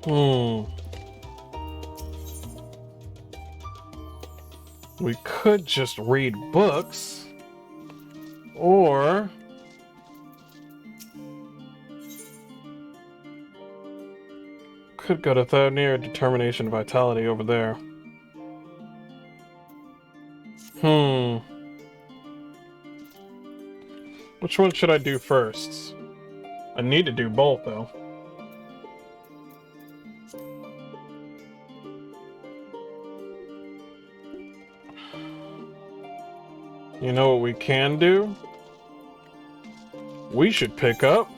Hmm. We could just read books, or could go to Thavnir, Determination, Vitality over there. Hmm. Which one should I do first? I need to do both, though. You know what we can do? We should pick up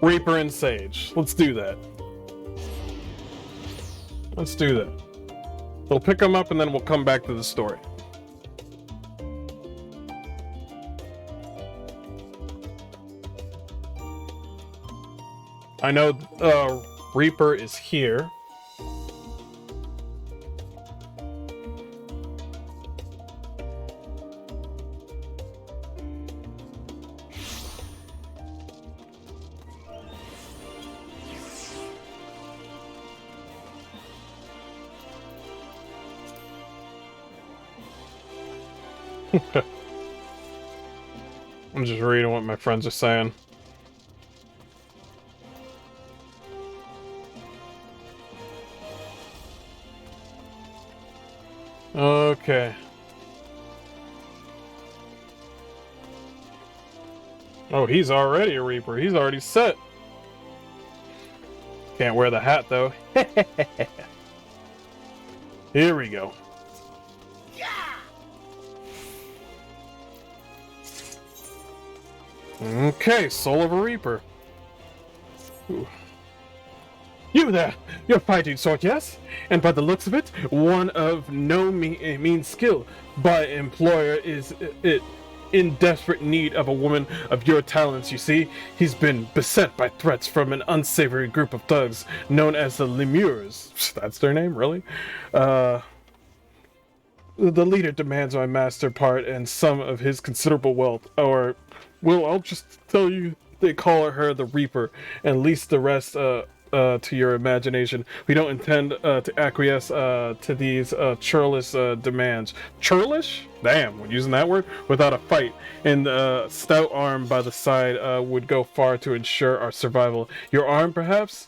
Reaper and Sage. Let's do that. Let's do that. We'll pick them up and then we'll come back to the story. I know Reaper is here. I'm just reading what my friends are saying. Okay. Oh, he's already a Reaper. He's already set. Can't wear the hat, though. Here we go. Okay, Soul of a Reaper. Ooh. You there! You're fighting sword, yes? And by the looks of it, one of no mean skill. But employer is in desperate need of a woman of your talents, you see. He's been beset by threats from an unsavory group of thugs known as the Lemures. That's their name, really? The leader demands my master part and some of his considerable wealth, or, well, I'll just tell you, they call her the Reaper, and lease the rest, to your imagination. We don't intend to acquiesce to these churlish demands. Churlish? Damn, when using that word? Without a fight. And stout arm by the side would go far to ensure our survival. Your arm, perhaps?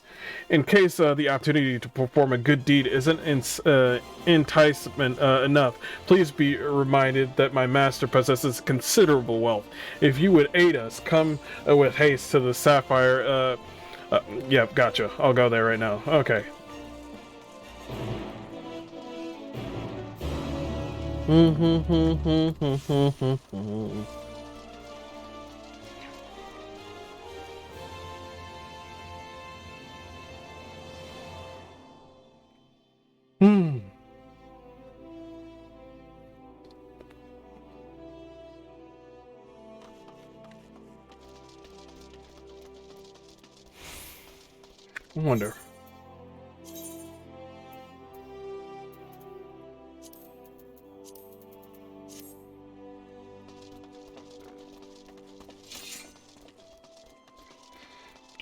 In case the opportunity to perform a good deed isn't enticement enough, please be reminded that my master possesses considerable wealth. If you would aid us, come with haste to the Sapphire. Yep, gotcha. I'll go there right now. Okay. I wonder.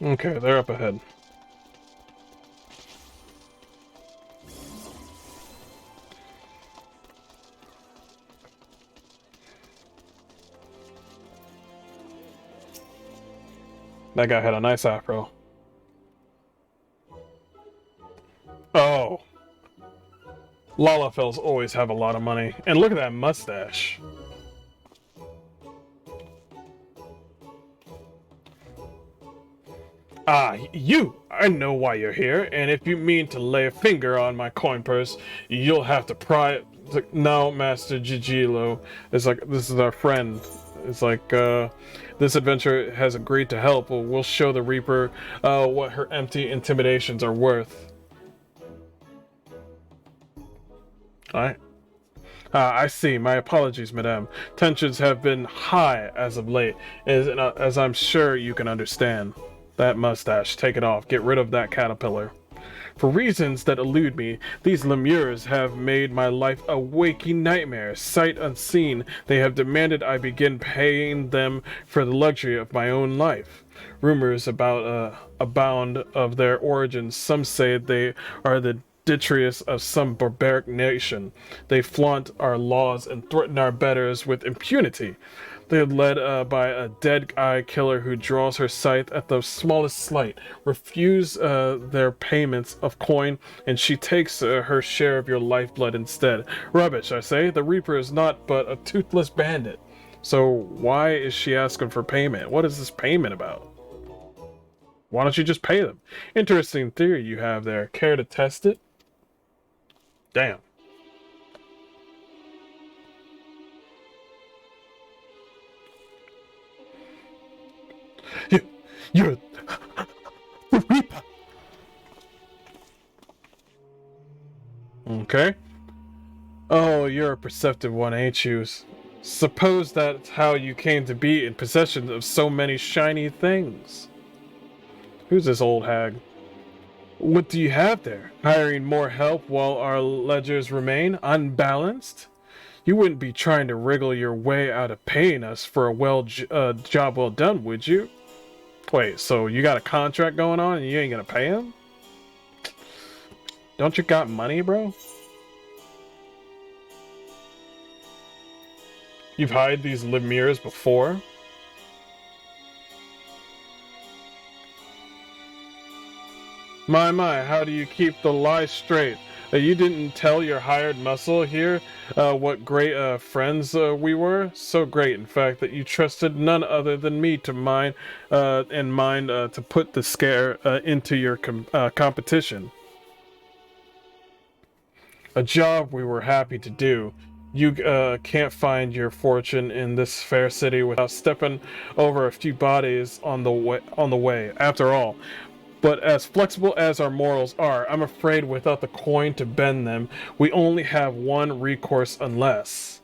Okay, they're up ahead. That guy had a nice afro. Oh. Lalafells always have a lot of money. And look at that mustache. Ah, you! I know why you're here, and if you mean to lay a finger on my coin purse, you'll have to pry it. It's like, no, Master Gigilo. It's like, this is our friend. It's like, this adventure has agreed to help. We'll show the Reaper what her empty intimidations are worth. Alright. I see. My apologies, madame. Tensions have been high as of late, as I'm sure you can understand. That mustache, take it off. Get rid of that caterpillar. For reasons that elude me, these lemures have made my life a waking nightmare. Sight unseen, they have demanded I begin paying them for the luxury of my own life. Rumors abound of their origins. Some say they are the detritus of some barbaric nation. They flaunt our laws and threaten our betters with impunity. They are led by a dead-eye killer who draws her scythe at the smallest slight. Refuse their payments of coin, and she takes her share of your lifeblood instead. Rubbish, I say. The Reaper is not but a toothless bandit. So why is she asking for payment? What is this payment about? Why don't you just pay them? Interesting theory you have there. Care to test it? Damn. You're the Reaper. Okay. Oh, you're a perceptive one, ain't you? Suppose that's how you came to be in possession of so many shiny things. Who's this old hag? What do you have there? Hiring more help while our ledgers remain unbalanced? You wouldn't be trying to wriggle your way out of paying us for a job well done, would you? Wait, so you got a contract going on and you ain't gonna pay him? Don't you got money, bro? You've hired these lemures before? My, how do you keep the lie straight? You didn't tell your hired muscle here what great friends we were? So great, in fact, that you trusted none other than me to mind to put the scare into your competition. A job we were happy to do. You can't find your fortune in this fair city without stepping over a few bodies on the way. After all, but as flexible as our morals are, I'm afraid without the coin to bend them, we only have one recourse unless...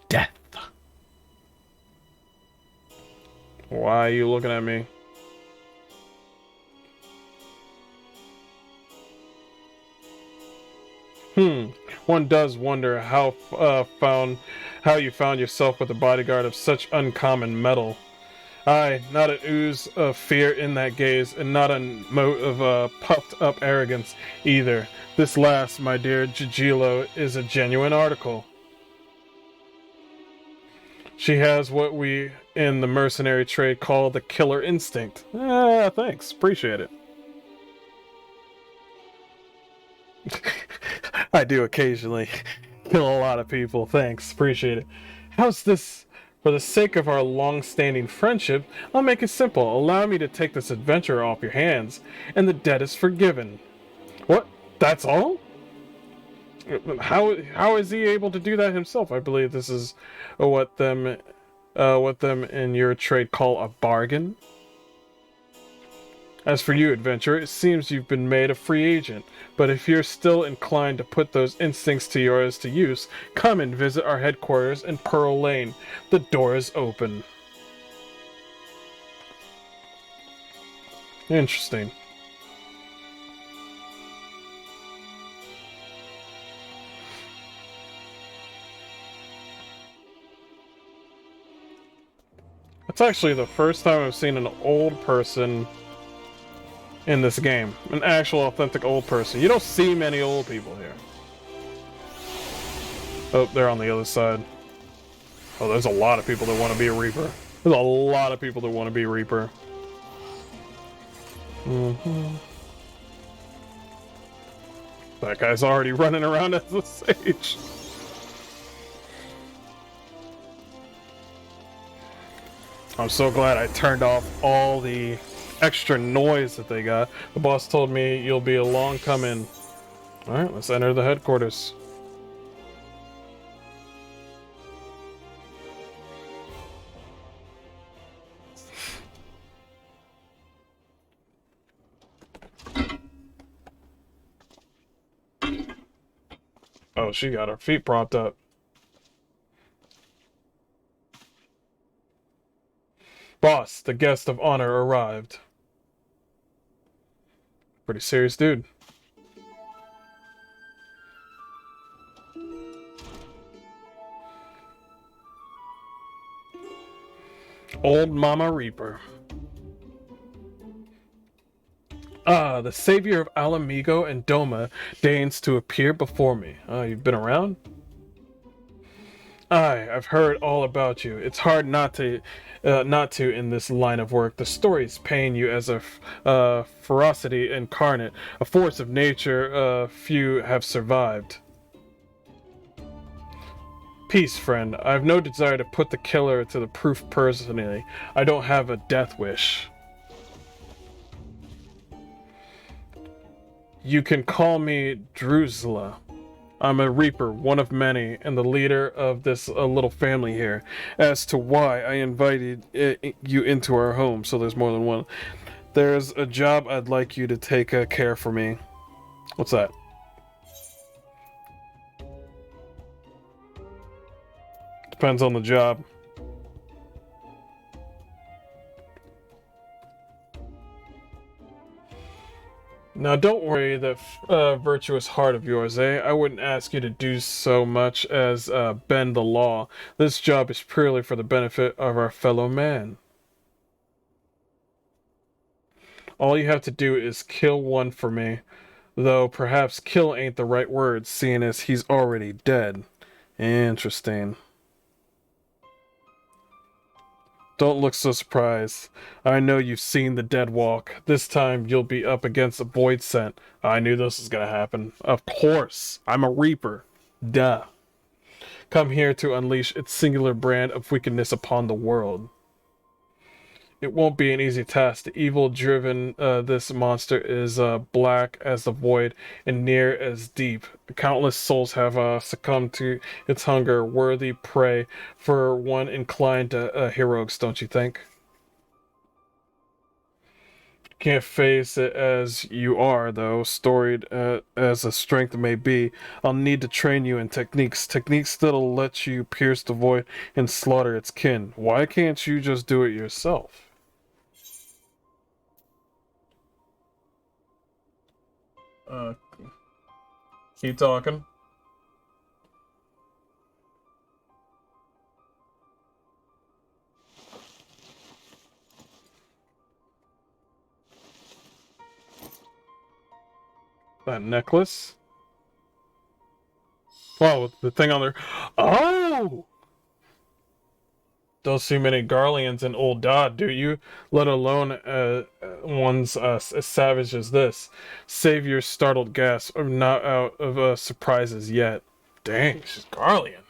death. Why are you looking at me? One does wonder how you found yourself with a bodyguard of such uncommon metal. Aye, not an ooze of fear in that gaze, and not a mote of puffed-up arrogance either. This last, my dear Jijilo, is a genuine article. She has what we in the mercenary trade call the killer instinct. Thanks. Appreciate it. I do occasionally kill a lot of people. Thanks. Appreciate it. How's this? For the sake of our long-standing friendship, I'll make it simple. Allow me to take this adventure off your hands, and the debt is forgiven. What? That's all? How is he able to do that himself? I believe this is what them in your trade call a bargain. As for you, adventurer, it seems you've been made a free agent, but if you're still inclined to put those instincts to yours to use, come and visit our headquarters in Pearl Lane. The door is open. Interesting. That's actually the first time I've seen an old person in this game. An actual authentic old person. You don't see many old people here. Oh, they're on the other side. Oh, there's a lot of people that want to be a Reaper. There's a lot of people that want to be a Reaper. That guy's already running around as a sage. I'm so glad I turned off all the extra noise that they got. The boss told me you'll be along coming. Alright, let's enter the headquarters. Oh, she got her feet propped up. Boss, the guest of honor arrived. Pretty serious dude. Old Mama Reaper. Ah, the savior of Alamigo and Doma deigns to appear before me. Oh, you've been around? Aye, I've heard all about you. It's hard not to in this line of work. The stories paint you as a ferocity incarnate, a force of nature few have survived. Peace, friend. I have no desire to put the killer to the proof personally. I don't have a death wish. You can call me Drusilla. I'm a Reaper, one of many, and the leader of this little family here. As to why I invited you into our home, so there's more than one. There's a job I'd like you to take care for me. What's that? Depends on the job. Now, don't worry that virtuous heart of yours, eh? I wouldn't ask you to do so much as bend the law. This job is purely for the benefit of our fellow man. All you have to do is kill one for me. Though perhaps kill ain't the right word, seeing as he's already dead. Interesting. Don't look so surprised. I know you've seen the dead walk. This time you'll be up against a void scent. I knew this was gonna happen. Of course. I'm a Reaper. Duh. Come here to unleash its singular brand of wickedness upon the world. It won't be an easy task. The evil-driven this monster is black as the void and near as deep. Countless souls have succumbed to its hunger, worthy prey for one inclined to heroics, don't you think? Can't face it as you are, though, storied as a strength may be. I'll need to train you in techniques that'll let you pierce the void and slaughter its kin. Why can't you just do it yourself? Keep talking. That necklace? Wow, the thing on there. Oh! Don't see many Garleans in Old Dodd, do you? Let alone ones as savage as this. Save your startled gasp. I'm not out of surprises yet. Dang, she's Garlean.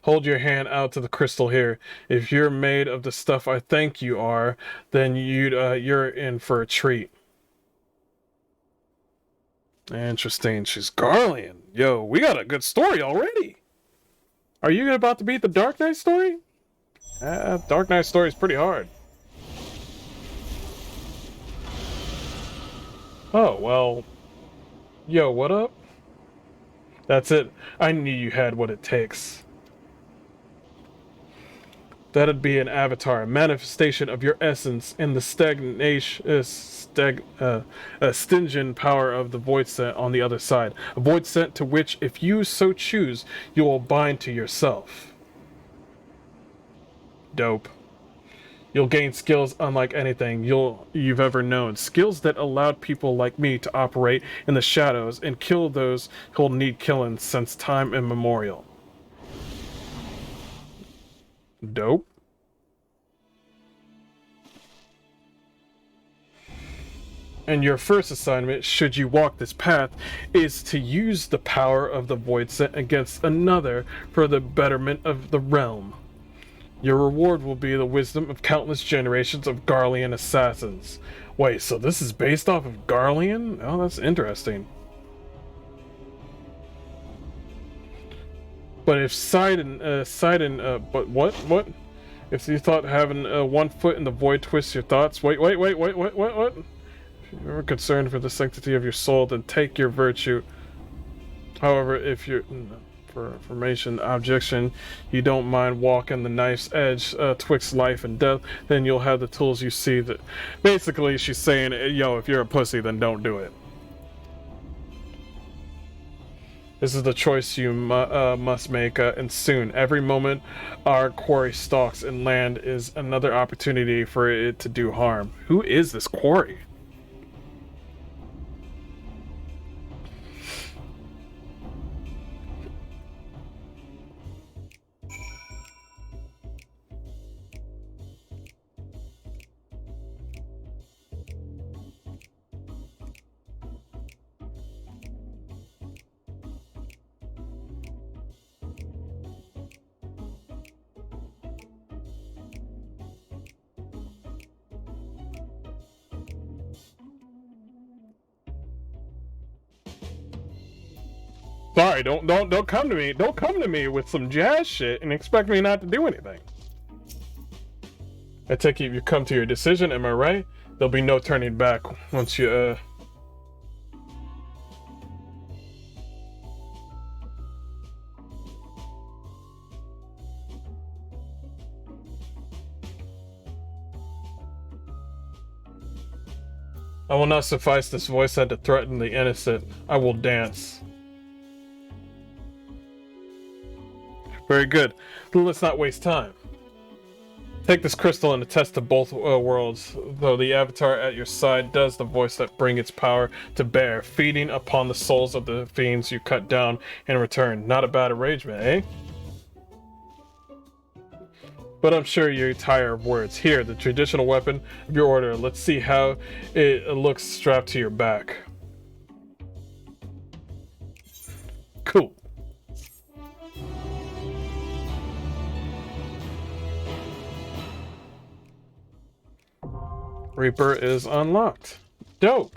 Hold your hand out to the crystal here. If you're made of the stuff I think you are, then you're in for a treat. Interesting. She's Garlean. Yo, we got a good story already. Are you about to beat the Dark Knight story? Dark Knight story is pretty hard. Oh, well. Yo, what up? That's it. I knew you had what it takes. That'd be an avatar, a manifestation of your essence in the stingent power of the void scent on the other side. A void scent to which, if you so choose, you will bind to yourself. Dope. You'll gain skills unlike anything you've ever known. Skills that allowed people like me to operate in the shadows and kill those who'll need killing since time immemorial. Dope. And your first assignment, should you walk this path, is to use the power of the void scent against another for the betterment of the realm. Your reward will be the wisdom of countless generations of Garlean assassins. Wait, so this is based off of Garlean? Oh, that's interesting. But if but what? If you thought having one foot in the void twists your thoughts, what? If you're ever concerned for the sanctity of your soul, then take your virtue. However, if you're... for information objection, you don't mind walking the knife's edge twixt life and death, then you'll have the tools you see that. Basically, she's saying, yo, if you're a pussy, then don't do it. This is the choice you must make, and soon. Every moment our quarry stalks in land is another opportunity for it to do harm. Who is this quarry? Sorry, don't come to me. Don't come to me with some jazz shit and expect me not to do anything. I take it you come to your decision, am I right? There'll be no turning back once you I will not suffice this voice had to threaten the innocent. I will dance. Very good. Let's not waste time. Take this crystal and attest to both worlds, though the avatar at your side does the voice that bring its power to bear, feeding upon the souls of the fiends you cut down in return. Not a bad arrangement, eh? But I'm sure you're tired of words. Here, the traditional weapon of your order. Let's see how it looks strapped to your back. Cool. Reaper is unlocked. Dope.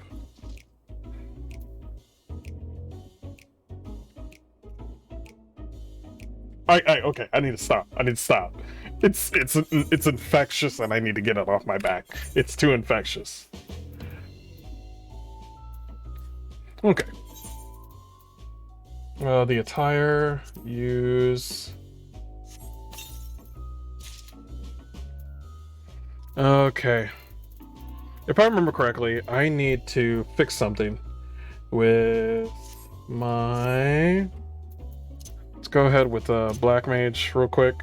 Okay, I need to stop. It's infectious and I need to get it off my back. It's too infectious. Okay. The attire, use. Okay. If I remember correctly, I need to fix something with my... Let's go ahead with Black Mage real quick.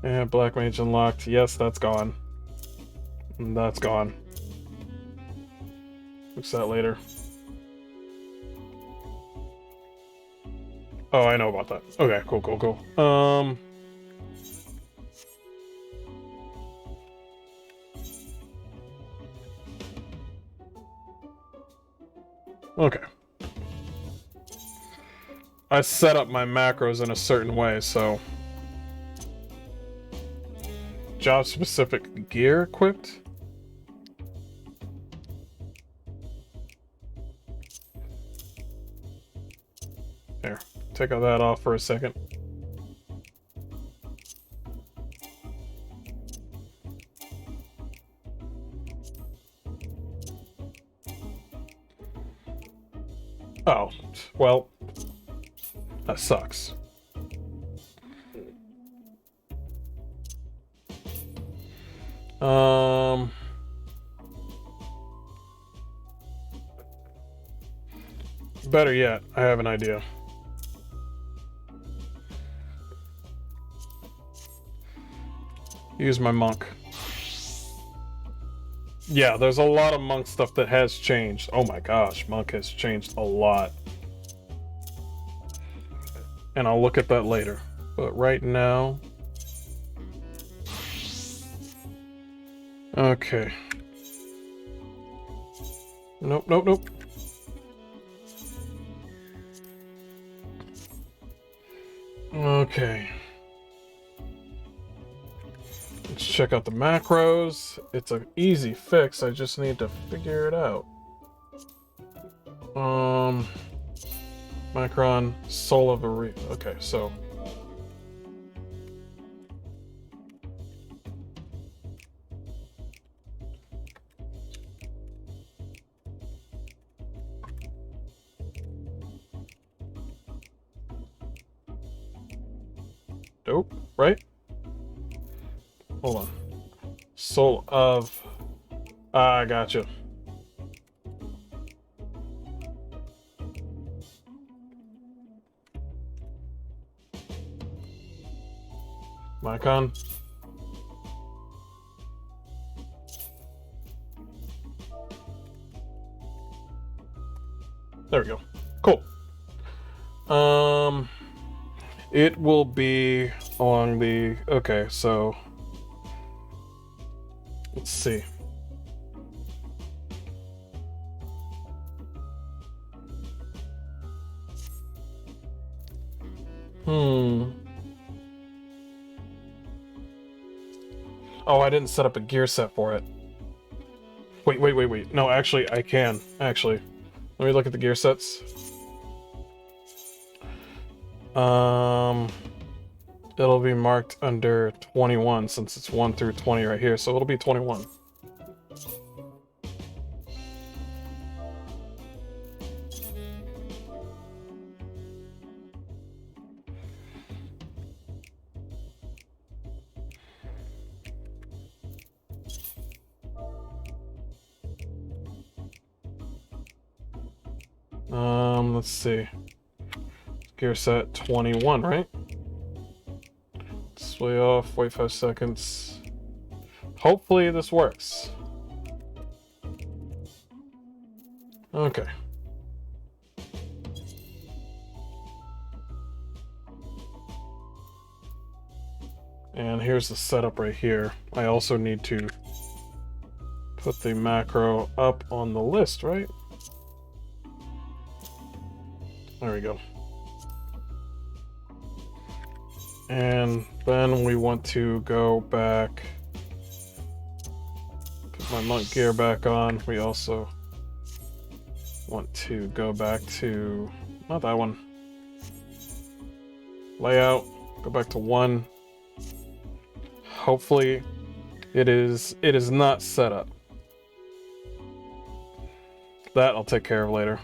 And Black Mage unlocked. Yes, that's gone. And that's gone. Fix that later. Oh, I know about that. Okay, cool. Okay. I set up my macros in a certain way, so... Job-specific gear equipped? Here, take all that off for a second. Oh, well, that sucks. Better yet, I have an idea. Use my monk. Yeah, there's a lot of monk stuff that has changed. Oh my gosh, monk has changed a lot. And I'll look at that later. But right now... Okay. Nope. Okay. Let's check out the macros. It's an easy fix, I just need to figure it out. Macron, Soul of a Reef. Okay, so... Dope, right? Hold on. Soul of... Ah, gotcha. Mycon. There we go. Cool. It will be along the... Okay, so... Let's see. Oh, I didn't set up a gear set for it. Wait. No, actually, I can. Actually. Let me look at the gear sets. It'll be marked under 21 since it's 1 through 20 right here, so it'll be 21. Let's see. Gear set 21, right? Display off, wait 5 seconds. Hopefully this works. Okay. And here's the setup right here. I also need to put the macro up on the list, right? There we go. And then we want to go back, put my monk gear back on. We also want to go back to, not that one, layout, go back to 1. Hopefully it is not set up. That I'll take care of later.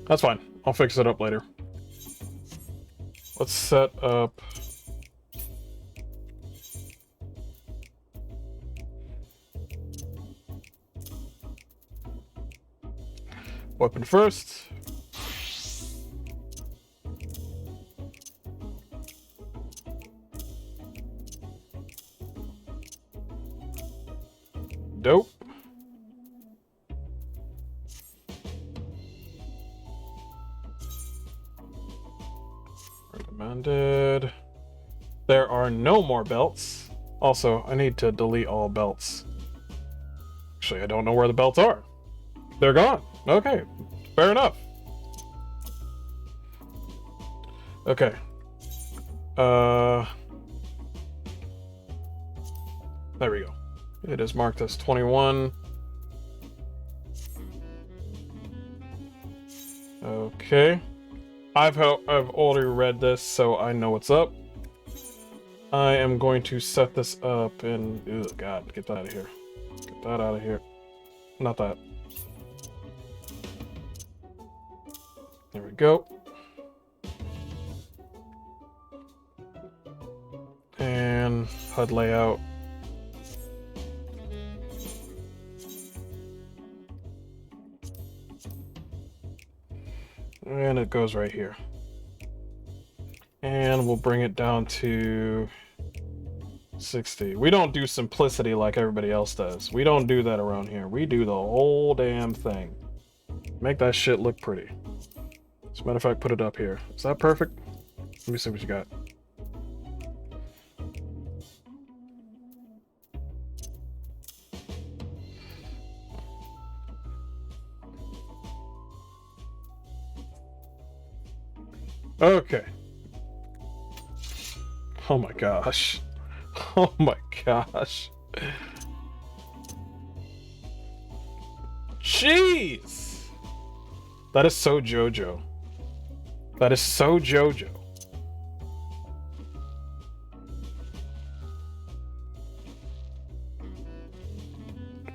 That's fine. I'll fix it up later. Let's set up... Weapon first. Dope. Recommended. There are no more belts. Also, I need to delete all belts. Actually, I don't know where the belts are. They're gone. Okay, fair enough. Okay. There we go. It is marked as 21. Okay. I've already read this, so I know what's up. I am going to set this up in... Oh god, get that out of here. Get that out of here. Not that. There we go. And HUD layout. And it goes right here. And we'll bring it down to 60. We don't do simplicity like everybody else does. We don't do that around here. We do the whole damn thing. Make that shit look pretty. As a matter of fact, put it up here. Is that perfect? Let me see what you got. Okay. Oh my gosh. Oh my gosh. Jeez! That is so JoJo. That is so JoJo.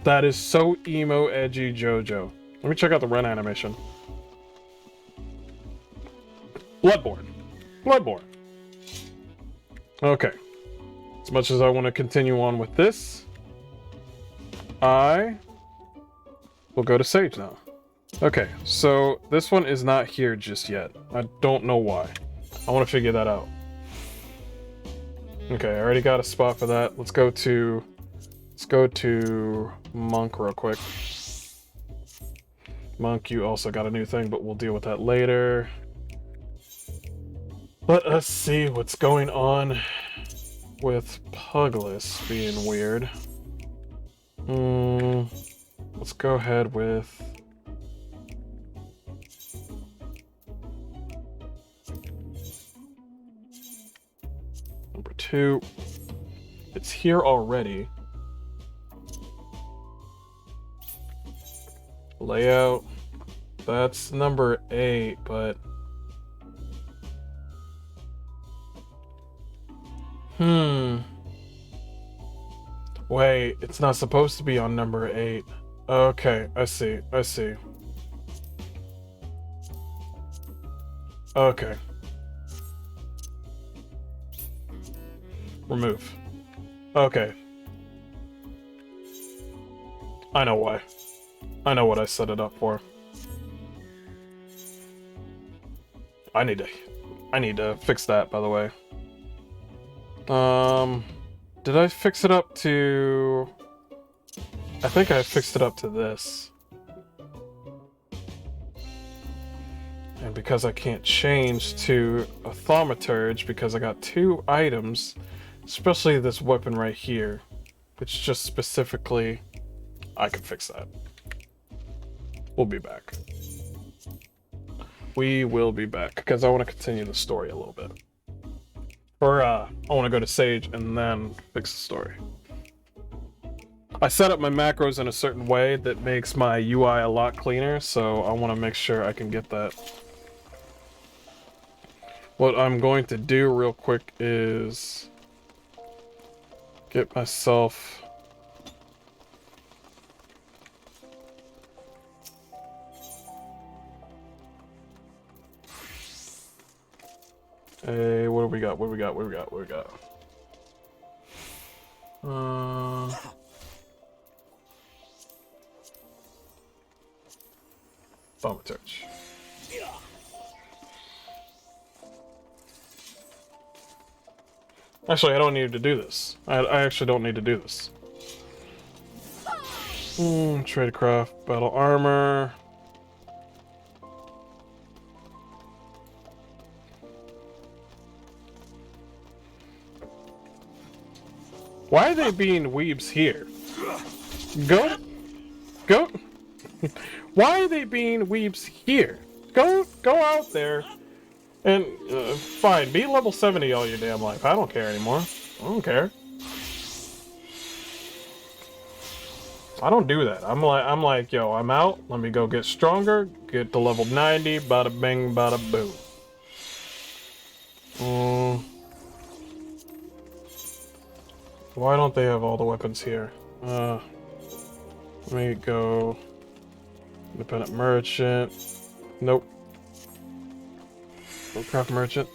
That is so emo, edgy JoJo. Let me check out the run animation. Bloodborne. Bloodborne. Okay. As much as I want to continue on with this, I will go to Sage now. Okay, so this one is not here just yet. I don't know why. I want to figure that out. Okay, I already got a spot for that. Let's go to Monk real quick. Monk, you also got a new thing, but we'll deal with that later. Let us see what's going on with Puglis being weird. Let's go ahead with... number 2. It's here already. Layout. That's number 8, but... Wait, it's not supposed to be on number 8. Okay, I see. Okay. Remove. Okay. I know why. I know what I set it up for. I need to fix that, by the way. Did I fix it up to... I think I fixed it up to this. And because I can't change to a thaumaturge because I got 2 items, especially this weapon right here, which just specifically... I can fix that. We'll be back. We will be back, because I want to continue the story a little bit. Or, I want to go to Sage and then fix the story. I set up my macros in a certain way that makes my UI a lot cleaner, so I want to make sure I can get that. What I'm going to do real quick is get myself... Hey, what do we got? Thaumaturge. Actually, I don't need to do this. I actually don't need to do this. Tradecraft, battle armor. Why are they being weebs here? Go. Why are they being weebs here? Go out there and fine. Be level 70 all your damn life. I don't care anymore. I don't care. I don't do that. I'm like, yo, I'm out. Let me go get stronger. Get to level 90. Bada bing, bada boom. Why don't they have all the weapons here? Let me go... Independent merchant. Nope. Craft merchant.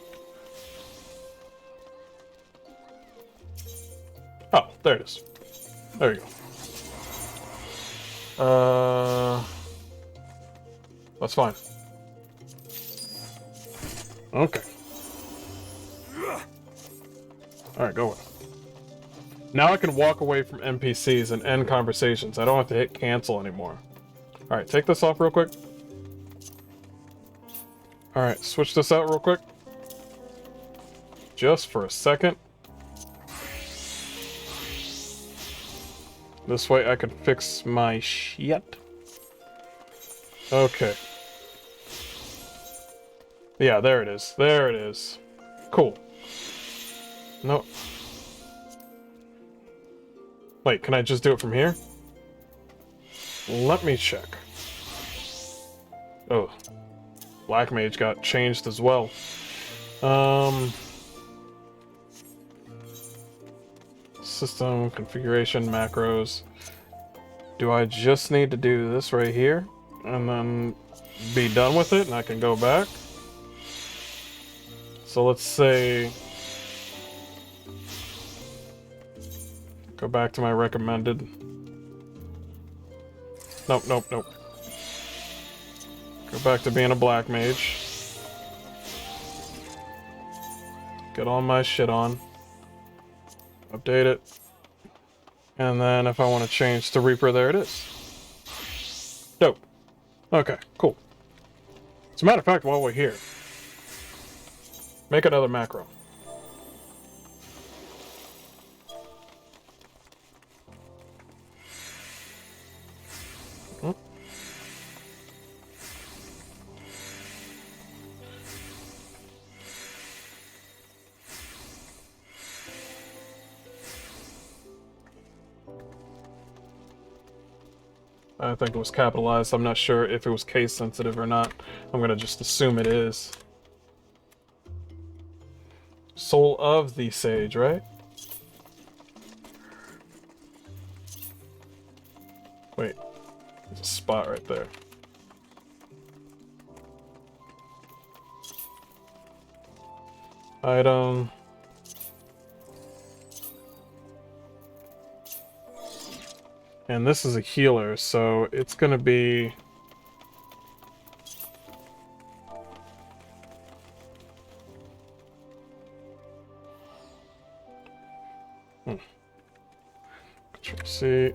Oh, there it is. There you go. That's fine. Okay. Alright, go away. Now I can walk away from NPCs and end conversations. I don't have to hit cancel anymore. Alright, take this off real quick. Alright, switch this out real quick. Just for a second. This way I can fix my shit. Okay. Yeah, there it is. There it is. Cool. No. Wait, can I just do it from here? Let me check. Oh. Black Mage got changed as well. System, configuration, macros. Do I just need to do this right here and then be done with it and I can go back? So let's say go back to my recommended. Nope, nope, nope. Go back to being a black mage. Get all my shit on. Update it. And then if I want to change to Reaper, there it is. Dope. Okay, cool. As a matter of fact, while we're here, make another macro. I think it was capitalized. I'm not sure if it was case sensitive or not. I'm gonna just assume it is. Soul of the Sage, right? Wait, there's a spot right there. Item. And this is a healer, so it's gonna be... Control-C.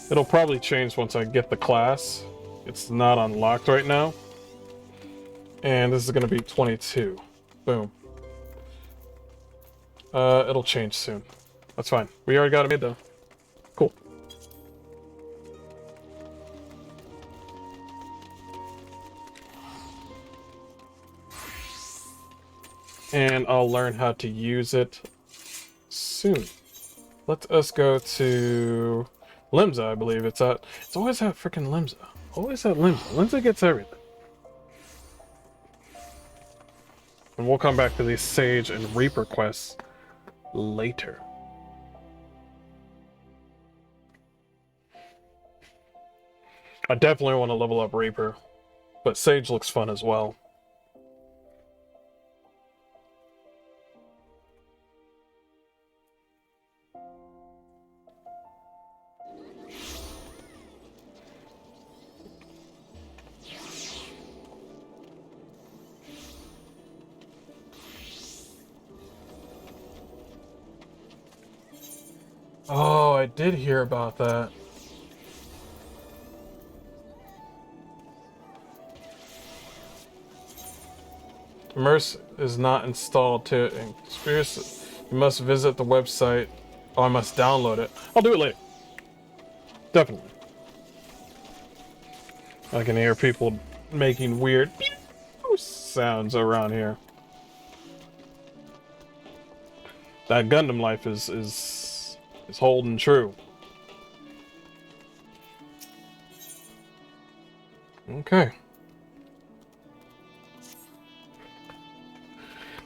It'll probably change once I get the class. It's not unlocked right now. And this is gonna be 22. Boom. It'll change soon. That's fine. We already got it made though. Cool. And I'll learn how to use it soon. Let us go to Limsa, I believe it's at. It's always at freaking Limsa. Always at Limsa. Limsa gets everything. And we'll come back to these Sage and Reaper quests later. I definitely want to level up Reaper, but Sage looks fun as well. Oh, I did hear about that. Immerse is not installed to experience. You must visit the website. Oh, I must download it. I'll do it later. Definitely. I can hear people making weird sounds around here. That Gundam life is holding true. Okay.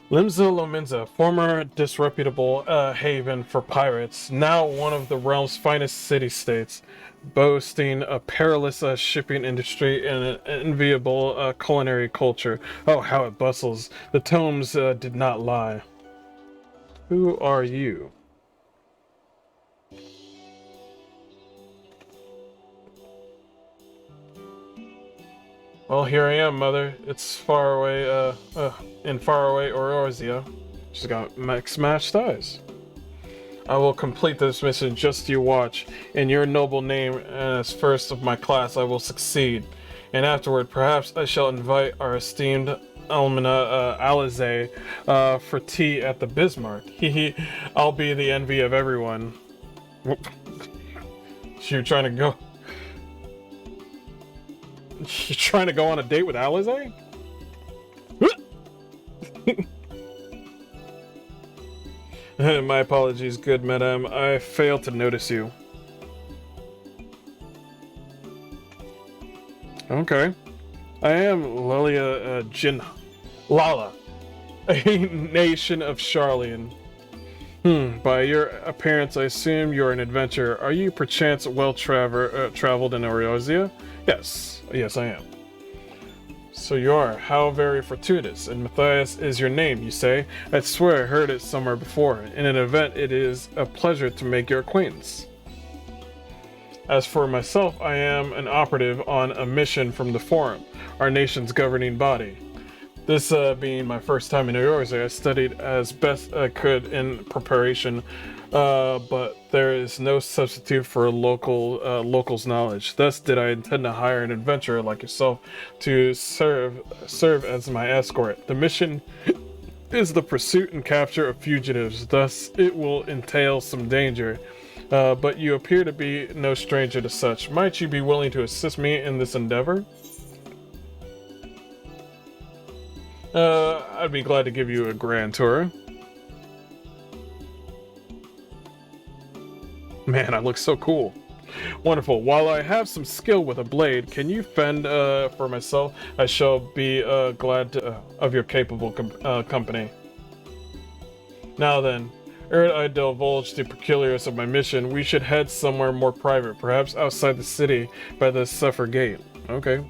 Limsa Lominsa, former disreputable haven for pirates, now one of the realm's finest city-states, boasting a perilous shipping industry and an enviable culinary culture. Oh, how it bustles. The tomes did not lie. Who are you? Well, here I am, Mother. It's far away, in faraway Eorzea. She's got smashed eyes. I will complete this mission, just you watch. In your noble name, and as first of my class, I will succeed. And afterward, perhaps I shall invite our esteemed Almina Alize for tea at the Bismarck. Hehe, I'll be the envy of everyone. You trying to go... You're trying to go on a date with Alize? My apologies, good madam. I failed to notice you. Okay. I am Lilia Lala, a nation of Charlian. By your appearance, I assume you're an adventurer. Are you perchance well traveled in Eorzea? Yes. Yes, I am. So you are. How very fortuitous. And Matthias is your name, you say? I swear I heard it somewhere before. In an event, it is a pleasure to make your acquaintance. As for myself, I am an operative on a mission from the Forum, our nation's governing body. This being my first time in Eorzea, I studied as best I could in preparation, but there is no substitute for locals' knowledge. Thus did I intend to hire an adventurer like yourself to serve as my escort. The mission is the pursuit and capture of fugitives, thus it will entail some danger. But you appear to be no stranger to such. Might you be willing to assist me in this endeavor? I'd be glad to give you a grand tour. Man, I look so cool. Wonderful. While I have some skill with a blade, can you fend for myself? I shall be glad of your capable company. Now then, ere I divulge the peculiars of my mission, we should head somewhere more private, perhaps outside the city by the Suffer Gate. Okay.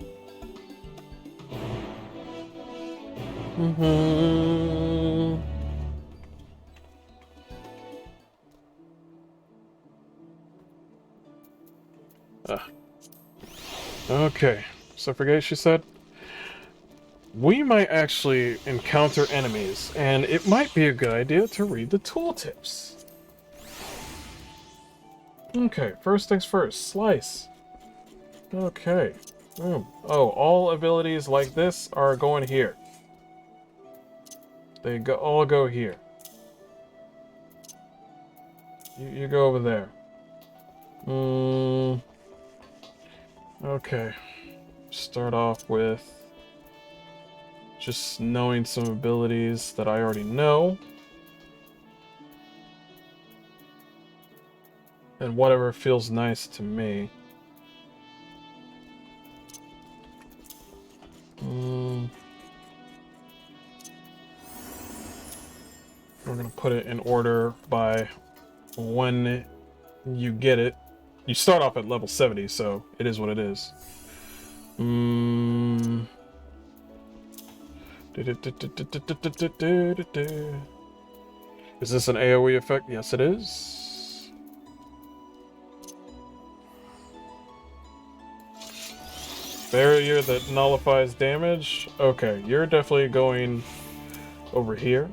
Okay, so forget she said. We might actually encounter enemies, and it might be a good idea to read the tooltips. Okay, first things first, slice. Okay. Oh, all abilities like this are going here. They all go here. You go over there. Okay. Start off with just knowing some abilities that I already know. And whatever feels nice to me. We're gonna put it in order by when you get it. You start off at level 70, so it is what it is. Is this an AoE effect? Yes, it is. Barrier that nullifies damage. Okay, you're definitely going over here.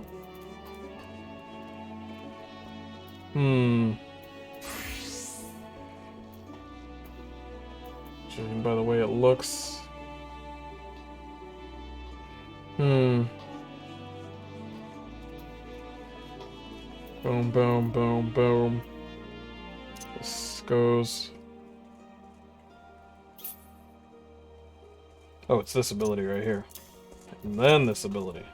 Judging by the way it looks. Boom, boom, boom, boom. This goes. Oh, it's this ability right here. And then this ability.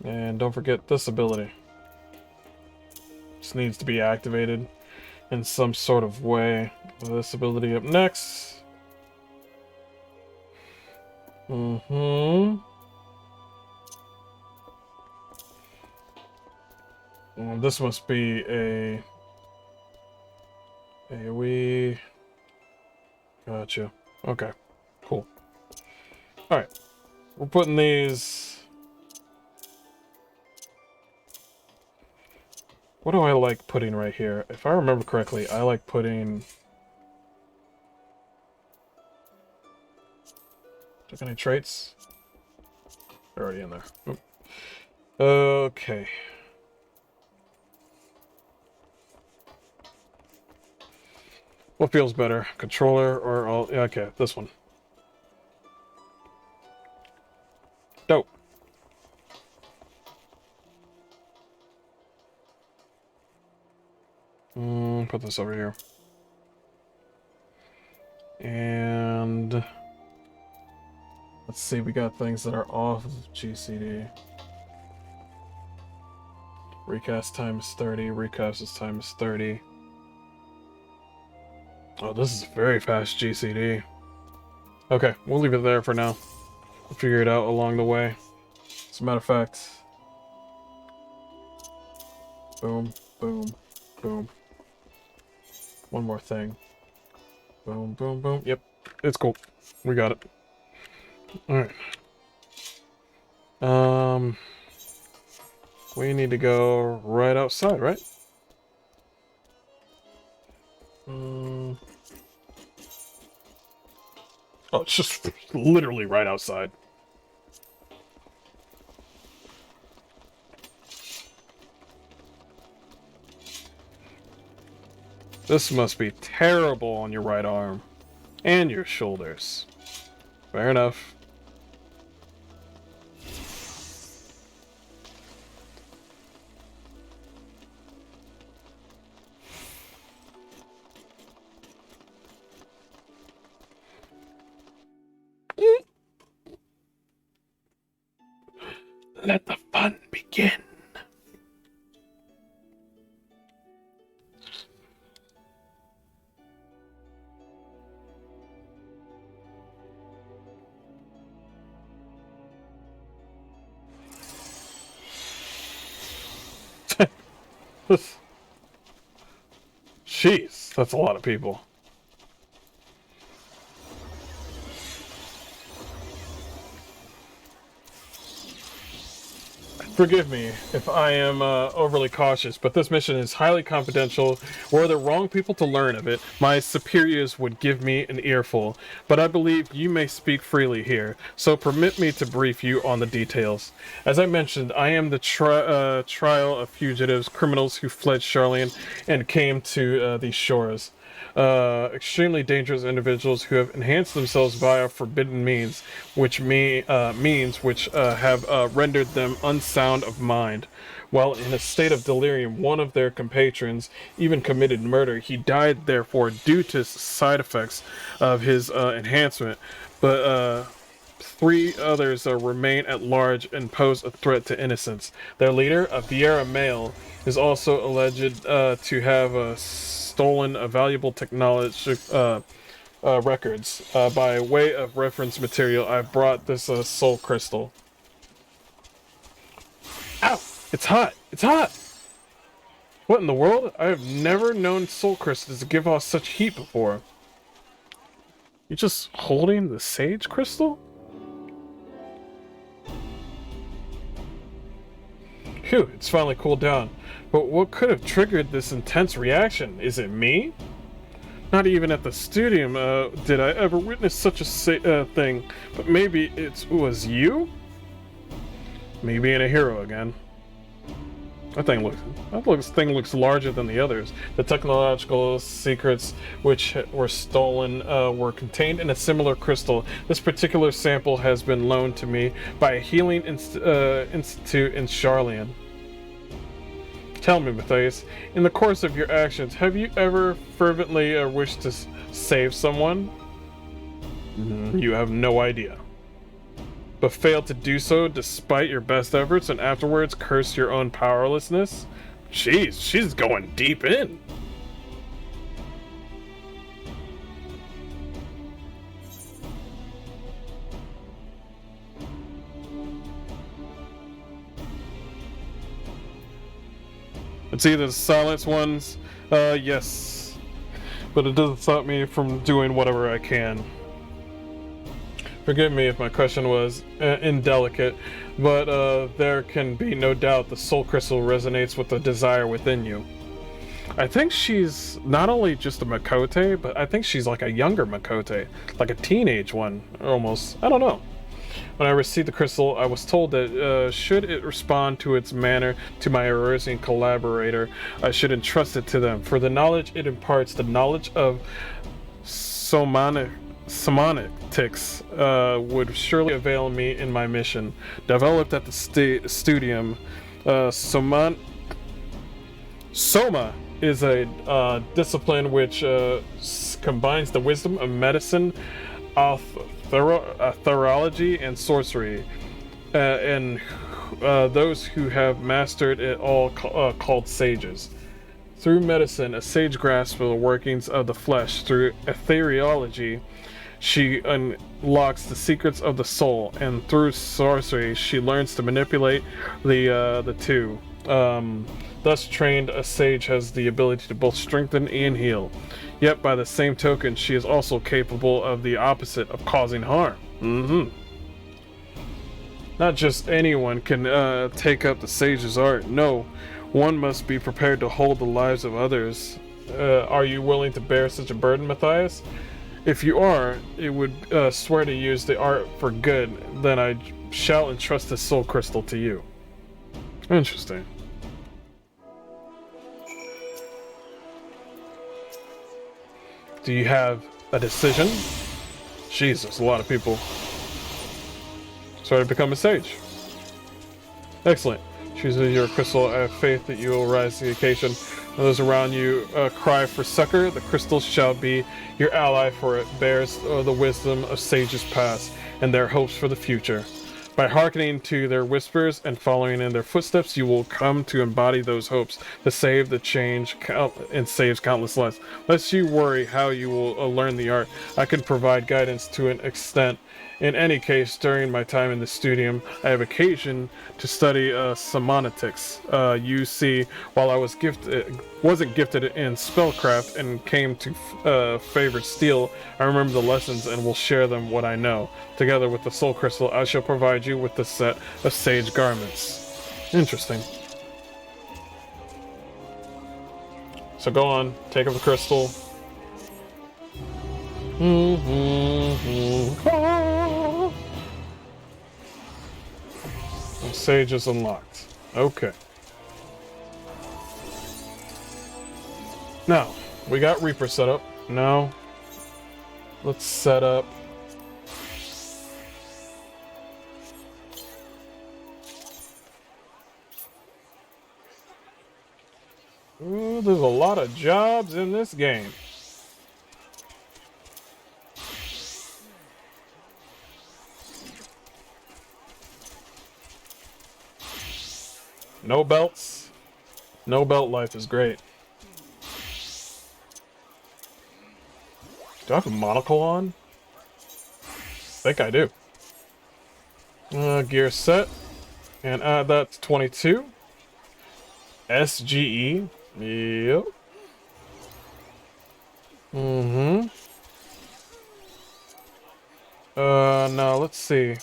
And don't forget this ability. This needs to be activated in some sort of way. This ability up next. Well, this must be a AoE. Gotcha. Okay. Cool. Alright. We're putting these. What do I like putting right here? If I remember correctly, I like putting. Do I have any traits? They're already in there. Oop. Okay. What feels better? Controller or all? Yeah, okay, this one. Dope. Put this over here. And let's see, we got things that are off of GCD. Recast time is 30, recast time is 30. Oh, this is very fast GCD. Okay, we'll leave it there for now. We'll figure it out along the way. As a matter of fact, Boom, boom, boom. One more thing. Boom, boom, boom. Yep, it's cool. We got it. Alright. We need to go right outside, right? Oh, it's just literally right outside. This must be terrible on your right arm. And your shoulders. Fair enough. Let the fun begin. Jeez, that's a lot of people. Forgive me if I am overly cautious, but this mission is highly confidential. Were the wrong people to learn of it, my superiors would give me an earful. But I believe you may speak freely here, so permit me to brief you on the details. As I mentioned, I am the trial of fugitives, criminals who fled Charlian and came to these shores. Extremely dangerous individuals who have enhanced themselves via forbidden means, which have rendered them unsound of mind. While in a state of delirium, one of their compatrons even committed murder. He died, therefore, due to side effects of his enhancement. But three others remain at large and pose a threat to innocence. Their leader, a Vieira male, is also alleged to have stolen valuable technology records. By way of reference material, I've brought this soul crystal. Ow! It's hot! It's hot! What in the world? I have never known soul crystals to give off such heat before. You're just holding the sage crystal? Phew, it's finally cooled down. But what could have triggered this intense reaction? Is it me? Not even at the studium did I ever witness such a thing. But maybe it was you? Me being a hero again. That thing looks larger than the others. The technological secrets which were stolen were contained in a similar crystal. This particular sample has been loaned to me by a healing institute in Charlian. Tell me, Matthias, in the course of your actions, have you ever fervently wished to save someone? You have no idea. But failed to do so despite your best efforts and afterwards cursed your own powerlessness? Jeez, she's going deep in. It's either the silence ones, yes. But it doesn't stop me from doing whatever I can. Forgive me if my question was indelicate, but there can be no doubt the soul crystal resonates with the desire within you. I think she's not only just a Makote, but I think she's like a younger Makote, like a teenage one, almost. I don't know. When I received the crystal, I was told that should it respond to its manner to my Eorzea collaborator, I should entrust it to them. For the knowledge it imparts, the knowledge of semantics would surely avail me in my mission. Developed at the studium, Soma is a discipline which combines the wisdom of medicine, thurology, and sorcery, and those who have mastered it all called sages. Through medicine, a sage grasps the workings of the flesh. Through ethereology, she unlocks the secrets of the soul, and through sorcery, she learns to manipulate the two. Thus trained, a sage has the ability to both strengthen and heal. Yet, by the same token, she is also capable of the opposite, of causing harm. Not just anyone can take up the sage's art. No, one must be prepared to hold the lives of others. Are you willing to bear such a burden, Matthias? If you are, it would swear to use the art for good, then I shall entrust the soul crystal to you. Interesting. Do you have a decision? Jesus, a lot of people. So to become a sage. Excellent. Choosing your crystal, I have faith that you will rise to the occasion. When those around you cry for succor, the crystal shall be your ally, for it bears the wisdom of sages past and their hopes for the future. By hearkening to their whispers and following in their footsteps, you will come to embody those hopes to save the change and saves countless lives. Lest you worry how you will learn the art, I can provide guidance to an extent. In any case, during my time in the studium, I have occasion to study semantics. You see, while I wasn't gifted in spellcraft and came to favor steel, I remember the lessons and will share them what I know. Together with the soul crystal, I shall provide you with the set of sage garments. Interesting. So go on, take up the crystal. Sage is unlocked. Okay. Now, we got Reaper set up. Now, let's set up... Ooh, there's a lot of jobs in this game. No belts. No belt life is great. Do I have a monocle on? I think I do. Gear set. And add that to 22. SGE. Yep. Now let's see.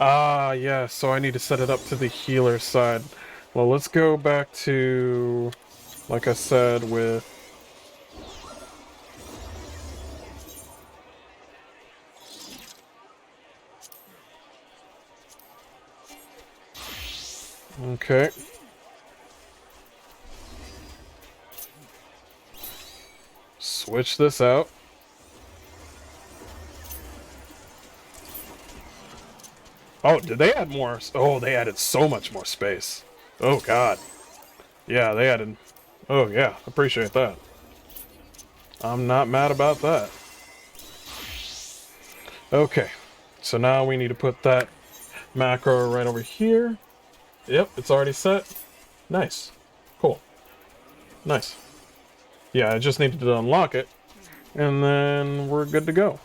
Ah, yeah, so I need to set it up to the healer side. Well, let's go back to, like I said, with... Okay. Switch this out. Oh, did they add more? Oh, they added so much more space. Oh, God. Yeah, they added... Oh, yeah, appreciate that. I'm not mad about that. Okay, so now we need to put that macro right over here. Yep, it's already set. Nice. Cool. Nice. Yeah, I just needed to unlock it, and then we're good to go.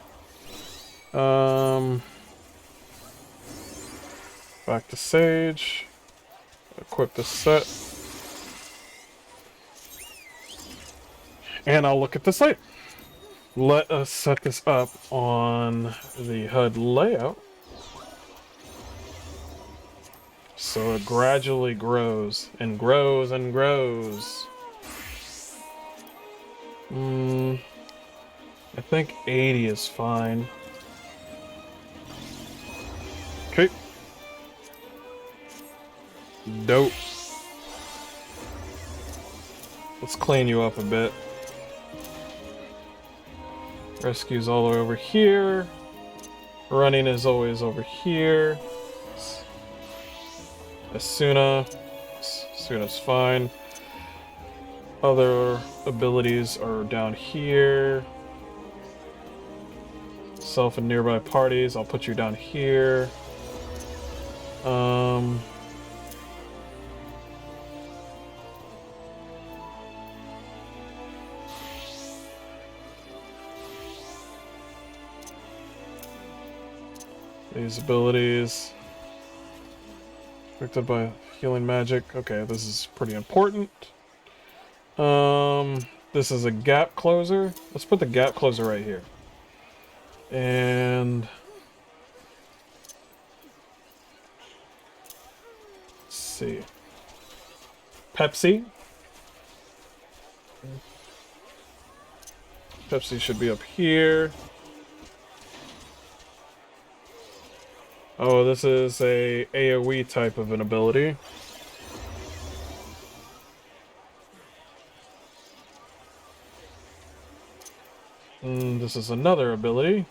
Back to Sage. Equip the set. And I'll look at this later. Let us set this up on the HUD layout. So it gradually grows and grows and grows. I think 80 is fine. Okay. Dope. Let's clean you up a bit. Rescue's all the way over here. Running is always over here. Asuna's fine. Other abilities are down here. Self and nearby parties, I'll put you down here. These abilities. Affected by healing magic. Okay, this is pretty important. This is a gap closer. Let's put the gap closer right here. And let's see. Pepsi. Pepsi should be up here. Oh, this is a AoE type of an ability. This is another ability.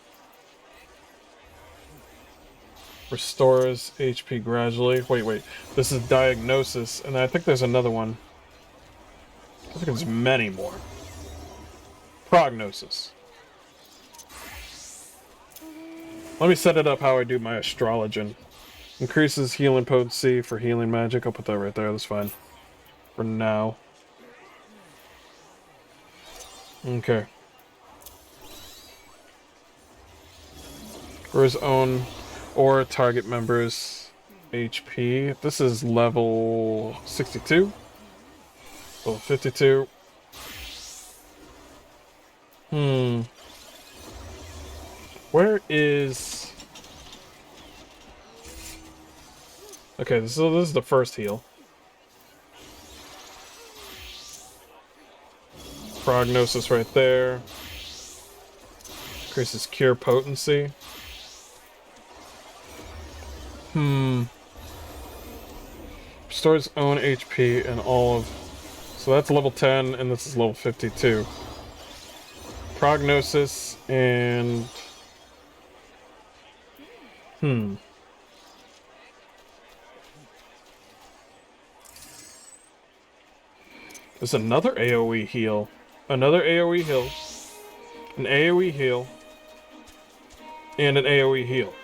Restores HP gradually. Wait. This is Diagnosis, and I think there's another one. I think there's many more. Prognosis. Let me set it up how I do my Astrologian. Increases healing potency for healing magic. I'll put that right there, that's fine. For now. Okay. For his own or target members' HP. This is level 62. Level 52. Where is... Okay, so this is the first heal. Prognosis right there. Increases cure potency. Restores own HP and all of... So that's level 10, and this is level 52. Prognosis and... There's another AoE heal. Another AoE heal. An AoE heal. And an AoE heal.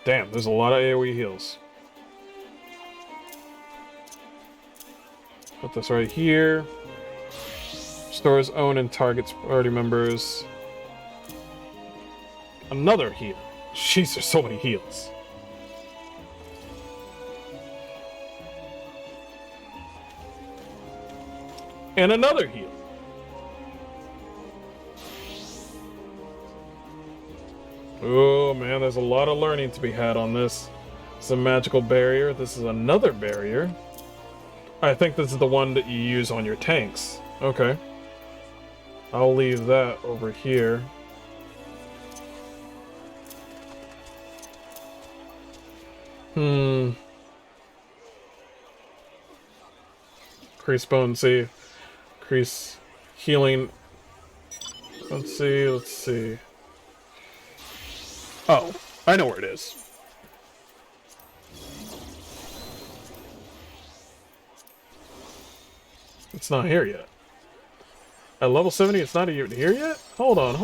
Damn, there's a lot of AoE heals. Put this right here. Stores own and targets party members. Another heal. Jeez, there's so many heals. And another heal. Oh man, there's a lot of learning to be had on this. It's a magical barrier. This is another barrier. I think this is the one that you use on your tanks. Okay. I'll leave that over here. Increase potency. Increase healing. Let's see. Oh, I know where it is. It's not here yet. At level 70, it's not even here yet? Hold on.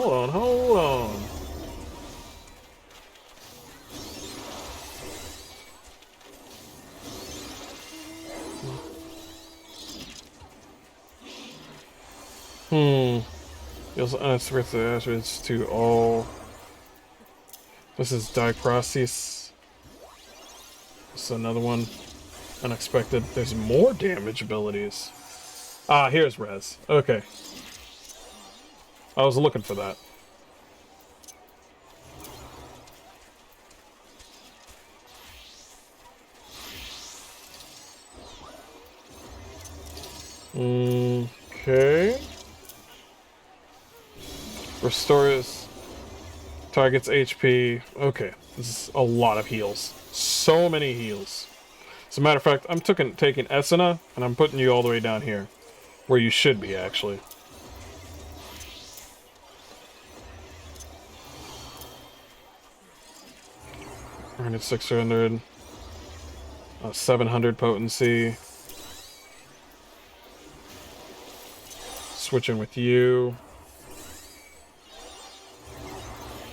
You also unscript the attributes to all. This is Dichrosis. This is another one. Unexpected. There's more damage abilities. Ah, here's Res. Okay. I was looking for that. Okay. Restores target's HP. Okay, this is a lot of heals. So many heals. As a matter of fact, I'm taking Esena, and I'm putting you all the way down here. Where you should be, actually. We're at 600. 700 potency. Switching with you.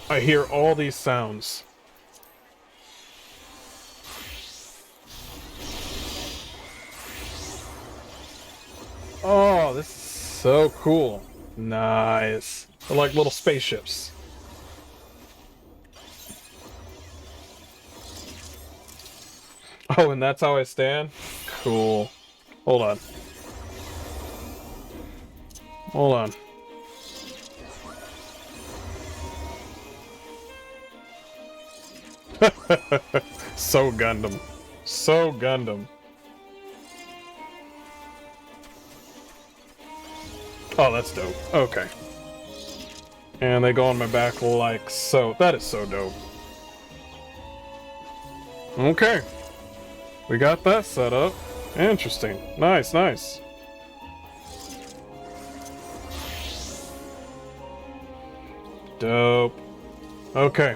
I hear all these sounds. Oh, this is so cool. Nice. They're like little spaceships. Oh, and that's how I stand? Cool. Hold on. Hold on. So Gundam. So Gundam. Oh, that's dope. Okay. And they go on my back like so. That is so dope. Okay. We got that set up. Interesting. Nice, nice. Dope. Okay.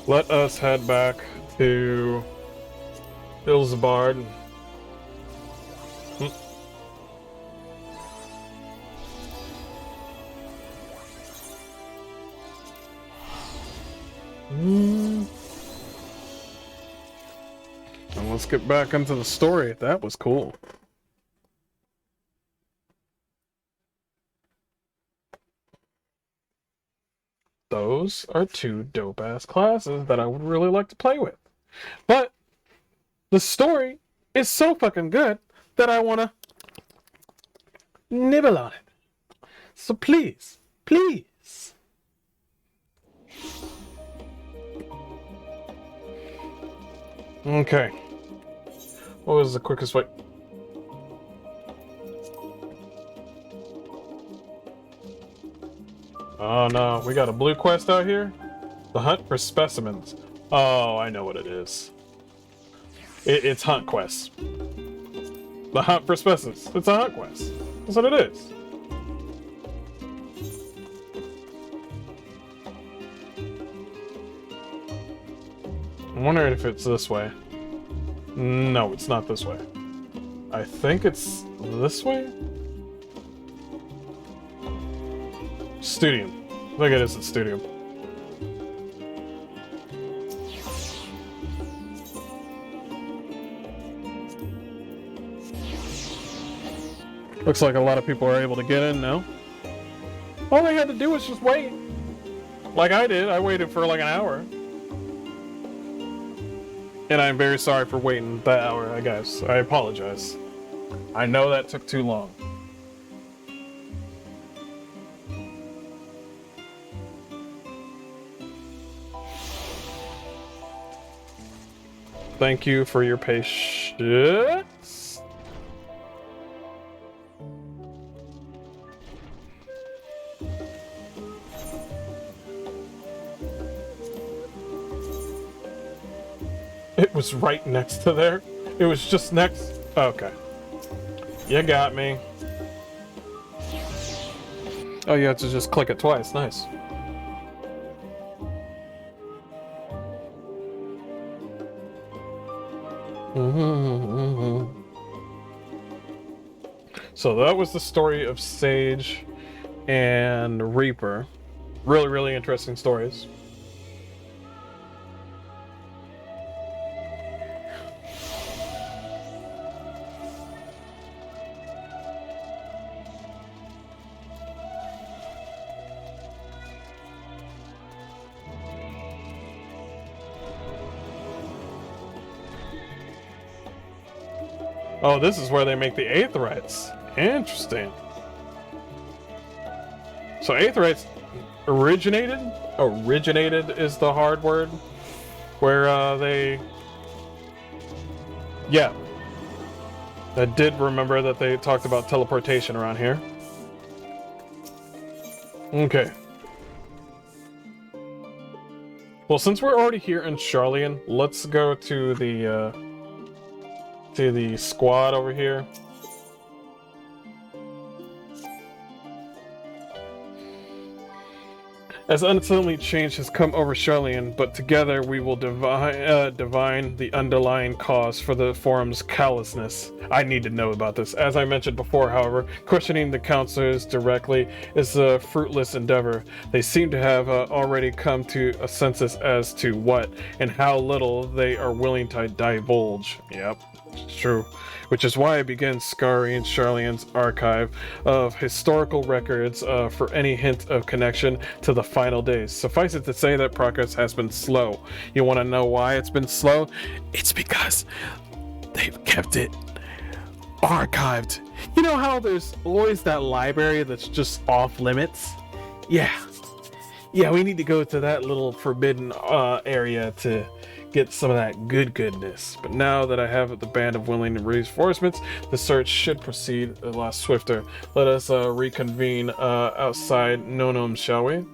Let us head back to Ilsabard. And let's get back into the story. That was cool. Those are two dope-ass classes that I would really like to play with. But the story is so fucking good that I want to nibble on it. So please, please. Okay. What was the quickest way? Oh no, we got a blue quest out here? The hunt for specimens. Oh, I know what it is. It's hunt quest. The hunt for specimens. It's a hunt quest. That's what it is. I'm wondering if it's this way. No, it's not this way. I think it's this way? Studium. I think it is at Studium. Looks like a lot of people are able to get in now. All they had to do was just wait. Like I did. I waited for like an hour. And I'm very sorry for waiting that hour, I guess. I apologize. I know that took too long. Thank you for your patience. It was right next to there. It was just next. Okay. You got me. Oh, you have to just click it twice. Nice. So that was the story of Sage and Reaper. Really, really interesting stories. Oh, this is where they make the Aetherites. Interesting. So Aetherites originated? Originated is the hard word. Where they... Yeah. I did remember that they talked about teleportation around here. Okay. Well, since we're already here in Charlian, let's go to the squad over here. As unsettling change has come over Charlian, but together we will divine the underlying cause for the forum's callousness. I need to know about this. As I mentioned before, however, questioning the counselors directly is a fruitless endeavor. They seem to have already come to a census as to what and how little they are willing to divulge. Yep. It's true. Which is why I began scouring Charlene's archive of historical records for any hint of connection to the final days. Suffice it to say that progress has been slow. You want to know why it's been slow? It's because they've kept it archived. You know how there's always that library that's just off limits? Yeah. Yeah, we need to go to that little forbidden area to get some of that goodness. But now that I have the band of willing reinforcements, the search should proceed a lot swifter. Let us reconvene outside Nonom, shall we?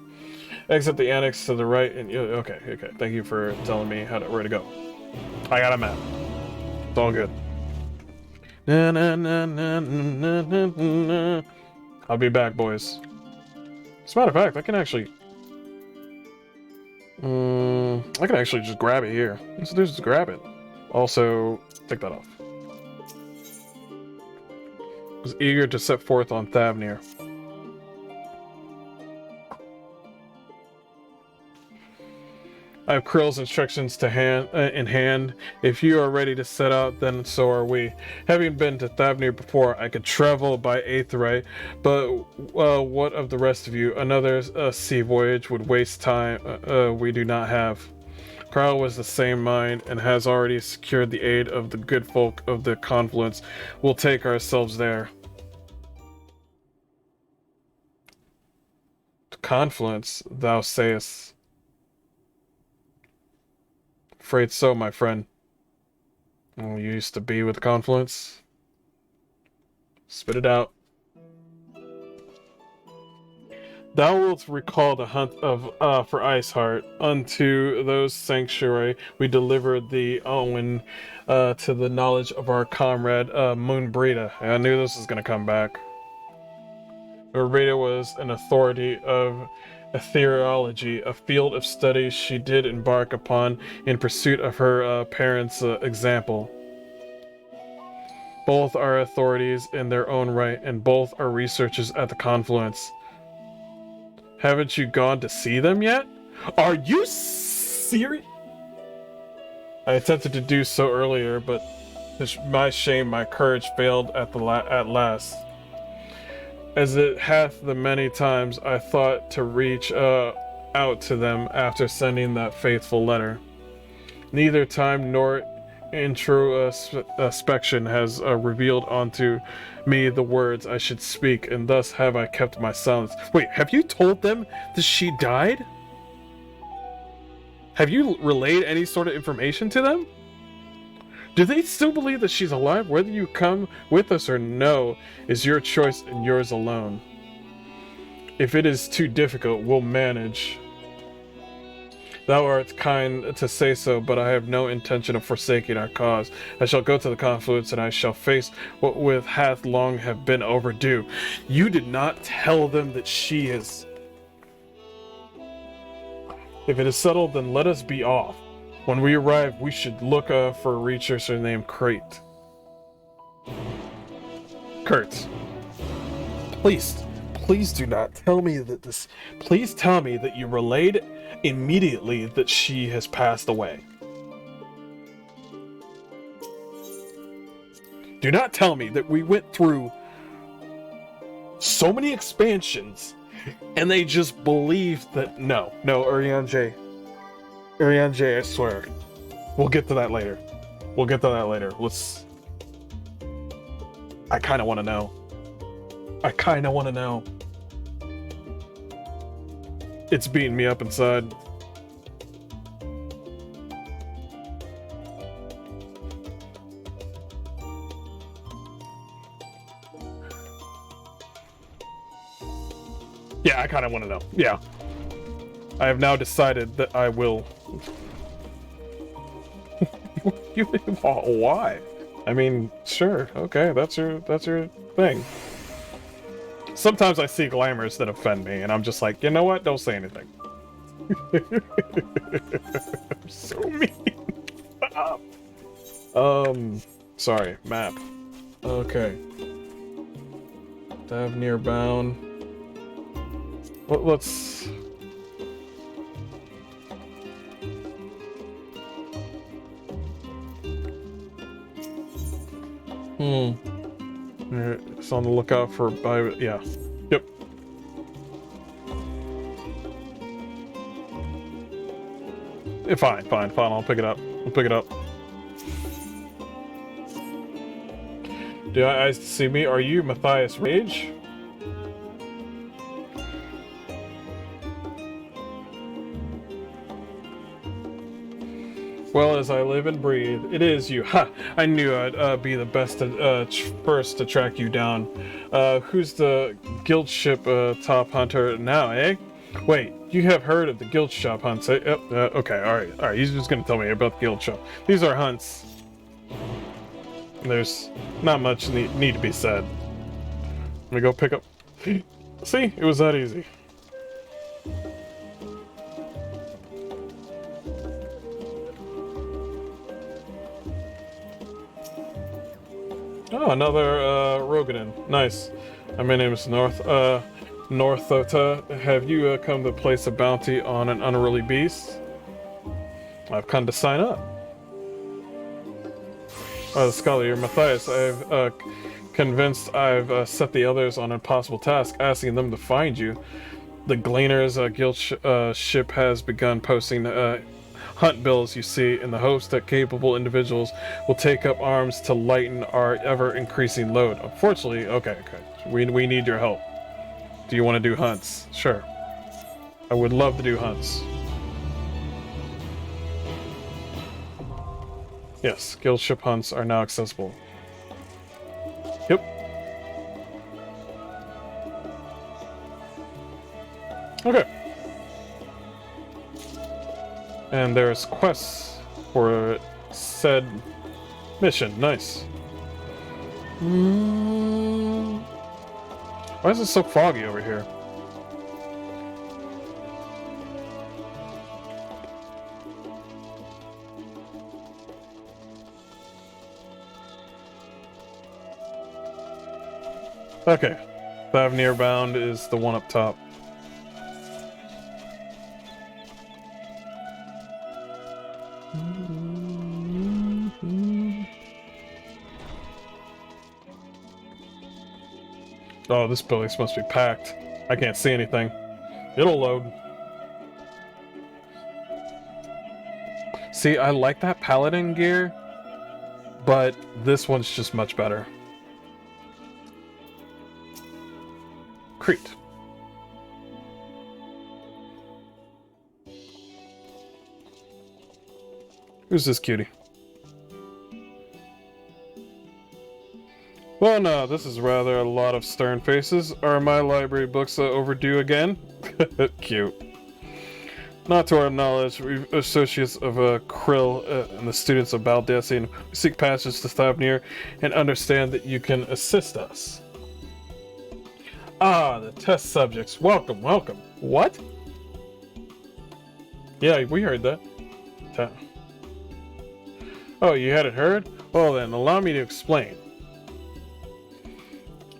Exit the annex to the right and okay. Thank you for telling me where to go. I got a map. It's all good. I'll be back, boys. As a matter of fact, I can actually just grab it here. Let's just grab it. Also, take that off. I was eager to set forth on Thavnir. I have Krill's instructions in hand. If you are ready to set out, then so are we. Having been to Thavnir before, I could travel by Aetheryte, but what of the rest of you? Another sea voyage would waste time we do not have. Carl was the same mind and has already secured the aid of the good folk of the Confluence. We'll take ourselves there. The Confluence, thou sayest? Afraid so, my friend. Oh, you used to be with the Confluence? Spit it out. Thou wilt recall the hunt for Iceheart. Unto those sanctuary we delivered the Owen to the knowledge of our comrade Moonbrita. I knew this was gonna come back. Moonbrita was an authority of ethereology, a field of study she did embark upon in pursuit of her parents' example. Both are authorities in their own right, and both are researchers at the Confluence. Haven't you gone to see them yet? Are you serious? I attempted to do so earlier, but to my shame, my courage failed at last. As it hath the many times I thought to reach out to them after sending that faithful letter. Neither time nor introspection has revealed unto me the words I should speak, and thus have I kept my silence. Wait, have you told them that she died? Have you relayed any sort of information to them? Do they still believe that she's alive? Whether you come with us or no is your choice and yours alone. If it is too difficult, we'll manage. Thou art kind to say so, but I have no intention of forsaking our cause. I shall go to the Confluence, and I shall face what with hath long have been overdue. You did not tell them that she is... If it is settled, then let us be off. When we arrive, we should look for a researcher named Kurt. Please do not tell me that this... Please tell me that you relayed immediately that she has passed away. Do not tell me that we went through so many expansions and they just believed that... No, Urian J, I swear. We'll get to that later. Let's... I kinda wanna know. It's beating me up inside. Yeah, I kinda wanna know. Yeah. I have now decided that I will... Why? I mean, sure, okay, that's your thing. Sometimes I see glamours that offend me, and I'm just like, you know what? Don't say anything. I'm so mean. Stop. Sorry, map. Okay. Thavnir bound. Let's... Hmm. It's on the lookout for yeah. Yep. Fine, fine, fine. I'll pick it up. I'll pick it up. Do I see me? Are you Matthias Rage? Well, as I live and breathe, it is you. Ha! I knew I'd be the best first to track you down. Who's the guild ship top hunter now, eh? Wait, you have heard of the guild shop hunts, eh? Okay, alright. He's just gonna tell me about the guild shop. These are hunts. There's not much need to be said. Let me go pick up. See? It was that easy. Oh, another Roganin. Nice. My name is Northota. Have you come to place a bounty on an unruly beast? I've come to sign up. The scholar, you're Matthias. I've convinced I've set the others on an impossible task, asking them to find you. The Gleaners guild ship has begun posting hunt bills, you see, in the hopes that capable individuals will take up arms to lighten our ever-increasing load. Unfortunately, okay. We need your help. Do you want to do hunts? Sure. I would love to do hunts. Yes, guild ship hunts are now accessible. Yep. Okay. And there's quests for said mission. Nice. Why is it so foggy over here? Okay. Thavnir bound is the one up top. Oh, this place must be packed. I can't see anything. It'll load. See, I like that paladin gear, but this one's just much better. Crete. Who's this cutie? Well, no, this is rather a lot of stern faces. Are my library books overdue again? Cute. Not to our knowledge, we associates of Krill and the students of Baldessian seek passage to Thavnir and understand that you can assist us. Ah, the test subjects. Welcome, welcome. What? Yeah, we heard that. Oh, you hadn't heard? Well then, allow me to explain.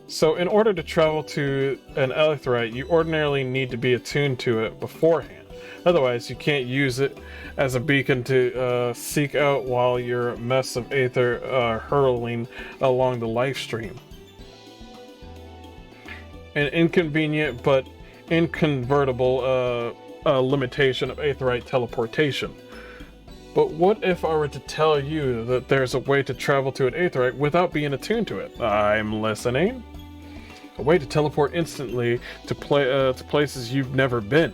So, in order to travel to an aetheryte, you ordinarily need to be attuned to it beforehand. Otherwise, you can't use it as a beacon to seek out while you're a mess of aether hurtling along the life stream. An inconvenient but inconvertible limitation of aetheryte teleportation. But what if I were to tell you that there's a way to travel to an aetheryte without being attuned to it? I'm listening. A way to teleport instantly to places you've never been.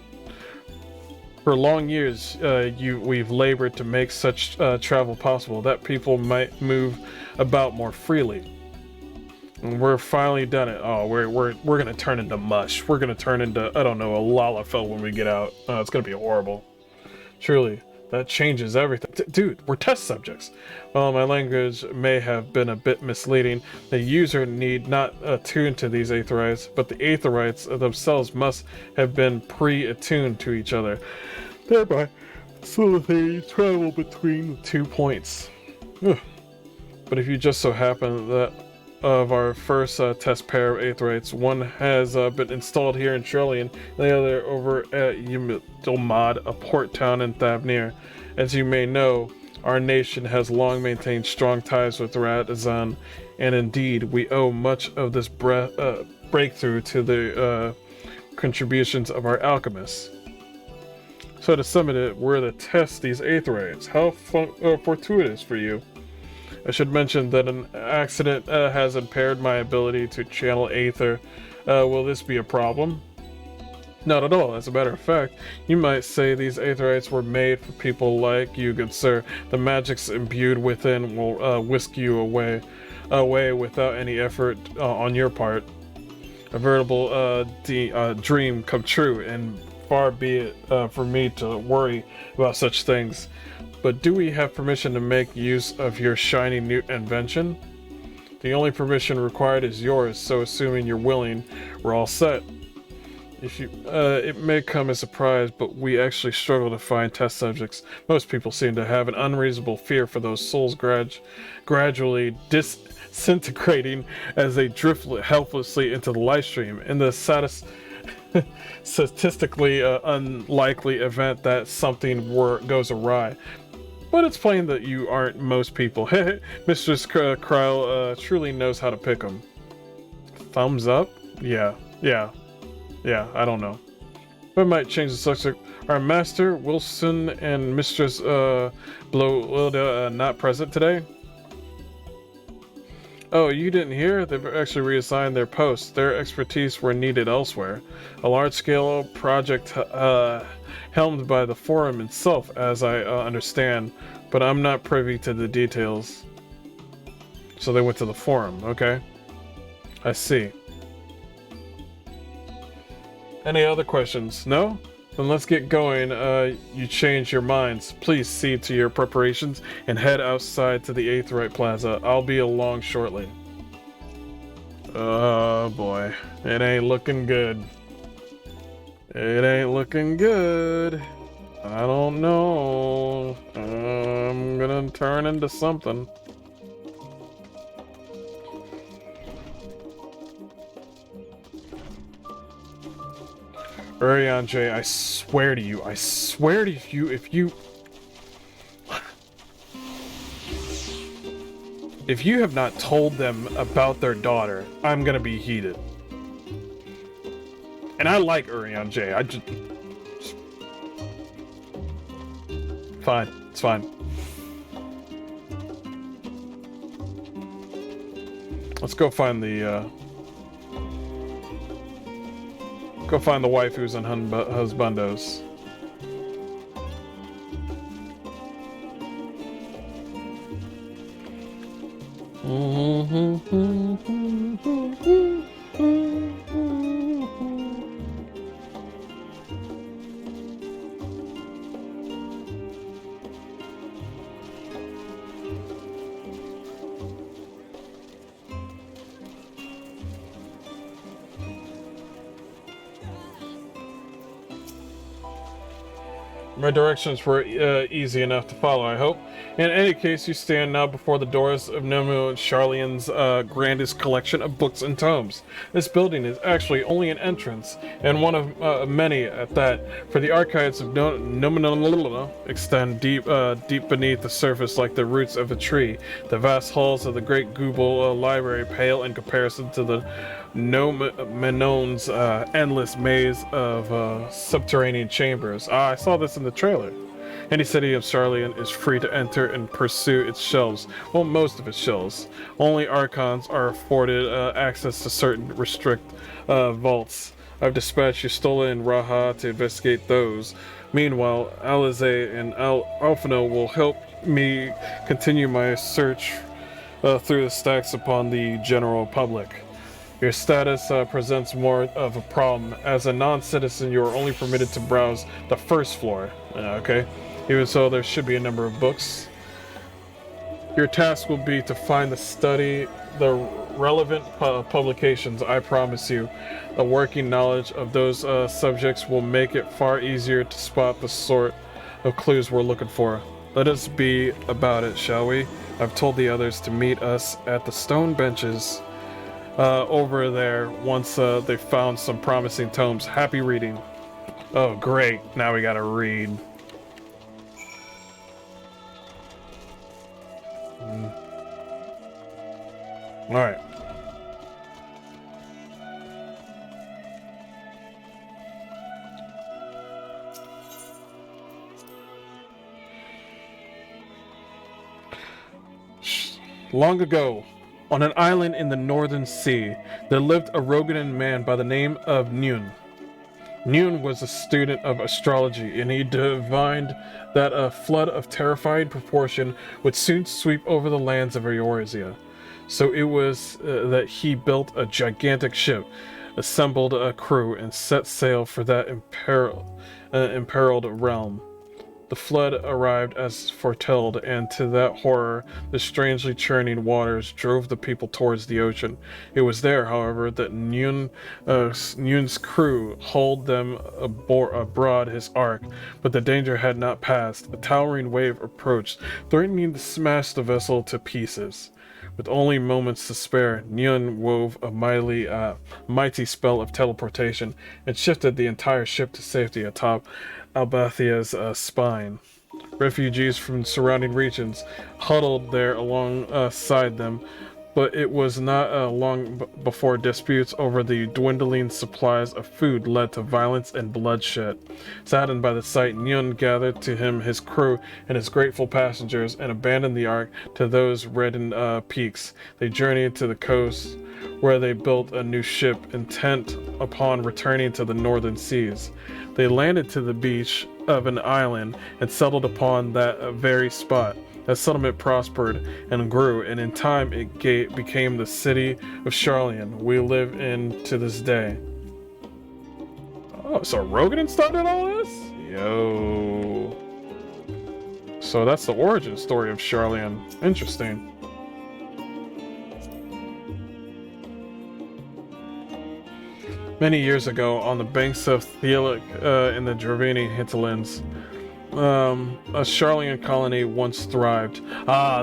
For long years, we've labored to make such travel possible, that people might move about more freely. And we're finally done it. Oh, we're gonna turn into mush. We're gonna turn into, I don't know, a Lalafell when we get out. Oh, it's gonna be horrible. Truly, that changes everything. Dude, we're test subjects. While my language may have been a bit misleading, the user need not attune to these aetherites, but the aetherites themselves must have been pre-attuned to each other, thereby facilitating travel between the 2 points. Ugh. But if you just so happen that of our first test pair of aetherites, one has been installed here in Trillian, and the other over at Yimilmad, a port town in Thavnir. As you may know, Our nation has long maintained strong ties with Radazan, and indeed, we owe much of this breakthrough to the contributions of our alchemists. So to sum it, we're to test these aetherites. How fortuitous for you. I should mention that an accident has impaired my ability to channel aether. Will this be a problem? Not at all. As a matter of fact, you might say these aetherites were made for people like you, good sir. The magics imbued within will whisk you away without any effort on your part. A veritable dream come true, and far be it for me to worry about such things. But do we have permission to make use of your shiny new invention? The only permission required is yours, so assuming you're willing, we're all set. If you, it may come as a surprise, but we actually struggle to find test subjects. Most people seem to have an unreasonable fear for those souls gradually disintegrating as they drift helplessly into the live stream. In the statistically unlikely event that something goes awry. But it's plain that you aren't most people. Mistress Kryl truly knows how to pick them. Thumbs up? Yeah, I don't know. But might change the subject. Our master, Wilson, and Mistress Blowilda not present today? Oh, you didn't hear? They've actually reassigned their posts. Their expertise were needed elsewhere. A large-scale project helmed by the Forum itself, as I understand, but I'm not privy to the details. So they went to the Forum, okay. I see. Any other questions? No? Then let's get going. You changed your minds. Please see to your preparations and head outside to the Aetherite Plaza. I'll be along shortly. Oh boy. It ain't looking good. It ain't looking good. I don't know. I'm gonna turn into something. Eorzea, I swear to you, if you have not told them about their daughter, I'm gonna be heated. And I like Eorzea, I just... Fine, it's fine. Let's go find the, Go find the waifus and husbandos. My directions were easy enough to follow, I hope. In any case, you stand now before the doors of Nomu Charlian's grandest collection of books and tomes. This building is actually only an entrance, and one of many at that, for the archives of Nomu extend deep beneath the surface like the roots of a tree. The vast halls of the great Google library pale in comparison to the Menon's endless maze of subterranean chambers. I saw this in the trailer. Any city of Charlian is free to enter and pursue its shelves. Well, most of its shelves. Only Archons are afforded access to certain restrict vaults. I've dispatched Yustola and Raha to investigate those. Meanwhile, Alize and Alphino will help me continue my search through the stacks upon the general public. Your status presents more of a problem. As a non-citizen, you are only permitted to browse the first floor. Okay? Even so, there should be a number of books. Your task will be to find the relevant publications. I promise you, the working knowledge of those subjects will make it far easier to spot the sort of clues we're looking for. Let us be about it, shall we? I've told the others to meet us at the stone benches over there once they found some promising tomes. Happy reading. Oh great, now we gotta read. All right. Long ago, on an island in the northern sea, there lived a Rogadan man by the name of Nune. Nune was a student of astrology, and he divined that a flood of terrifying proportion would soon sweep over the lands of Eorzea. So it was that he built a gigantic ship, assembled a crew, and set sail for that imperiled realm. The flood arrived as foretold, and to that horror, the strangely churning waters drove the people towards the ocean. It was there, however, that Nune's crew hauled them aboard his ark, but the danger had not passed. A towering wave approached, threatening to smash the vessel to pieces. With only moments to spare, Nune wove a mighty spell of teleportation and shifted the entire ship to safety atop Albathia's spine. Refugees from surrounding regions huddled there alongside them, but it was not long before disputes over the dwindling supplies of food led to violence and bloodshed. Saddened by the sight, Nune gathered to him his crew and his grateful passengers and abandoned the ark to those reddened peaks. They journeyed to the coast, where they built a new ship, intent upon returning to the northern seas. They landed to the beach of an island and settled upon that very spot. That settlement prospered and grew, and in time it became the city of Charlian we live in to this day. Oh, so Rogadan started all this? Yo. So that's the origin story of Charlian. Interesting. Many years ago, on the banks of Theelic in the Dravini hinterlands, a Charlian colony once thrived.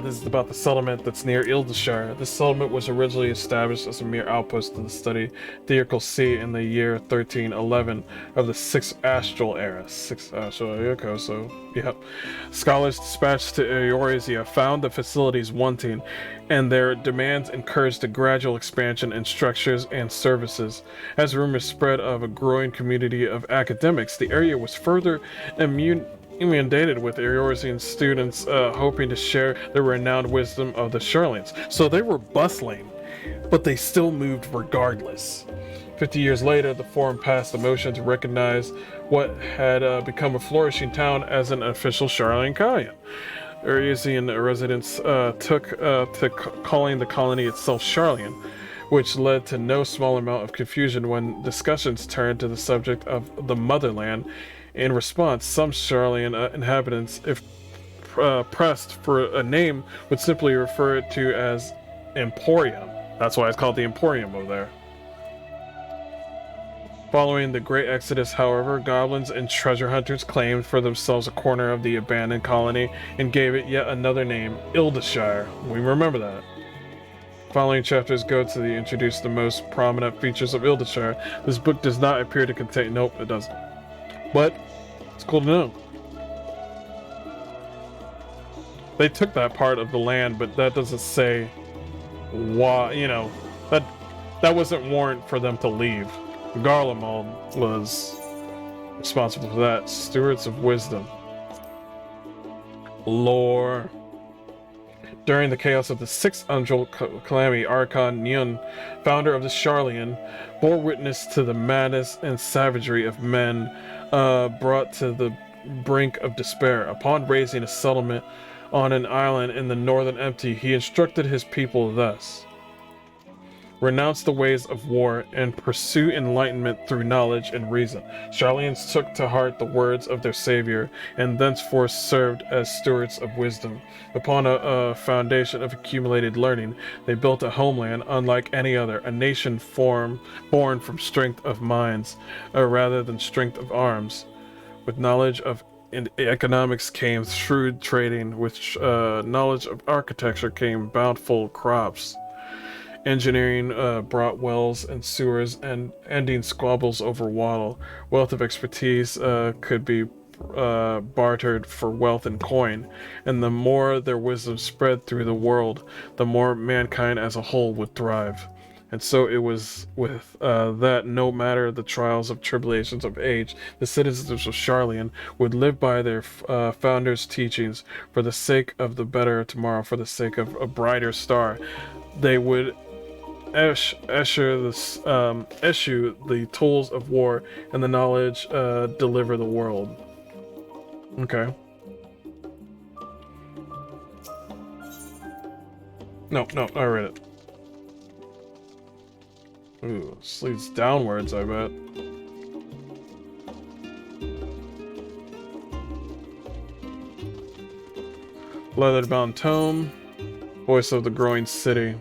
This is about the settlement that's near Ildeshire. This settlement was originally established as a mere outpost to the study Theacal Sea in the year 1311 of the 6th Astral Era. Scholars dispatched to Eorzea found the facilities wanting, and their demands encouraged a gradual expansion in structures and services. As rumors spread of a growing community of academics, the area was further inundated with Eorzean students hoping to share the renowned wisdom of the Charlians. So they were bustling, but they still moved regardless. 50 years later, the Forum passed a motion to recognize what had become a flourishing town as an official Charlian colony. Eorzean residents took to calling the colony itself Charlian, which led to no small amount of confusion when discussions turned to the subject of the motherland. In response, some Charlian inhabitants, if pressed for a name, would simply refer to as Emporium. That's why it's called the Emporium over there. Following the Great Exodus, however, goblins and treasure hunters claimed for themselves a corner of the abandoned colony and gave it yet another name, Ildeshire. We remember that. Following chapters go to introduce the most prominent features of Ildeshire. This book does not appear to contain... Nope, it doesn't. But it's cool to know. They took that part of the land, but that doesn't say why, that wasn't warrant for them to leave. Garlemald was responsible for that. Stewards of Wisdom. Lore. During the chaos of the 6th Angel Calamity, Archon Nune, founder of the Charlian, bore witness to the madness and savagery of men brought to the brink of despair. Upon raising a settlement on an island in the northern empty, he instructed his people thus: renounce the ways of war and pursue enlightenment through knowledge and reason. Charlians took to heart the words of their savior and thenceforth served as stewards of wisdom. Upon a foundation of accumulated learning, they built a homeland unlike any other, a nation born from strength of minds rather than strength of arms. With knowledge of economics came shrewd trading, with knowledge of architecture came bountiful crops. Engineering brought wells and sewers and ending squabbles over water. Wealth of expertise could be bartered for wealth and coin, and the more their wisdom spread through the world, the more mankind as a whole would thrive. And so it was with that no matter the trials of tribulations of age, the citizens of Sharlayan would live by their founders' teachings for the sake of the better tomorrow, for the sake of a brighter star. They would eschew the tools of war and the knowledge deliver the world. Okay. No, I read it. Ooh, this leads downwards, I bet. Leather-bound tome. Voice of the growing city.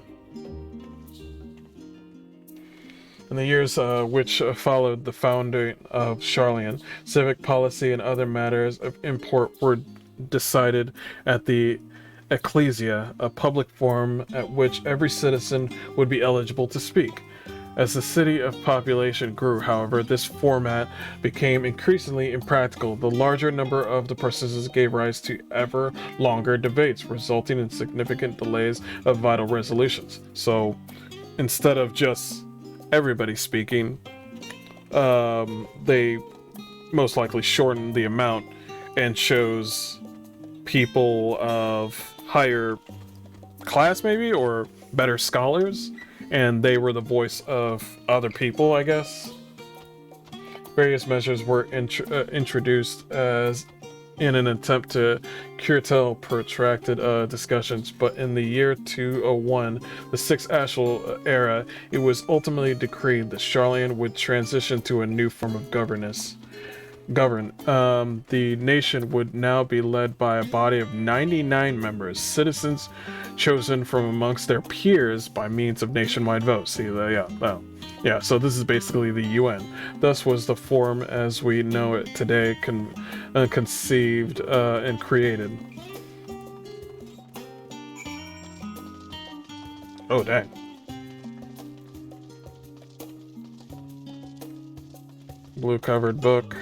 In the years which followed the founding of Sharlayan, civic policy and other matters of import were decided at the Ecclesia, a public forum at which every citizen would be eligible to speak. As the city of population grew, however, this format became increasingly impractical. The larger number of the participants gave rise to ever longer debates, resulting in significant delays of vital resolutions. So, instead of just everybody speaking, they most likely shortened the amount and chose people of higher class, maybe, or better scholars. And they were the voice of other people, I guess. Various measures were introduced as in an attempt to curtail protracted discussions, but in the year 201, the Sixth Ashel era, it was ultimately decreed that Sharlayan would transition to a new form of governance. The nation would now be led by a body of 99 members, citizens chosen from amongst their peers by means of nationwide votes. See, yeah, so this is basically the UN. Thus was the form as we know it today conceived and created. Oh, dang. Blue-covered book.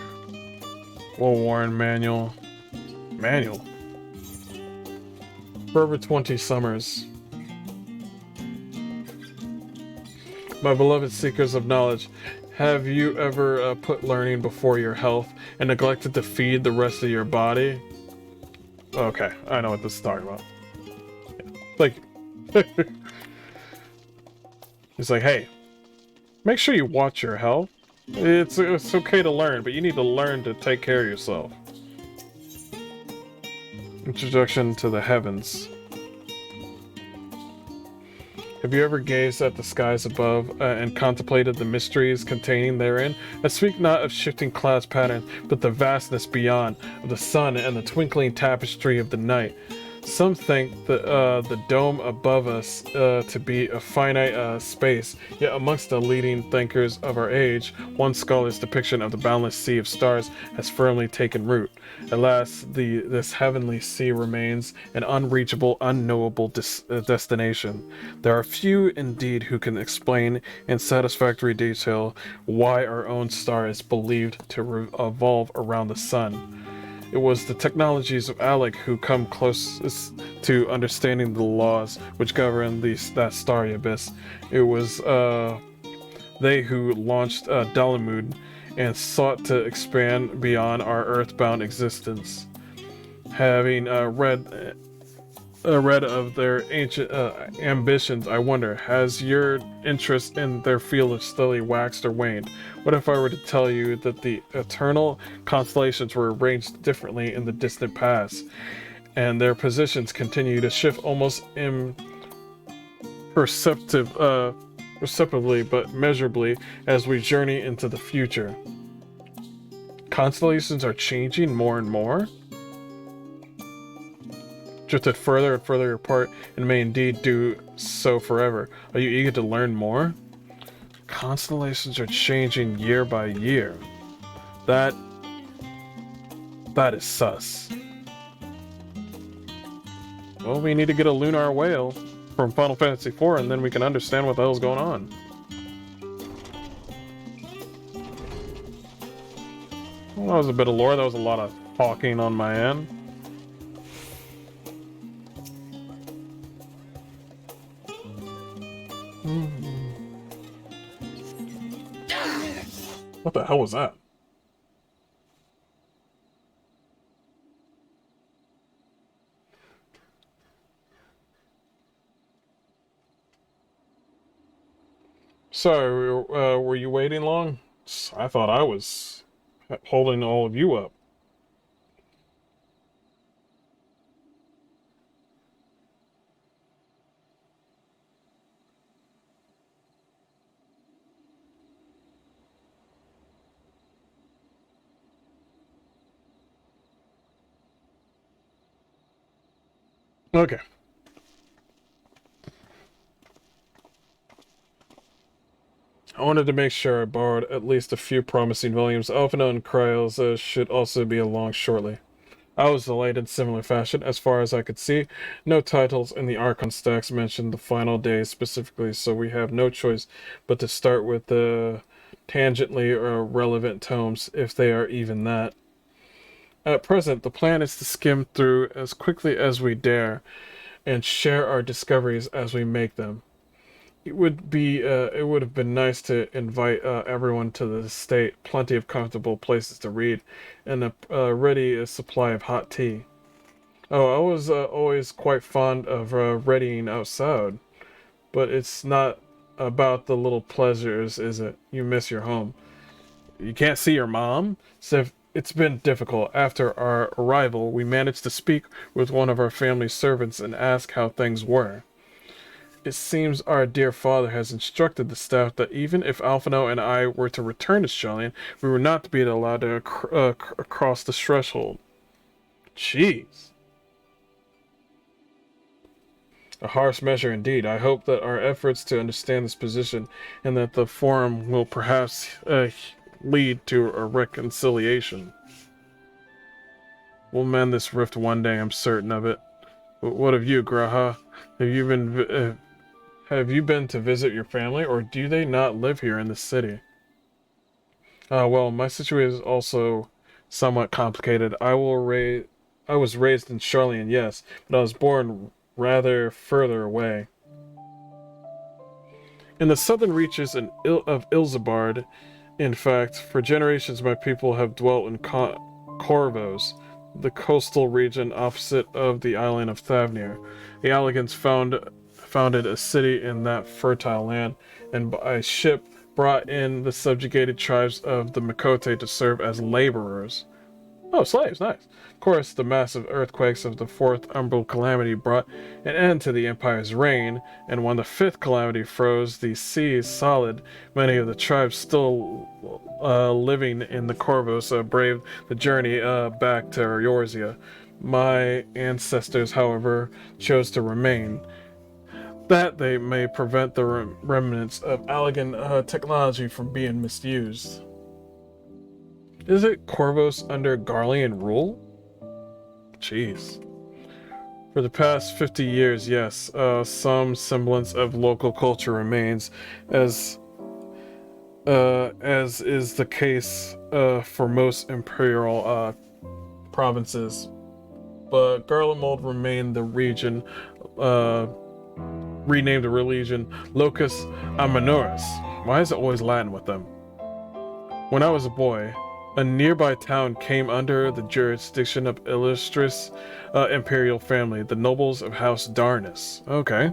Well-worn manual. For over 20 summers. My beloved seekers of knowledge, have you ever put learning before your health and neglected to feed the rest of your body? Okay, I know what this is talking about. Like, it's like, hey, make sure you watch your health. It's okay to learn, but you need to learn to take care of yourself. Introduction to the heavens. Have you ever gazed at the skies above and contemplated the mysteries containing therein? I speak not of shifting clouds patterns, but the vastness beyond, of the sun and the twinkling tapestry of the night. Some think the dome above us to be a finite space, yet amongst the leading thinkers of our age, one scholar's depiction of the boundless sea of stars has firmly taken root. At last, this heavenly sea remains an unreachable, unknowable destination. There are few indeed who can explain in satisfactory detail why our own star is believed to revolve around the sun. It was the technologies of Alec who come closest to understanding the laws which govern that starry abyss. It was they who launched Dalamud and sought to expand beyond our earthbound existence. Having read of their ancient ambitions, I wonder, has your interest in their field of study waxed or waned? What if I were to tell you that the eternal constellations were arranged differently in the distant past, and their positions continue to shift almost perceptibly but measurably as we journey into the future? Constellations are changing more and more? Drifted further and further apart, and may indeed do so forever. Are you eager to learn more? Constellations are changing year by year. That is sus. Well, we need to get a lunar whale from Final Fantasy IV, and then we can understand what the hell's going on. Well, that was a bit of lore. That was a lot of talking on my end. What the hell was that? Sorry, were you waiting long? I thought I was holding all of you up. Okay. I wanted to make sure I borrowed at least a few promising volumes. Alphino and Cryos should also be along shortly. I was delayed in similar fashion, as far as I could see. No titles in the Archon stacks mentioned the final days specifically, so we have no choice but to start with the tangentially relevant tomes, if they are even that. At present, the plan is to skim through as quickly as we dare, and share our discoveries as we make them. It would have been nice to invite everyone to the estate, plenty of comfortable places to read, and a ready supply of hot tea. Oh, I was always quite fond of reading outside, but it's not about the little pleasures, is it? You miss your home. You can't see your mom? So it's been difficult. After our arrival, we managed to speak with one of our family servants and ask how things were. It seems our dear father has instructed the staff that even if Alphino and I were to return to Shellian, we were not to be allowed to cross the threshold. Jeez. A harsh measure indeed. I hope that our efforts to understand this position and that the forum will perhaps lead to a reconciliation. We'll mend this rift one day, I'm certain of it. But what of you, Graha? Have you been to visit your family, or do they not live here in the city? Well, my situation is also somewhat complicated. I was raised in Sharlayan, yes, but I was born rather further away. In the southern reaches of Ilzabard, in fact, for generations my people have dwelt in Corvos, the coastal region opposite of the island of Thavnir. The Alligans founded a city in that fertile land, and by ship brought in the subjugated tribes of the Mikote to serve as laborers. Oh, slaves, nice. Of course, the massive earthquakes of the Fourth Umbral Calamity brought an end to the Empire's reign, and when the Fifth Calamity froze the seas solid, many of the tribes still living in the Corvos braved the journey back to Eorzea. My ancestors, however, chose to remain, that they may prevent the remnants of Allagan technology from being misused. Is it Corvos under Garlean rule? Jeez. For the past 50 years, yes, some semblance of local culture remains, as is the case for most imperial provinces. But Garlemald remained the region, renamed the religion Locus Amanoris. Why is it always Latin with them? When I was a boy, a nearby town came under the jurisdiction of illustrious imperial family, the nobles of House Darnus. Okay.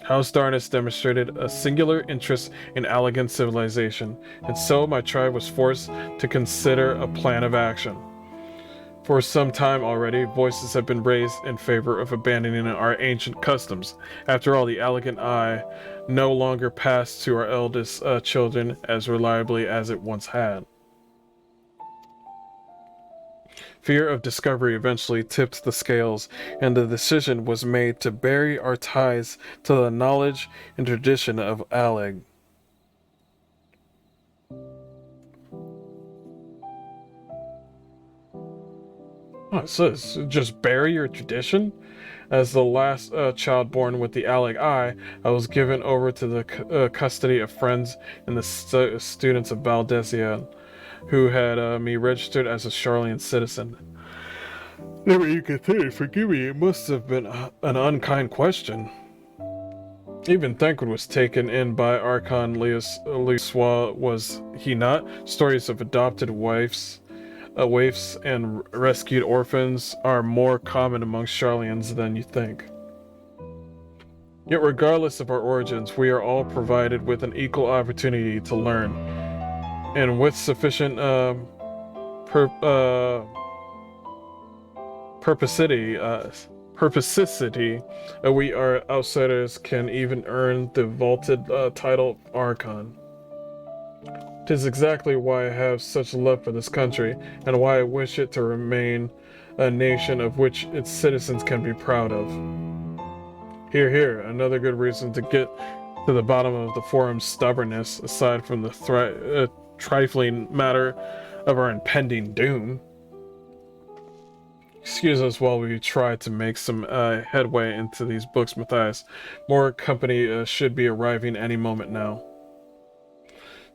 House Darnus demonstrated a singular interest in Allagan civilization, and so my tribe was forced to consider a plan of action. For some time already, voices have been raised in favor of abandoning our ancient customs. After all, the Allagan eye no longer passed to our eldest children as reliably as it once had. Fear of discovery eventually tipped the scales, and the decision was made to bury our ties to the knowledge and tradition of Alleg. Oh, so it's just bury your tradition? As the last child born with the Alleg eye, I was given over to the custody of friends and the students of Valdezia. who had me registered as a Charlian citizen. Never you can think, forgive me, it must have been an unkind question. Even Thancred was taken in by Archon Leuswa, was he not? Stories of adopted waifs and rescued orphans are more common amongst Charlians than you think. Yet regardless of our origins, we are all provided with an equal opportunity to learn. And with sufficient purposicity, we are outsiders can even earn the vaulted title of Archon. 'Tis exactly why I have such love for this country, and why I wish it to remain a nation of which its citizens can be proud of. Here, here, another good reason to get to the bottom of the forum's stubbornness, aside from the trifling matter of our impending doom. Excuse us while we try to make some headway into these books, Matthias. More company should be arriving any moment now.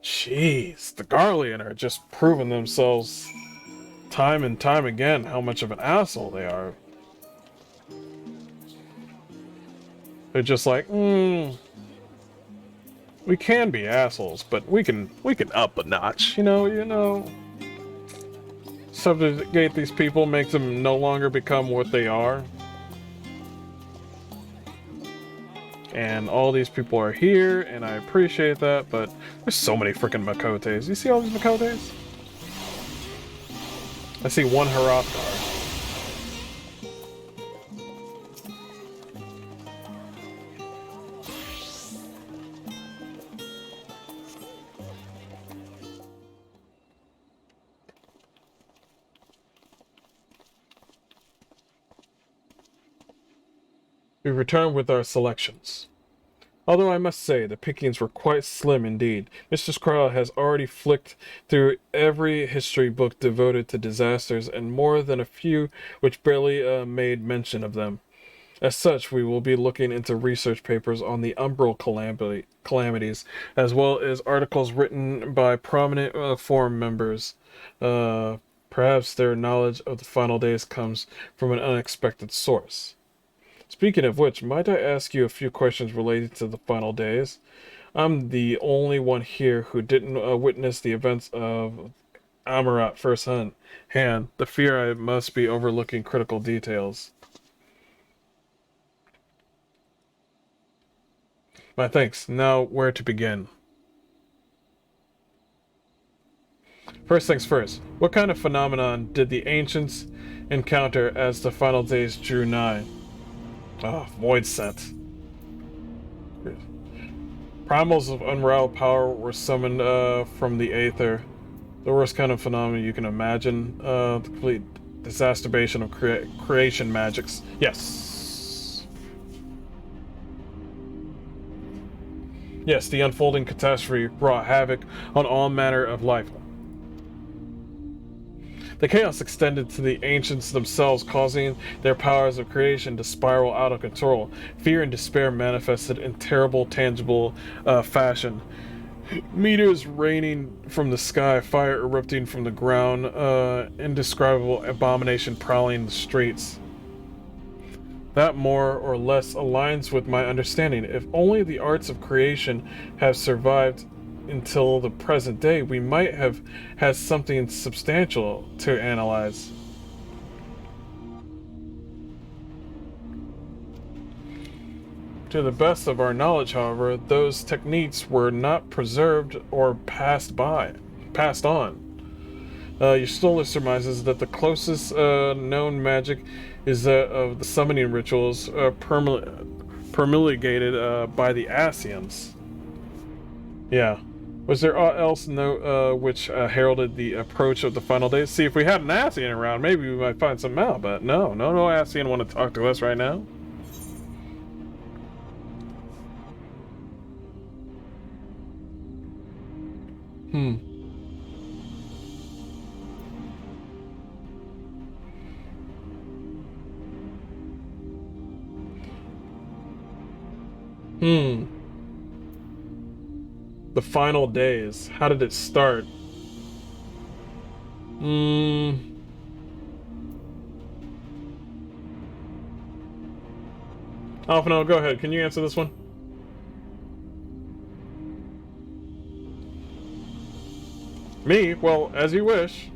Jeez, the Garlean are just proving themselves time and time again how much of an asshole they are. They're just like, we can be assholes, but we can up a notch, you know. Subjugate these people, make them no longer become what they are. And all these people are here, and I appreciate that, but there's so many freaking Makotes. You see all these Makotes? I see one Hrothgar. We return with our selections. Although I must say, the pickings were quite slim indeed. Mr. Skrull has already flicked through every history book devoted to disasters, and more than a few which barely made mention of them. As such, we will be looking into research papers on the Umbral calamities, as well as articles written by prominent forum members. Perhaps their knowledge of the final days comes from an unexpected source. Speaking of which, might I ask you a few questions related to the final days? I'm the only one here who didn't witness the events of Amarat firsthand. The fear I must be overlooking critical details. My thanks. Now, where to begin? First things first, what kind of phenomenon did the ancients encounter as the final days drew nigh? Void scent. Primals of unraveled power were summoned from the aether. The worst kind of phenomenon you can imagine. The complete exacerbation of creation magics. Yes. Yes, the unfolding catastrophe brought havoc on all manner of life. The chaos extended to the ancients themselves, causing their powers of creation to spiral out of control. Fear and despair manifested in terrible, tangible fashion. Meteors raining from the sky, fire erupting from the ground, indescribable abomination prowling the streets. That more or less aligns with my understanding. If only the arts of creation have survived until the present day, we might have had something substantial to analyze. To the best of our knowledge, however, those techniques were not preserved or passed on. Your stolar surmises that the closest known magic is that of the summoning rituals promulgated by the Asians. Yeah. Was there aught else which heralded the approach of the final days? See, if we had an Asian around, maybe we might find something out, but no Asian want to talk to us right now. The final days. How did it start? Hmm. Alphino, go ahead. Can you answer this one? Me? Well, as you wish.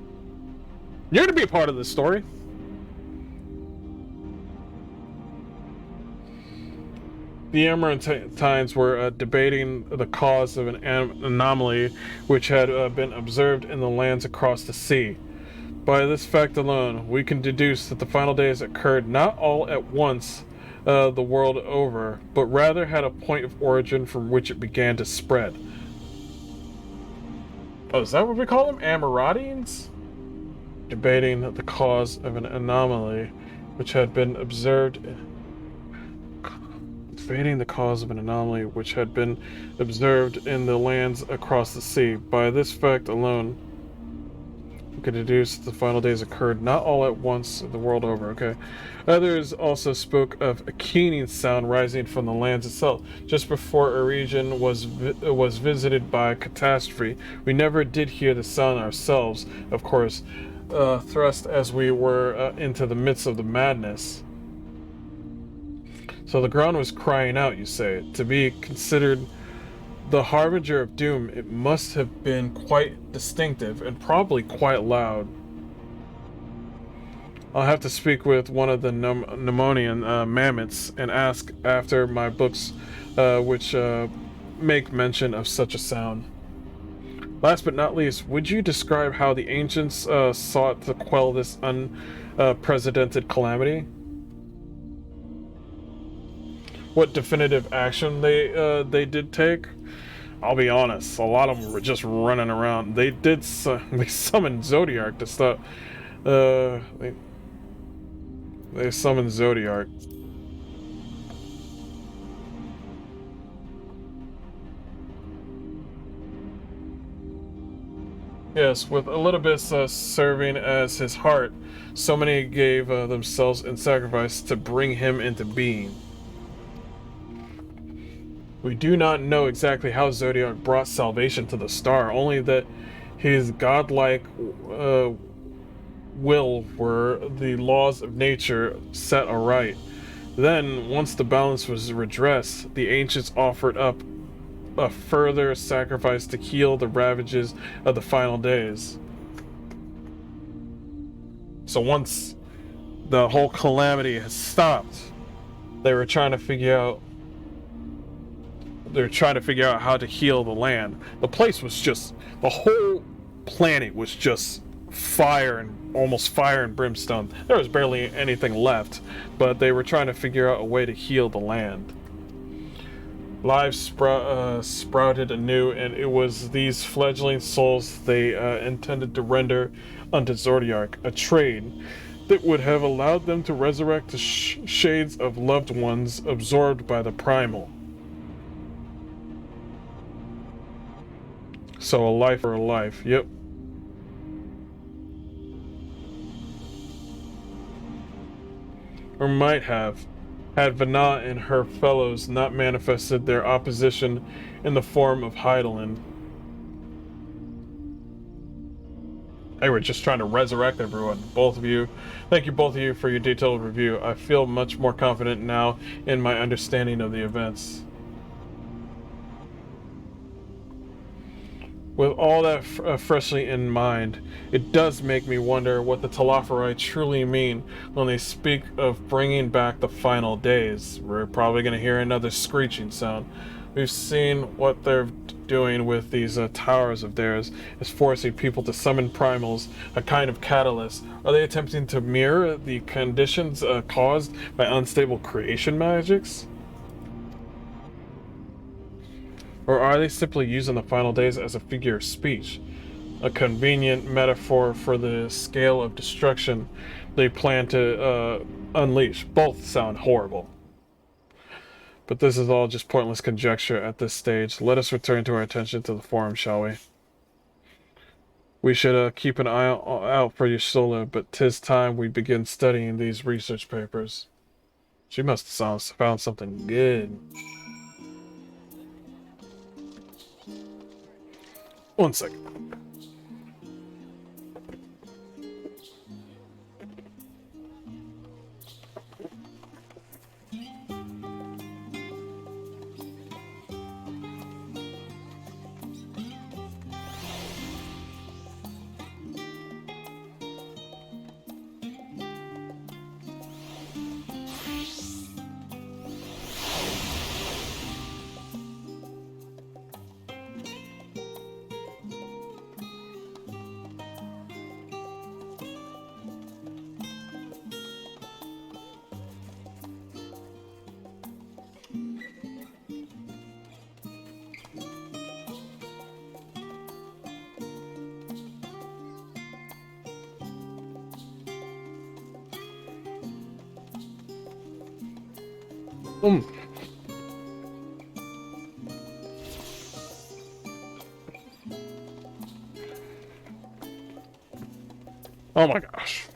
You're to be a part of this story. The Amarantines were debating the cause of an anomaly which had been observed in the lands across the sea. By this fact alone, we can deduce that the final days occurred not all at once the world over, but rather had a point of origin from which it began to spread. Oh, is that what we call them? Amaradines? Debating the cause of an anomaly which had been observed. Debating the cause of an anomaly which had been observed in the lands across the sea. By this fact alone, we could deduce that the final days occurred not all at once the world over. Okay. Others also spoke of a keening sound rising from the lands itself just before a region was visited by catastrophe. We never did hear the sound ourselves, of course, thrust as we were into the midst of the madness. So the ground was crying out, you say. To be considered the harbinger of doom, it must have been quite distinctive and probably quite loud. I'll have to speak with one of the pneumonian mammoths and ask after my books which make mention of such a sound. Last but not least, would you describe how the ancients sought to quell this unprecedented calamity? What definitive action they did take? I'll be honest, a lot of them were just running around. They summoned Zodiac to stop. They summoned Zodiac. Yes, with Elidibus serving as his heart, so many gave themselves in sacrifice to bring him into being. We do not know exactly how Zodiac brought salvation to the star, only that his godlike will were the laws of nature set aright. Then, once the balance was redressed, the ancients offered up a further sacrifice to heal the ravages of the final days. So once the whole calamity has stopped, they were trying to figure out how to heal the land. The place was just, the whole planet was just almost fire and brimstone. There was barely anything left, but they were trying to figure out a way to heal the land. Life sprouted anew, and it was these fledgling souls they intended to render unto Zodiac, a trade that would have allowed them to resurrect the shades of loved ones absorbed by the primal. So a life for a life, yep. Or might have, had Vana and her fellows not manifested their opposition in the form of Heidelin. They were just trying to resurrect everyone. Both of you. Thank you, both of you, for your detailed review. I feel much more confident now in my understanding of the events. With all that freshly in mind, it does make me wonder what the Telophori truly mean when they speak of bringing back the final days. We're probably going to hear another screeching sound. We've seen what they're doing with these towers of theirs, is forcing people to summon primals, a kind of catalyst. Are they attempting to mirror the conditions caused by unstable creation magics? Or are they simply using the final days as a figure of speech? A convenient metaphor for the scale of destruction they plan to unleash. Both sound horrible. But this is all just pointless conjecture at this stage. Let us return to our attention to the forum, shall we? We should keep an eye out for Yasula, but 'tis time we begin studying these research papers. She must have found something good. One second. Mm. Oh my gosh.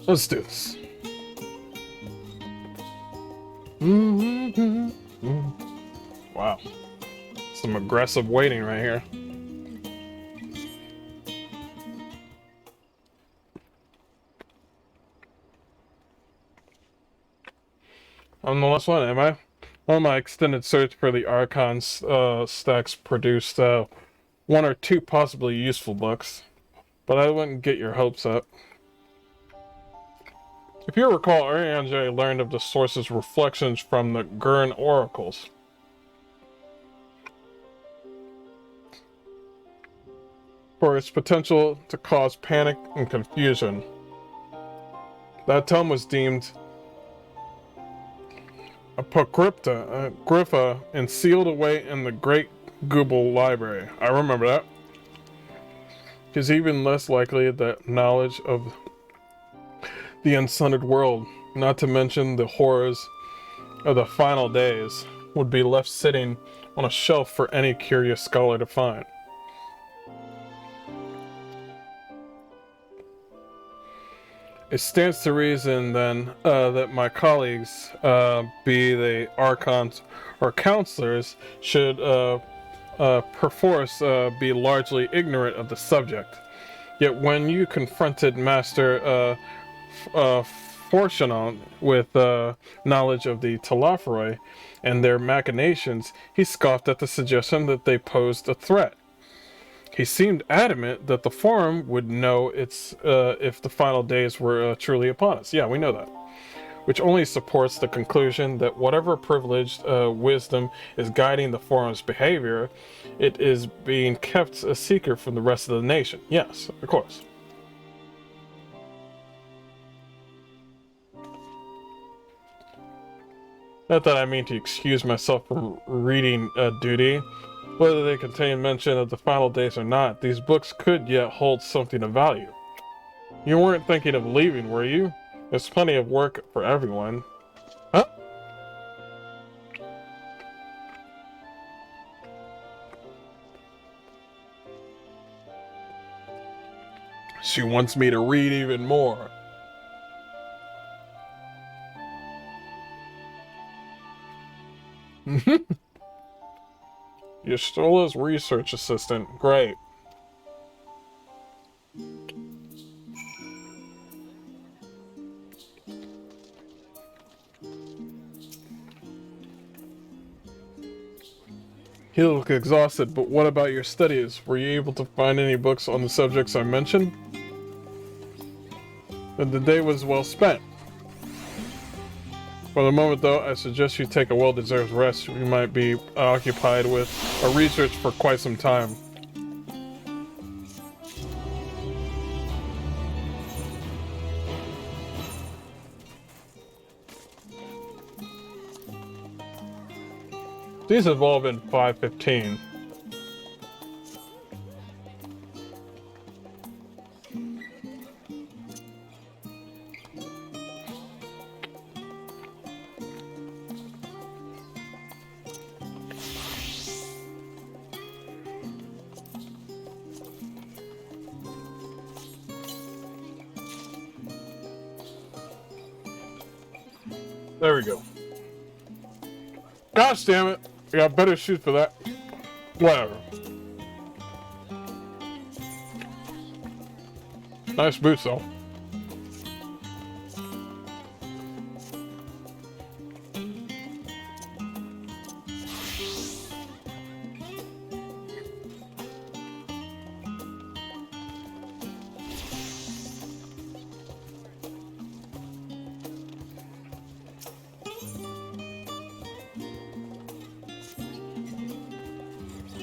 Let's do this. Wow. Some aggressive waiting right here. I'm the last one, am I? On my extended search for the Archon's stacks produced one or two possibly useful books, but I wouldn't get your hopes up. If you recall, Eorzea learned of the source's reflections from the Gurn oracles. For its potential to cause panic and confusion. That tome was deemed Apocrypha and sealed away in the Great Google Library. I remember that. It is even less likely that knowledge of the unsundered world, not to mention the horrors of the final days, would be left sitting on a shelf for any curious scholar to find. It stands to reason, then, that my colleagues, be they archons or counselors, should perforce be largely ignorant of the subject. Yet when you confronted Master Fortunon with knowledge of the Telophoroi and their machinations, he scoffed at the suggestion that they posed a threat. He seemed adamant that the Forum would know if the final days were truly upon us. Yeah, we know that. Which only supports the conclusion that whatever privileged wisdom is guiding the Forum's behavior, it is being kept a secret from the rest of the nation. Yes, of course. Not that I mean to excuse myself from reading duty. Whether they contain mention of the final days or not, these books could yet hold something of value. You weren't thinking of leaving, were you? There's plenty of work for everyone. Huh? She wants me to read even more. You're still his research assistant. Great. You look exhausted, but what about your studies? Were you able to find any books on the subjects I mentioned? Then the day was well spent. For the moment, though, I suggest you take a well-deserved rest. You might be occupied with a research for quite some time. These have all been 5:15. There we go. Gosh damn it! I got better shoes for that. Whatever. Nice boots though.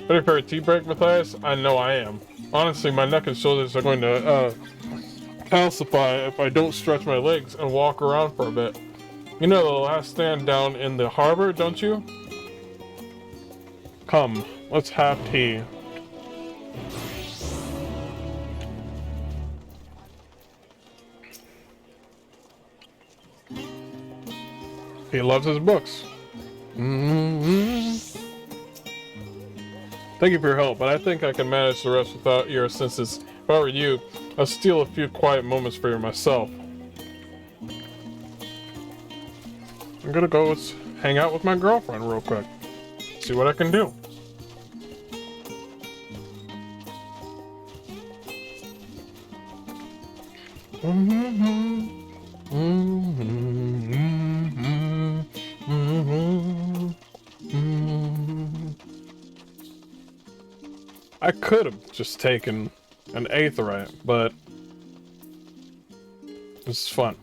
Ready for a tea break, Matthias? I know I am. Honestly, my neck and shoulders are going to calcify if I don't stretch my legs and walk around for a bit. You know the last stand down in the harbor, don't you? Come, let's have tea. He loves his books. Thank you for your help, but I think I can manage the rest without your assistance. If I were you, I'd steal a few quiet moments for myself. I'm gonna go hang out with my girlfriend real quick. See what I can do. I could have just taken an aetheryte, but this is fun.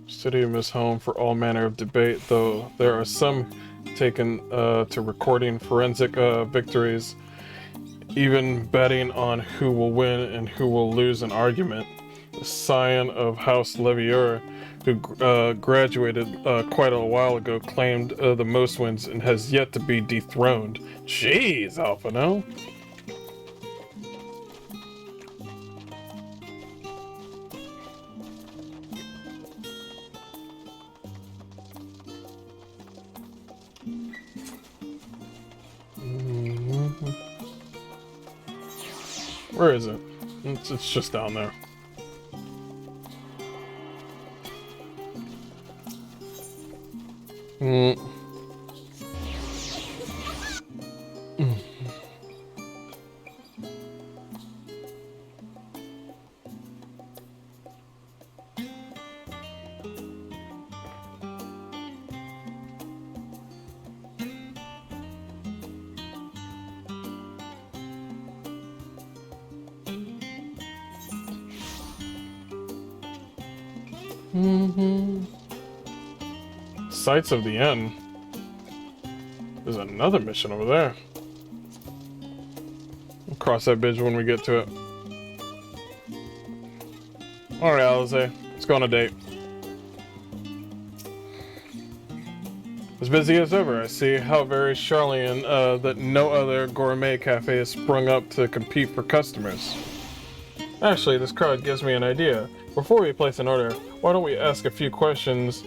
Stadium is home for all manner of debate, though there are some taken to recording forensic victories, even betting on who will win and who will lose an argument. The scion of House Levier, who graduated quite a while ago, claimed the most wins and has yet to be dethroned. Jeez, Alpha, no? Where is it? It's just down there. Sights of the End. There's another mission over there. We'll cross that bridge when we get to it. Alright, Eorzea, let's go on a date. As busy as ever, I see how very Charlian that no other gourmet cafe has sprung up to compete for customers. Actually, this crowd gives me an idea. Before we place an order, why don't we ask a few questions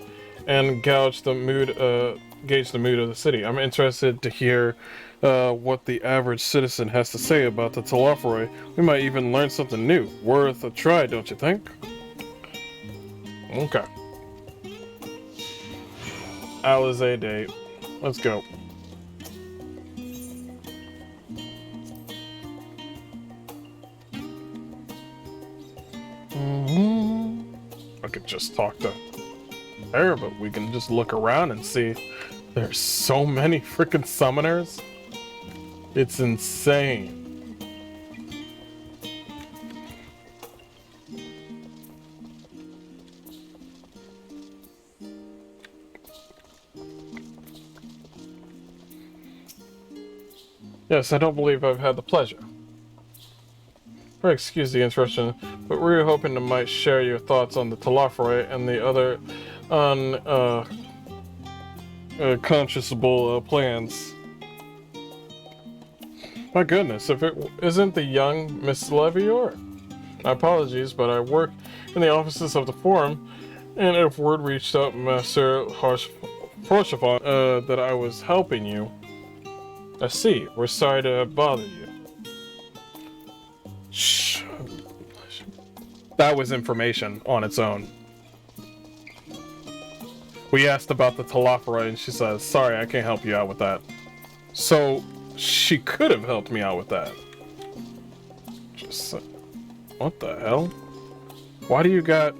and gauge the mood of the city? I'm interested to hear what the average citizen has to say about the Telophoroi. We might even learn something new. Worth a try, don't you think? Okay. Eorzea date. Let's go. I could just talk to her, but we can just look around and see there's so many freaking summoners. It's insane. Yes, I don't believe I've had the pleasure. Excuse the interruption, but we were hoping to might share your thoughts on the Telophoroi and the other unconscionable plans. My goodness, if it isn't the young Miss Levior. My apologies, but I work in the offices of the Forum, and if word reached out Master Forshavan that I was helping you. I see, we're sorry to bother you. Shh. That was information on its own. We asked about the telophorite and she says, sorry, I can't help you out with that. So, she could have helped me out with that. Just, what the hell? Why do you got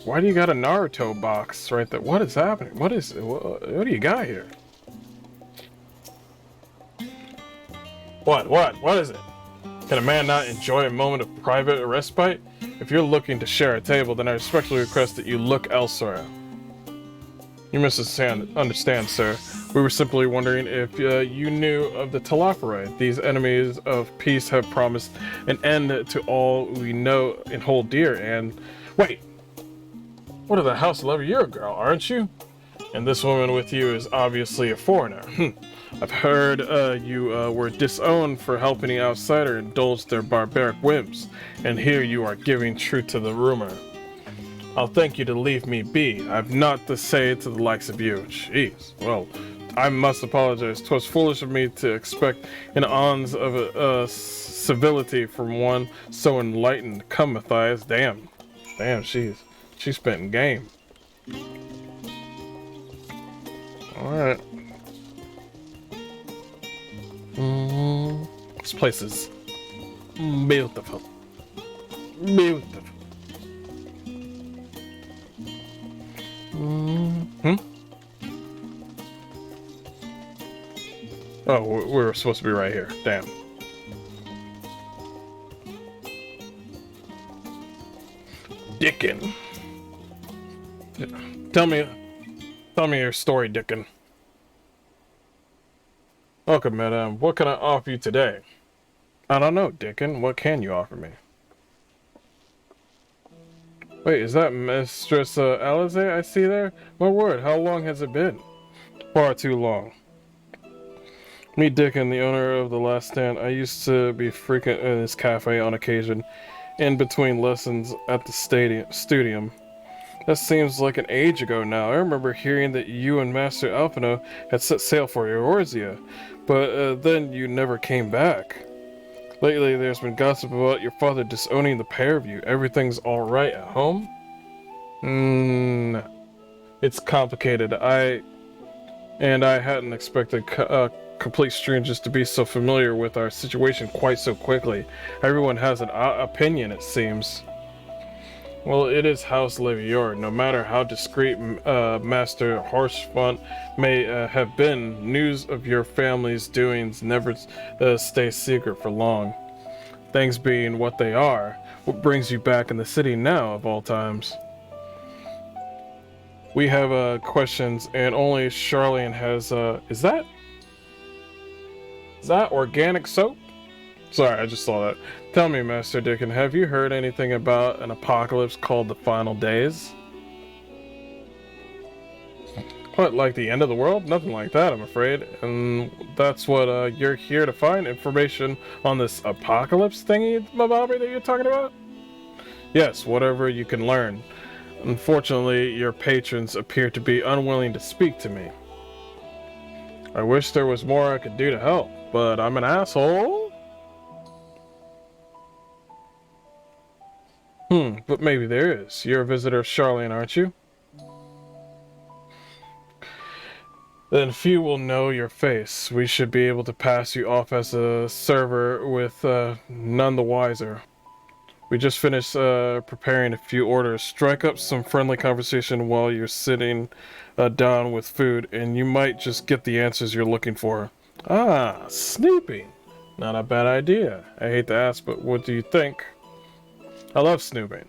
a Naruto box right there? What is happening? What do you got here? What is it? Can a man not enjoy a moment of private respite? If you're looking to share a table, then I respectfully request that you look elsewhere. You misunderstand, sir. We were simply wondering if you knew of the telophorite. These enemies of peace have promised an end to all we know and hold dear, and... Wait! What of the House of Levier girl, aren't you? And this woman with you is obviously a foreigner. I've heard you were disowned for helping an outsider indulge their barbaric whims, and here you are giving truth to the rumor. I'll thank you to leave me be. I've naught to say to the likes of you. Jeez. Well, I must apologize. 'Twas foolish of me to expect an ounce of civility from one so enlightened. Come, Matthias. Damn, she's spitting game. All right. This place is beautiful. Beautiful. Oh, we're supposed to be right here. Damn. Dickon. Tell me your story, Dickon. Welcome, madam. What can I offer you today? I don't know, Dickon. What can you offer me? Wait, is that Mistress Eorzea I see there? My word, how long has it been? Far too long. Meet Dickon, the owner of The Last Stand. I used to be frequent in his cafe on occasion, in between lessons at the studium. That seems like an age ago now. I remember hearing that you and Master Alphino had set sail for Eorzea, but then you never came back. Lately, there's been gossip about your father disowning the pair of you. Everything's alright at home? It's complicated. I hadn't expected complete strangers to be so familiar with our situation quite so quickly. Everyone has an opinion, it seems. Well, it is House Levier. No matter how discreet Master Horsefunt may have been, news of your family's doings never stay secret for long. Things being what they are, what brings you back in the city now, of all times? We have questions, and only Charlene has. Is that organic soap? Sorry, I just saw that. Tell me, Master Dickon, have you heard anything about an apocalypse called the Final Days? What, like the end of the world? Nothing like that, I'm afraid. And that's what you're here to find? Information on this apocalypse thingy, Mabobby, that you're talking about? Yes, whatever you can learn. Unfortunately, your patrons appear to be unwilling to speak to me. I wish there was more I could do to help, but I'm an asshole? But maybe there is. You're a visitor of Charlene, aren't you? Then few will know your face. We should be able to pass you off as a server with none the wiser. We just finished preparing a few orders. Strike up some friendly conversation while you're sitting down with food, and you might just get the answers you're looking for. Ah, snooping. Not a bad idea. I hate to ask, but what do you think? I love snooping.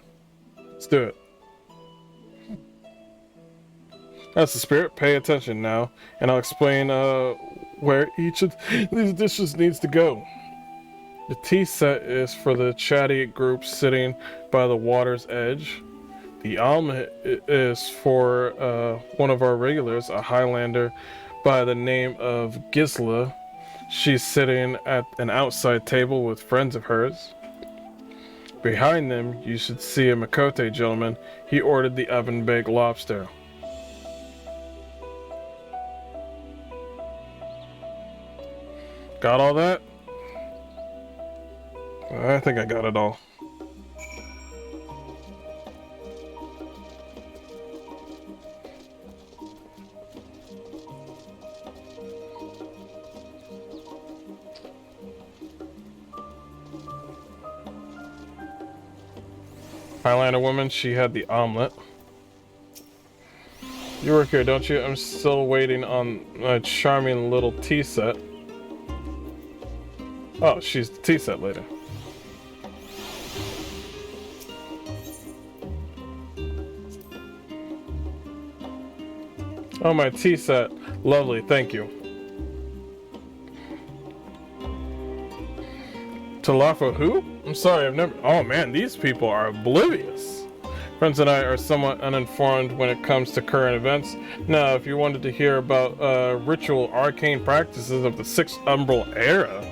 Let's do it. That's the spirit. Pay attention now, and I'll explain where each of these dishes needs to go. The tea set is for the chatty group sitting by the water's edge. The omelet is for one of our regulars, a Highlander by the name of Gisla. She's sitting at an outside table with friends of hers. Behind them, you should see a Makote gentleman. He ordered the oven-baked lobster. Got all that? I think I got it all. Highlander woman, she had the omelet. You work here, don't you? I'm still waiting on a charming little tea set. Oh, she's the tea set lady. Oh, my tea set. Lovely, thank you. Talafa who? I'm sorry, I've never... Oh man, these people are oblivious. Friends and I are somewhat uninformed when it comes to current events. Now, if you wanted to hear about ritual arcane practices of the Sixth Umbral era,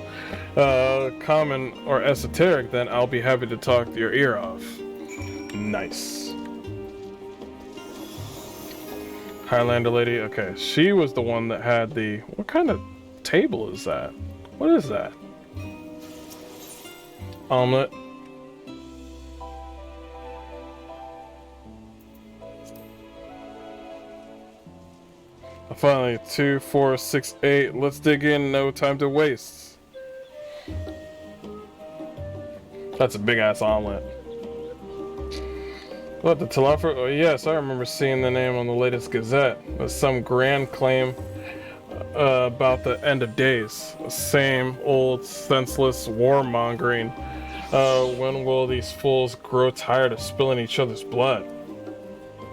common or esoteric, then I'll be happy to talk your ear off. Nice. Highlander lady, okay, she was the one that had the... What kind of table is that? What is that? Omelet. Finally, 2, 4, 6, 8. Let's dig in, no time to waste. That's a big ass omelet. What, the Talafa? Oh yes, I remember seeing the name on the latest Gazette. With some grand claim about the end of days. The same old senseless warmongering. When will these fools grow tired of spilling each other's blood?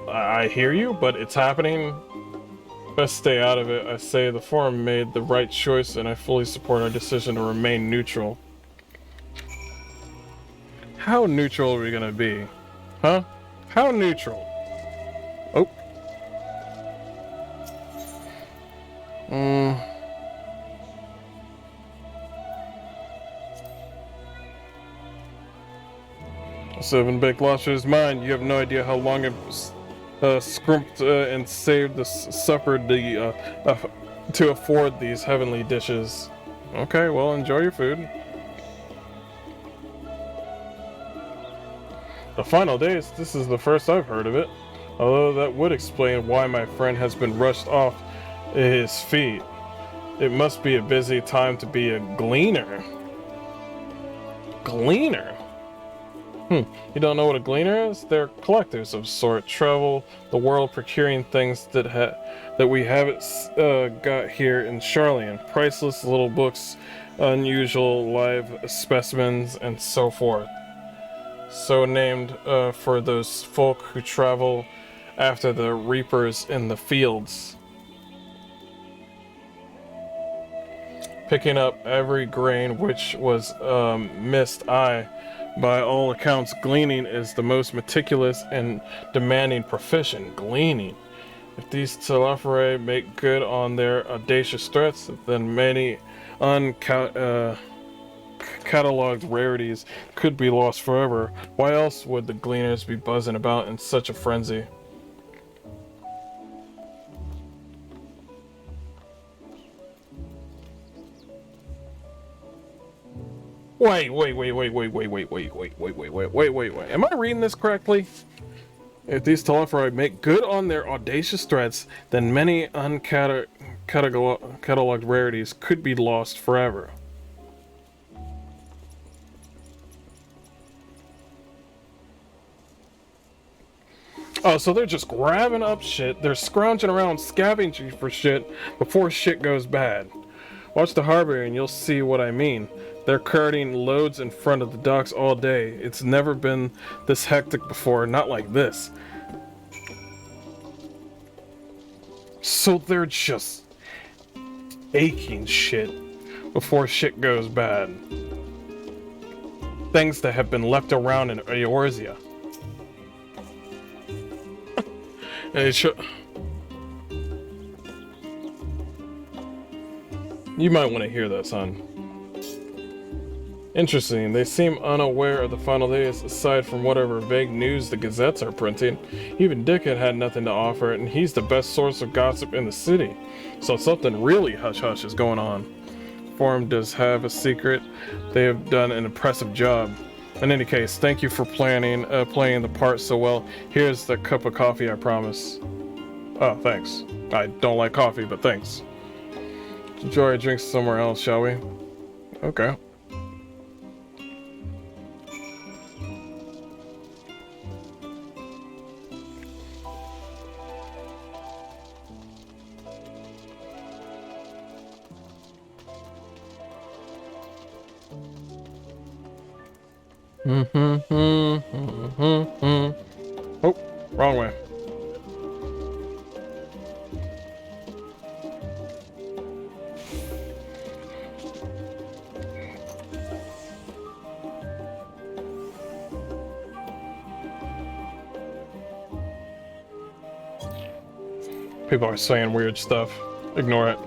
I hear you, but it's happening. Best stay out of it. I say the Forum made the right choice, and I fully support our decision to remain neutral. How neutral are we gonna be? Huh? How neutral? Oh. Seven baked lobster is mine. You have no idea how long I've scrimped and saved suffered to afford these heavenly dishes. Okay, well, enjoy your food. The final days, this is the first I've heard of it. Although that would explain why my friend has been rushed off his feet. It must be a busy time to be a gleaner. Gleaner? You don't know what a gleaner is? They're collectors of sort, travel the world procuring things that we haven't got here in Charlian. Priceless little books, unusual live specimens, and so forth. So named for those folk who travel after the reapers in the fields. Picking up every grain which was missed. By all accounts, gleaning is the most meticulous and demanding profession. Gleaning. If these Teleferae make good on their audacious threats, then many uncatalogued rarities could be lost forever. Why else would the gleaners be buzzing about in such a frenzy? Wait. Am I reading this correctly? If these Teleferae make good on their audacious threats, then many uncatalogued rarities could be lost forever. Oh, so they're just grabbing up shit, they're scrounging around scavenging for shit before shit goes bad. Watch the harbor and you'll see what I mean. They're carting loads in front of the docks all day. It's never been this hectic before, not like this. So they're just taking shit before shit goes bad. Things that have been left around in Eorzea. And it should... You might want to hear that, son. Interesting. They seem unaware of the final days, aside from whatever vague news the gazettes are printing. Even Dickon had nothing to offer, and he's the best source of gossip in the city. So something really hush-hush is going on. Forum does have a secret. They have done an impressive job. In any case, thank you for playing the part so well. Here's the cup of coffee I promise. Oh, thanks. I don't like coffee, but thanks. Enjoy our drinks somewhere else, shall we? Okay. Oh, wrong way. People are saying weird stuff. Ignore it.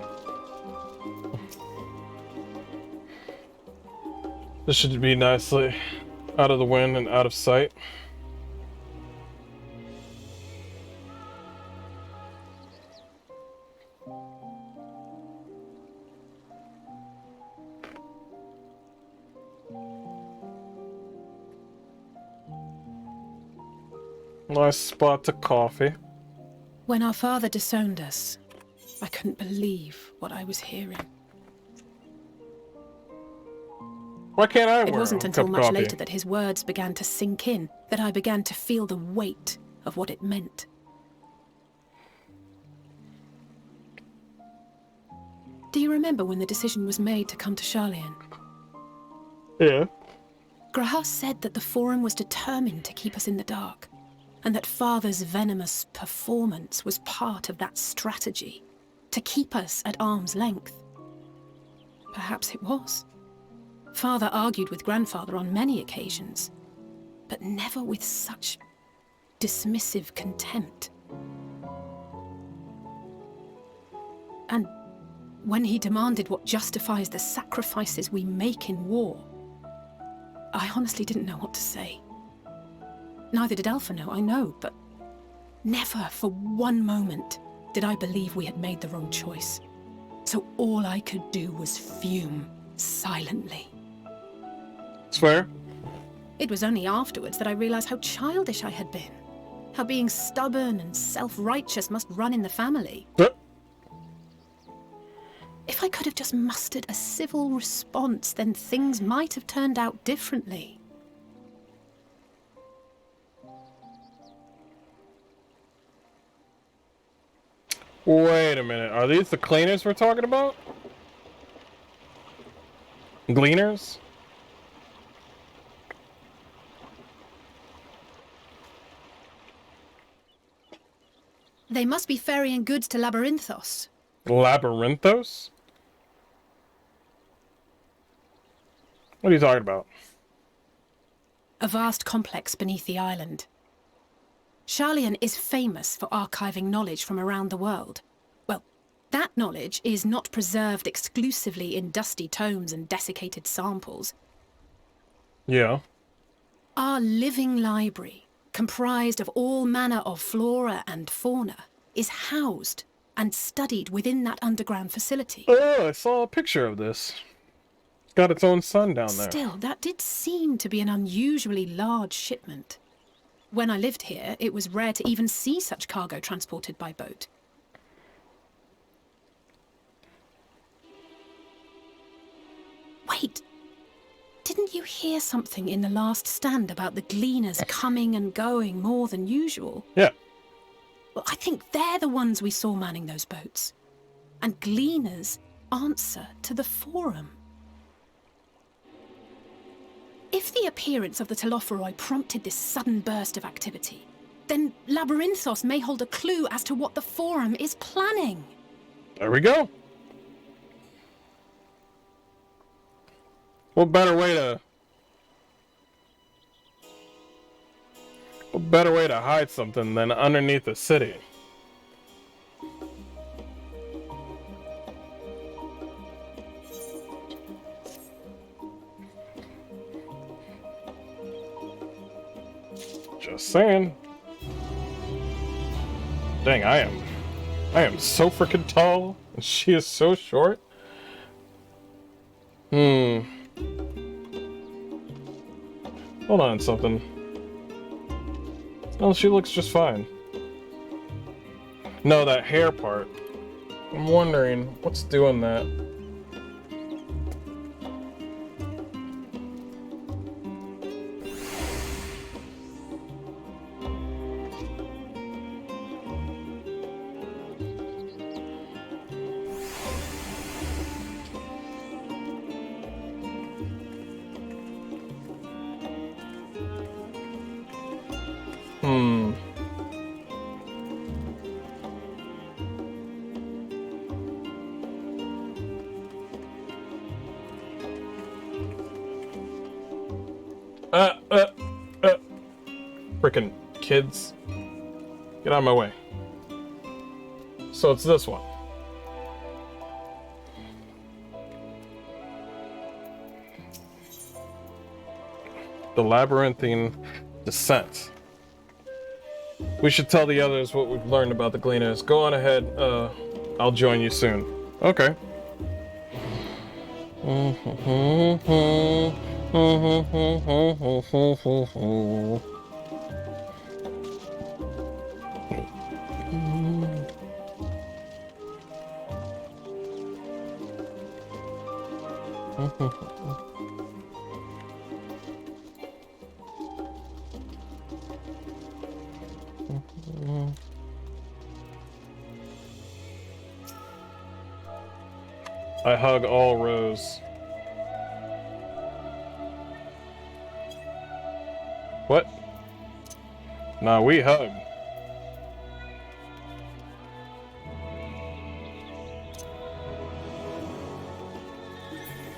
This should be nicely out of the wind and out of sight. Nice spot to coffee. When our father disowned us, I couldn't believe what I was hearing. Why can't I wear It wasn't a until cup of much coffee? later that his words began to sink in, that I began to feel the weight of what it meant. Do you remember when the decision was made to come to Charlian? Yeah. Graham said that the Forum was determined to keep us in the dark, and that Father's venomous performance was part of that strategy, to keep us at arm's length. Perhaps it was. Father argued with Grandfather on many occasions, but never with such dismissive contempt. And when he demanded what justifies the sacrifices we make in war, I honestly didn't know what to say. Neither did Alpha know, I know, but never for one moment did I believe we had made the wrong choice. So all I could do was fume silently. It's fair. It was only afterwards that I realized how childish I had been. How being stubborn and self-righteous must run in the family. If I could have just mustered a civil response, then things might have turned out differently. Wait a minute. Are these the cleaners we're talking about? Gleaners? They must be ferrying goods to Labyrinthos. Labyrinthos? What are you talking about? A vast complex beneath the island. Charlian is famous for archiving knowledge from around the world. Well, that knowledge is not preserved exclusively in dusty tomes and desiccated samples. Yeah. Our living library, comprised of all manner of flora and fauna, is housed and studied within that underground facility. Oh, I saw a picture of this. It's got its own sun down there. Still, that did seem to be an unusually large shipment. When I lived here, it was rare to even see such cargo transported by boat. Wait, didn't you hear something in the last stand about the gleaners coming and going more than usual? Yeah. Well, I think they're the ones we saw manning those boats. And gleaners answer to the Forum. If the appearance of the Telophoroi prompted this sudden burst of activity, then Labyrinthos may hold a clue as to what the Forum is planning. There we go. What better way to hide something than underneath the city? Just saying. Dang, I am so freaking tall, and she is so short. Hold on, something. Oh, she looks just fine. No, that hair part. I'm wondering what's doing that. Frickin' kids. Get out of my way. So it's this one. The labyrinthine descent. We should tell the others what we've learned about the Gleaners. Go on ahead, I'll join you soon. Okay. I hug all Rose. What? Nah, we hug.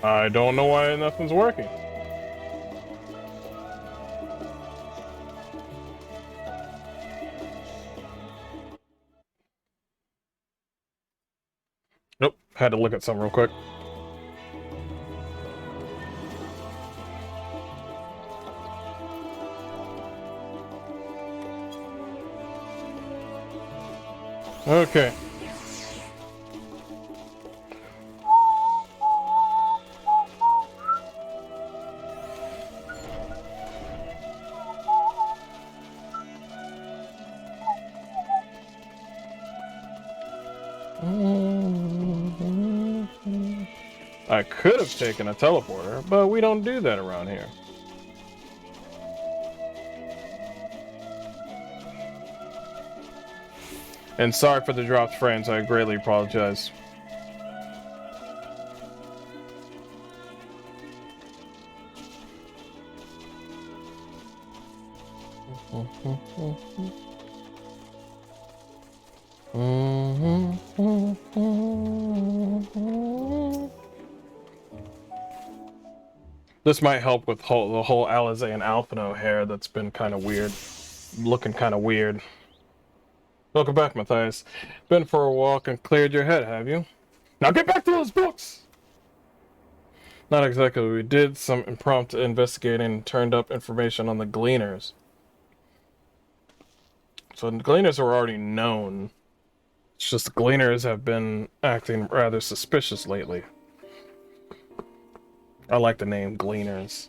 I don't know why nothing's working. Nope, had to look at something real quick. Okay. I could have taken a teleporter, but we don't do that around here. And sorry for the dropped frames, I greatly apologize. This might help with the whole Eorzea and Alphino hair that's been kind of weird. Looking kind of weird. Welcome back, Matthias. Been for a walk and cleared your head, have you? Now get back to those books! Not exactly. We did some impromptu investigating and turned up information on the Gleaners. So the Gleaners were already known. It's just the Gleaners have been acting rather suspicious lately. I like the name Gleaners.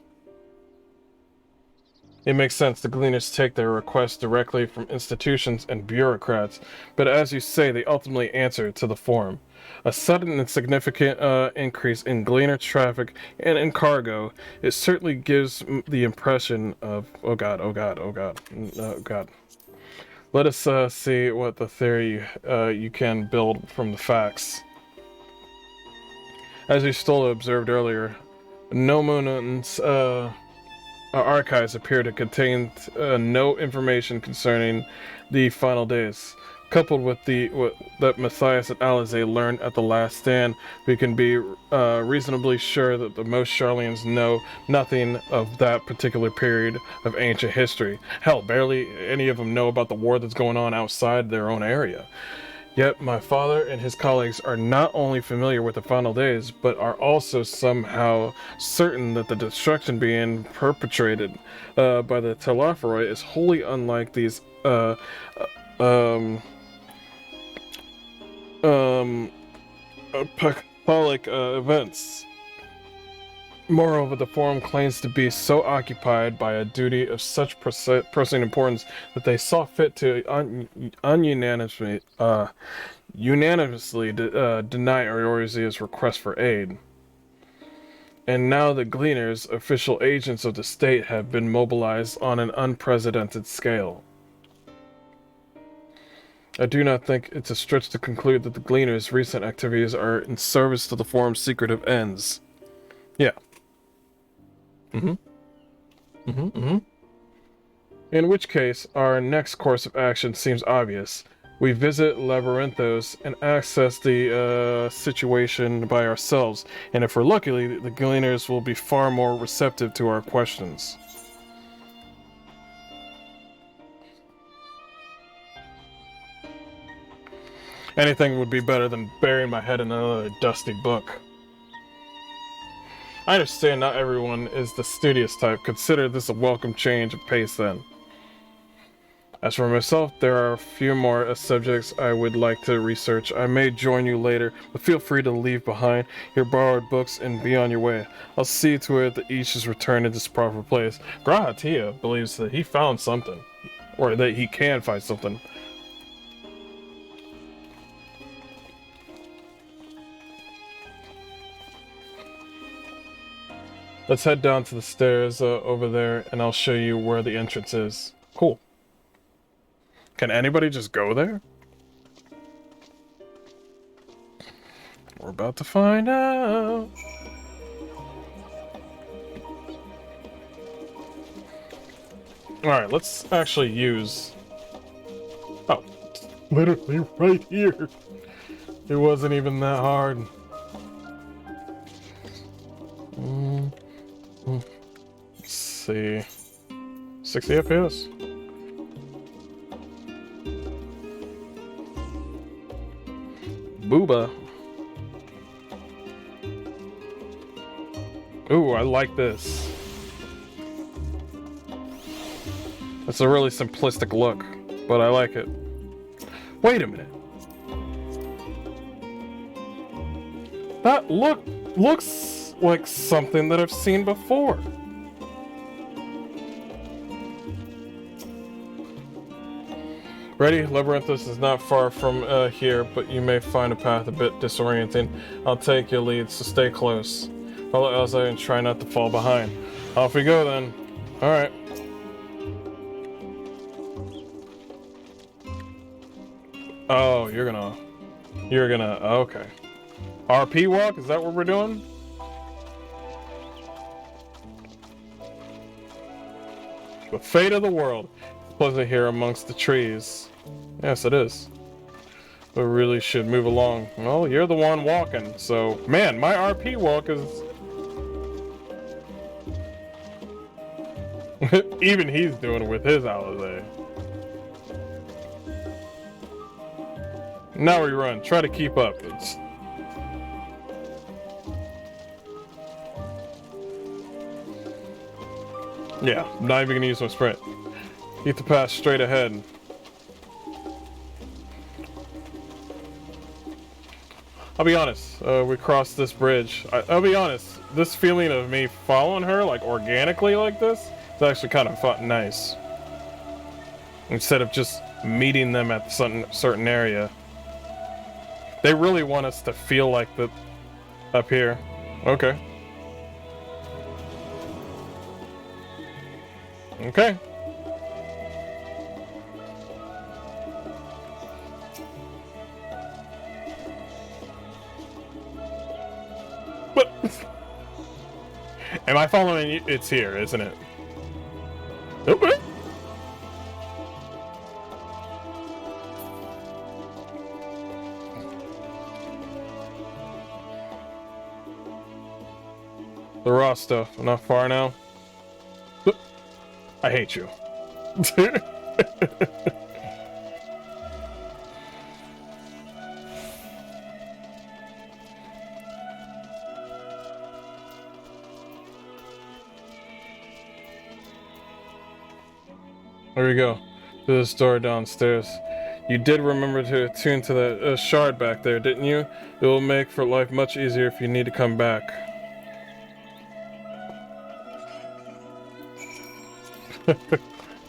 It makes sense. The Gleaners take their requests directly from institutions and bureaucrats, but as you say, they ultimately answer to the Forum. A sudden and significant increase in Gleaner traffic and in cargo, it certainly gives the impression of, oh god, oh god, oh god, oh god. Let us see what the theory you can build from the facts. As we still observed earlier, Nomun's archives appear to contain no information concerning the final days. Coupled with that Matthias and Eorzea learned at the last stand, we can be reasonably sure that the most Charlians know nothing of that particular period of ancient history. Hell, barely any of them know about the war that's going on outside their own area. Yet my father and his colleagues are not only familiar with the final days, but are also somehow certain that the destruction being perpetrated by the Telophoroi is wholly unlike these Catholic events. Moreover, the Forum claims to be so occupied by a duty of such pressing importance that they saw fit to unanimously deny Eorzea's request for aid. And now the Gleaners, official agents of the state, have been mobilized on an unprecedented scale. I do not think it's a stretch to conclude that the Gleaners' recent activities are in service to the Forum's secretive ends. Yeah. In which case, our next course of action seems obvious. We visit Labyrinthos and access the situation by ourselves, and if we're lucky, the Gleaners will be far more receptive to our questions. Anything would be better than burying my head in another dusty book. I understand not everyone is the studious type. Consider this a welcome change of pace then. As for myself, there are a few more subjects I would like to research. I may join you later, but feel free to leave behind your borrowed books and be on your way. I'll see to it that each is returned in its proper place. Grahatia believes that he found something, or that he can find something. Let's head down to the stairs over there, and I'll show you where the entrance is. Cool. Can anybody just go there? We're about to find out. Alright, let's actually use... Oh, literally right here. It wasn't even that hard. Let's see. 60 FPS. Booba. Ooh, I like this. It's a really simplistic look, but I like it. Wait a minute. That looks like something that I've seen before. Ready? Labyrinthus is not far from here, but you may find a path a bit disorienting. I'll take your lead, so stay close. Follow Eorzea and try not to fall behind. Off we go then. Alright. Oh, you're gonna, okay. RP walk? Is that what we're doing? The fate of the world. It's pleasant here amongst the trees. Yes, it is. We really should move along. Well, you're the one walking, so... Man, my RP walk is... Even he's doing it with his Eorzea. Now we run. Try to keep up. It's... Yeah, I'm not even gonna use my sprint. Keep the path straight ahead. I'll be honest, we crossed this bridge. I'll be honest, this feeling of me following her, like, organically like this, is actually kind of nice. Instead of just meeting them at some certain area. They really want us to feel like the... up here. Okay. Okay. But... Am I following you? It's here, isn't it? Okay. The raw stuff. Not far now. I hate you. There we go. To this door downstairs. You did remember to attune to that shard back there, didn't you? It will make for life much easier if you need to come back.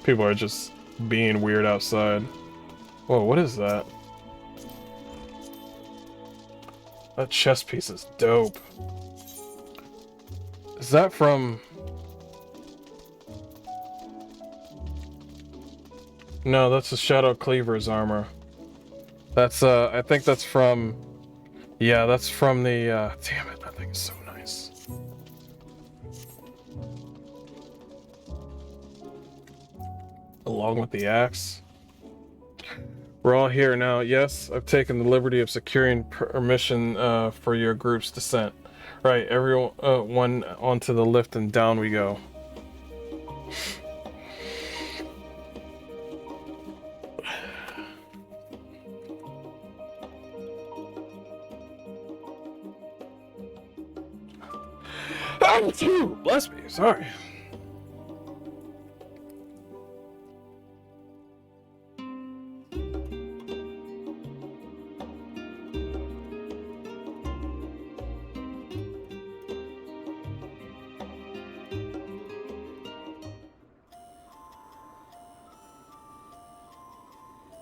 People are just being weird outside. Whoa, what is that? That chess piece is dope. Is that from... No, that's the Shadow Cleaver's armor. That's, I think that's from... Yeah, that's from the, damn it, that thing is so nice. Along with the axe. We're all here now. Yes, I've taken the liberty of securing permission for your group's descent. Right, everyone one onto the lift and down we go. Bless me, sorry.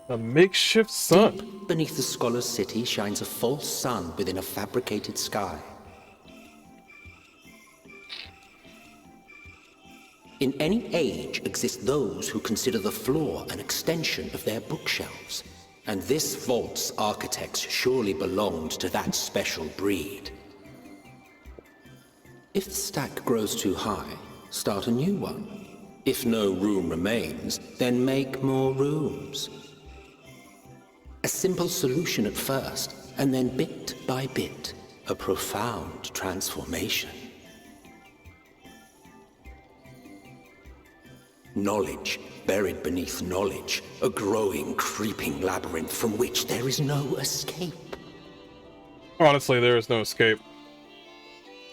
A makeshift sun. Deep beneath the scholar's city shines a false sun within a fabricated sky. In any age exist those who consider the floor an extension of their bookshelves. And this vault's architects surely belonged to that special breed. If the stack grows too high, start a new one. If no room remains, then make more rooms. A simple solution at first, and then bit by bit, a profound transformation. Knowledge buried beneath knowledge, a growing, creeping labyrinth from which there is no escape. Honestly, there is no escape.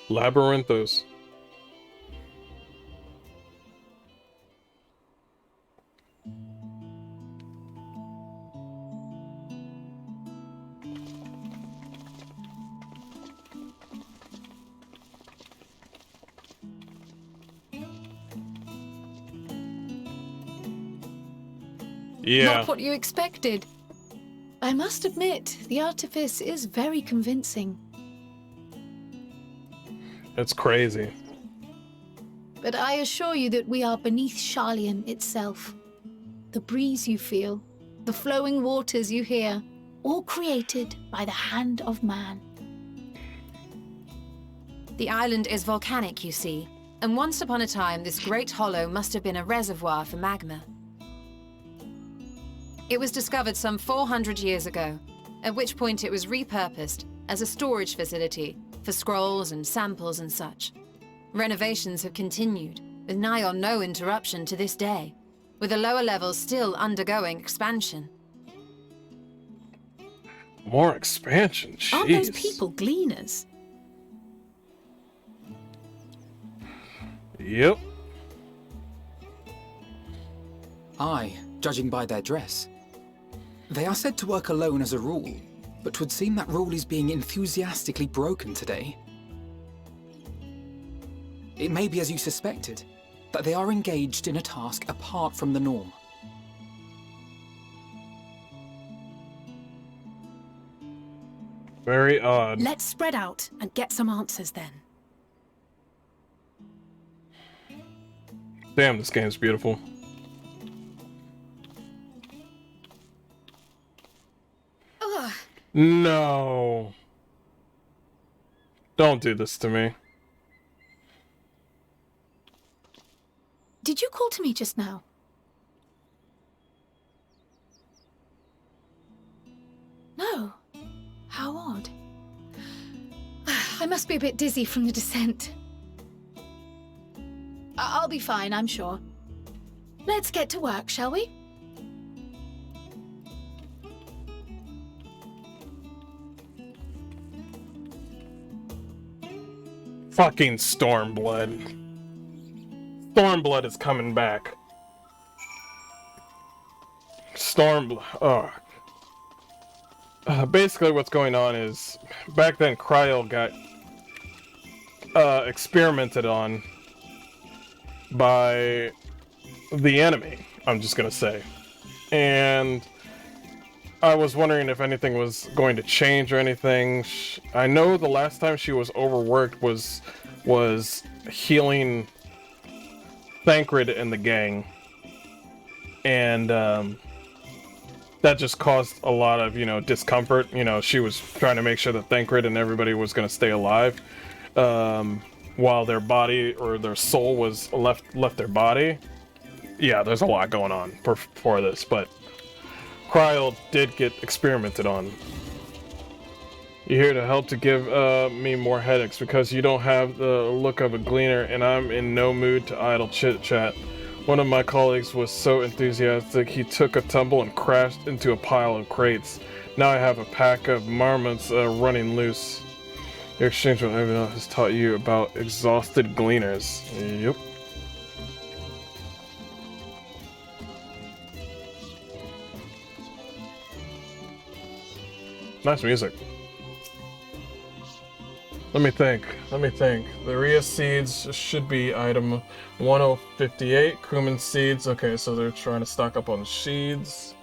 Labyrinthos. Yeah. Not what you expected. I must admit, the artifice is very convincing. It's crazy. But I assure you that we are beneath Sharlayan itself. The breeze you feel, the flowing waters you hear, all created by the hand of man. The island is volcanic, you see, and once upon a time this great hollow must have been a reservoir for magma. It was discovered some 400 years ago, at which point it was repurposed as a storage facility for scrolls and samples and such. Renovations have continued, with nigh on no interruption to this day, with the lower levels still undergoing expansion. More expansion, jeez. Aren't those people gleaners? Yep. Aye, judging by their dress. They are said to work alone as a rule, but 'twould seem that rule is being enthusiastically broken today. It may be as you suspected, that they are engaged in a task apart from the norm. Very odd. Let's spread out and get some answers then. Damn, this game's beautiful. Ugh. No. Don't do this to me. Did you call to me just now? No. How odd. I must be a bit dizzy from the descent. I'll be fine, I'm sure. Let's get to work, shall we? Fucking Stormblood. Stormblood is coming back. Stormblood. Basically what's going on is, back then Cryo got experimented on by the enemy, I'm just gonna say. And I was wondering if anything was going to change or anything. I know the last time she was overworked was healing Thancred and the gang. And that just caused a lot of, discomfort. She was trying to make sure that Thancred and everybody was going to stay alive. While their body or their soul was left their body. Yeah, there's a lot going on for this, but Cryo did get experimented on. You're here to help to give me more headaches because you don't have the look of a gleaner and I'm in no mood to idle chit-chat. One of my colleagues was so enthusiastic he took a tumble and crashed into a pile of crates. Now I have a pack of marmots running loose. Your exchange with everyone has taught you about exhausted gleaners. Yep. Nice music. Let me think. The Rhea seeds should be item 1058. Cumin seeds. Okay, so they're trying to stock up on seeds.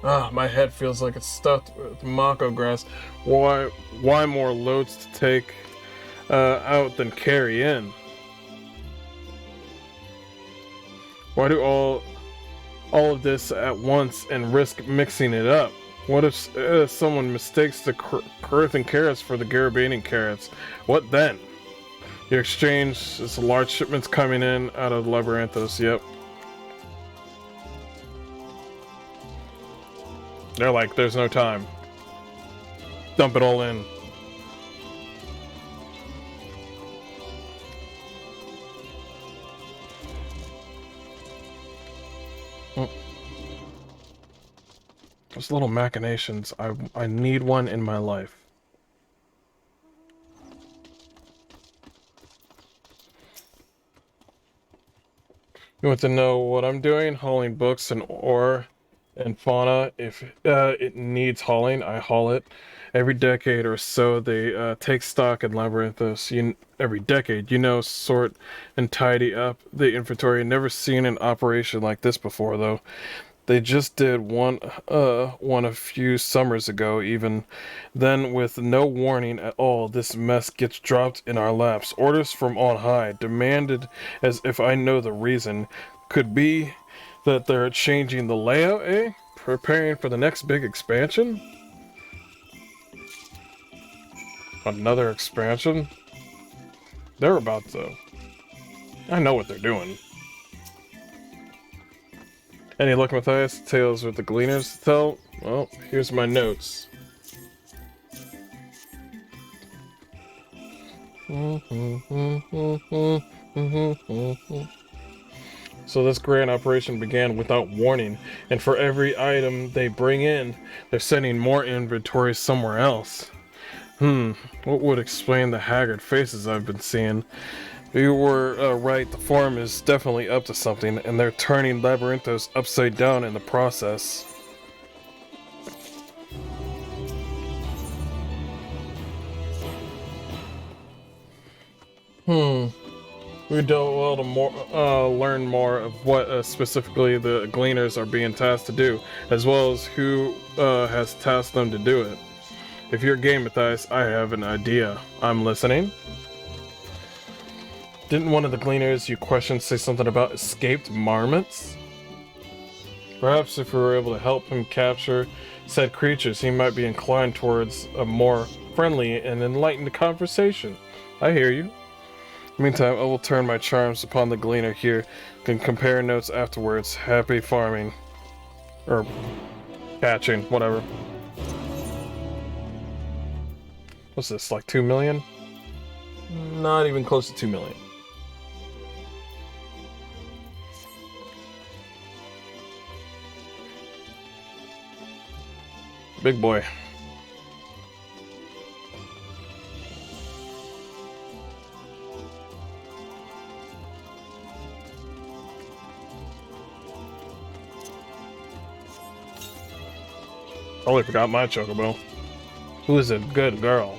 Ah, my head feels like it's stuffed with mako grass. Why more loads to take out than carry in? Why do all of this at once and risk mixing it up? What if someone mistakes the Kurthan carrots for the Garabanian carrots? What then? Your exchange is large shipments coming in out of Labyrinthos. Yep. They're like, there's no time. Dump it all in. Those little machinations, I need one in my life. You want to know what I'm doing? Hauling books and ore and fauna. If it needs hauling, I haul it. Every decade or so, they take stock in Labyrinthos. Every decade, sort and tidy up the inventory. Never seen an operation like this before, though. They just did one a few summers ago. Even then, with no warning at all, this mess gets dropped in our laps. Orders from on high, demanded as if I know the reason. Could be that they're changing the layout, eh? Preparing for the next big expansion? Another expansion? They're about to... I know what they're doing. Any luck, Matthias? Tales with the Gleaners to tell? Well, here's my notes. So this grand operation began without warning, and for every item they bring in, they're sending more inventory somewhere else. What would explain the haggard faces I've been seeing? You were right, the farm is definitely up to something, and they're turning Labyrinthos upside down in the process. We don't well to learn more of what specifically the Gleaners are being tasked to do, as well as who has tasked them to do it. If you're game, Matthias, I have an idea. I'm listening. Didn't one of the Gleaners you questioned say something about escaped marmots? Perhaps if we were able to help him capture said creatures, he might be inclined towards a more friendly and enlightened conversation. I hear you. Meantime, I will turn my charms upon the Gleaner here. Can compare notes afterwards. Happy farming. Or catching, whatever. What's this, like 2 million? Not even close to 2 million. Big boy. Totally forgot my chocobo. Who is a good girl?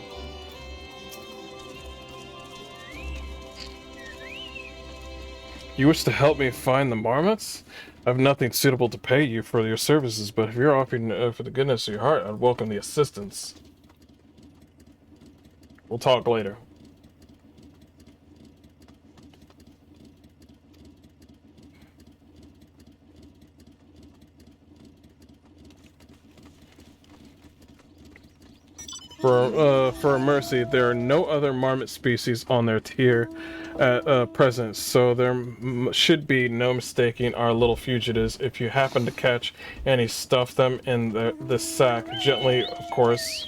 You wish to help me find the marmots? I have nothing suitable to pay you for your services, but if you're offering for the goodness of your heart, I'd welcome the assistance. We'll talk later. For mercy, there are no other marmot species on their tier at present, so there should be no mistaking our little fugitives. If you happen to catch any, stuff them in the sack gently, of course.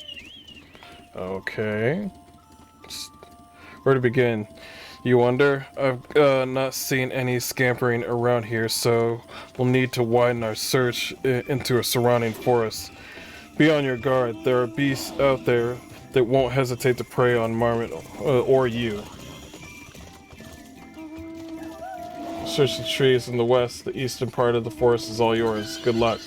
Okay. Where to begin? You wonder? I've not seen any scampering around here, so we'll need to widen our search into a surrounding forest. Be on your guard. There are beasts out there that won't hesitate to prey on Marmot or you. Search the trees in the west. The eastern part of the forest is all yours. Good luck.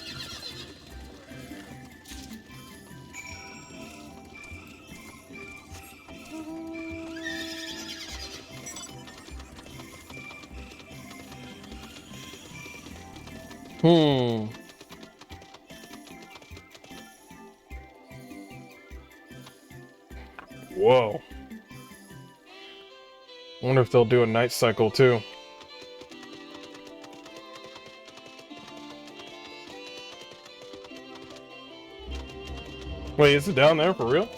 Whoa. I wonder if they'll do a night cycle too. Wait, is it down there for real?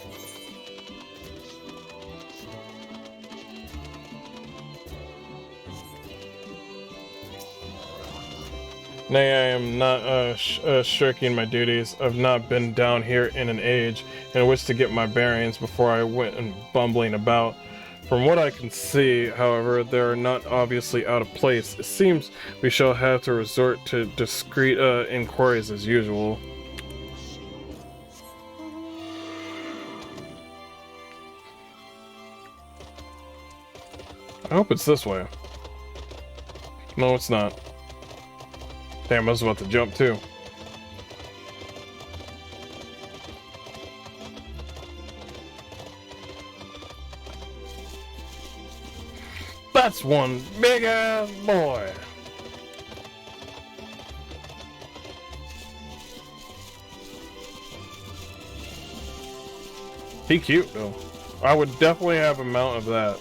Nay, I am not shirking my duties. I've not been down here in an age, and I wish to get my bearings before I went and bumbling about. From what I can see, however, they are not obviously out of place. It seems we shall have to resort to discreet inquiries as usual. I hope it's this way. No, it's not. Damn, I was about to jump too. That's one big ass boy. He cute though. I would definitely have a mount of that.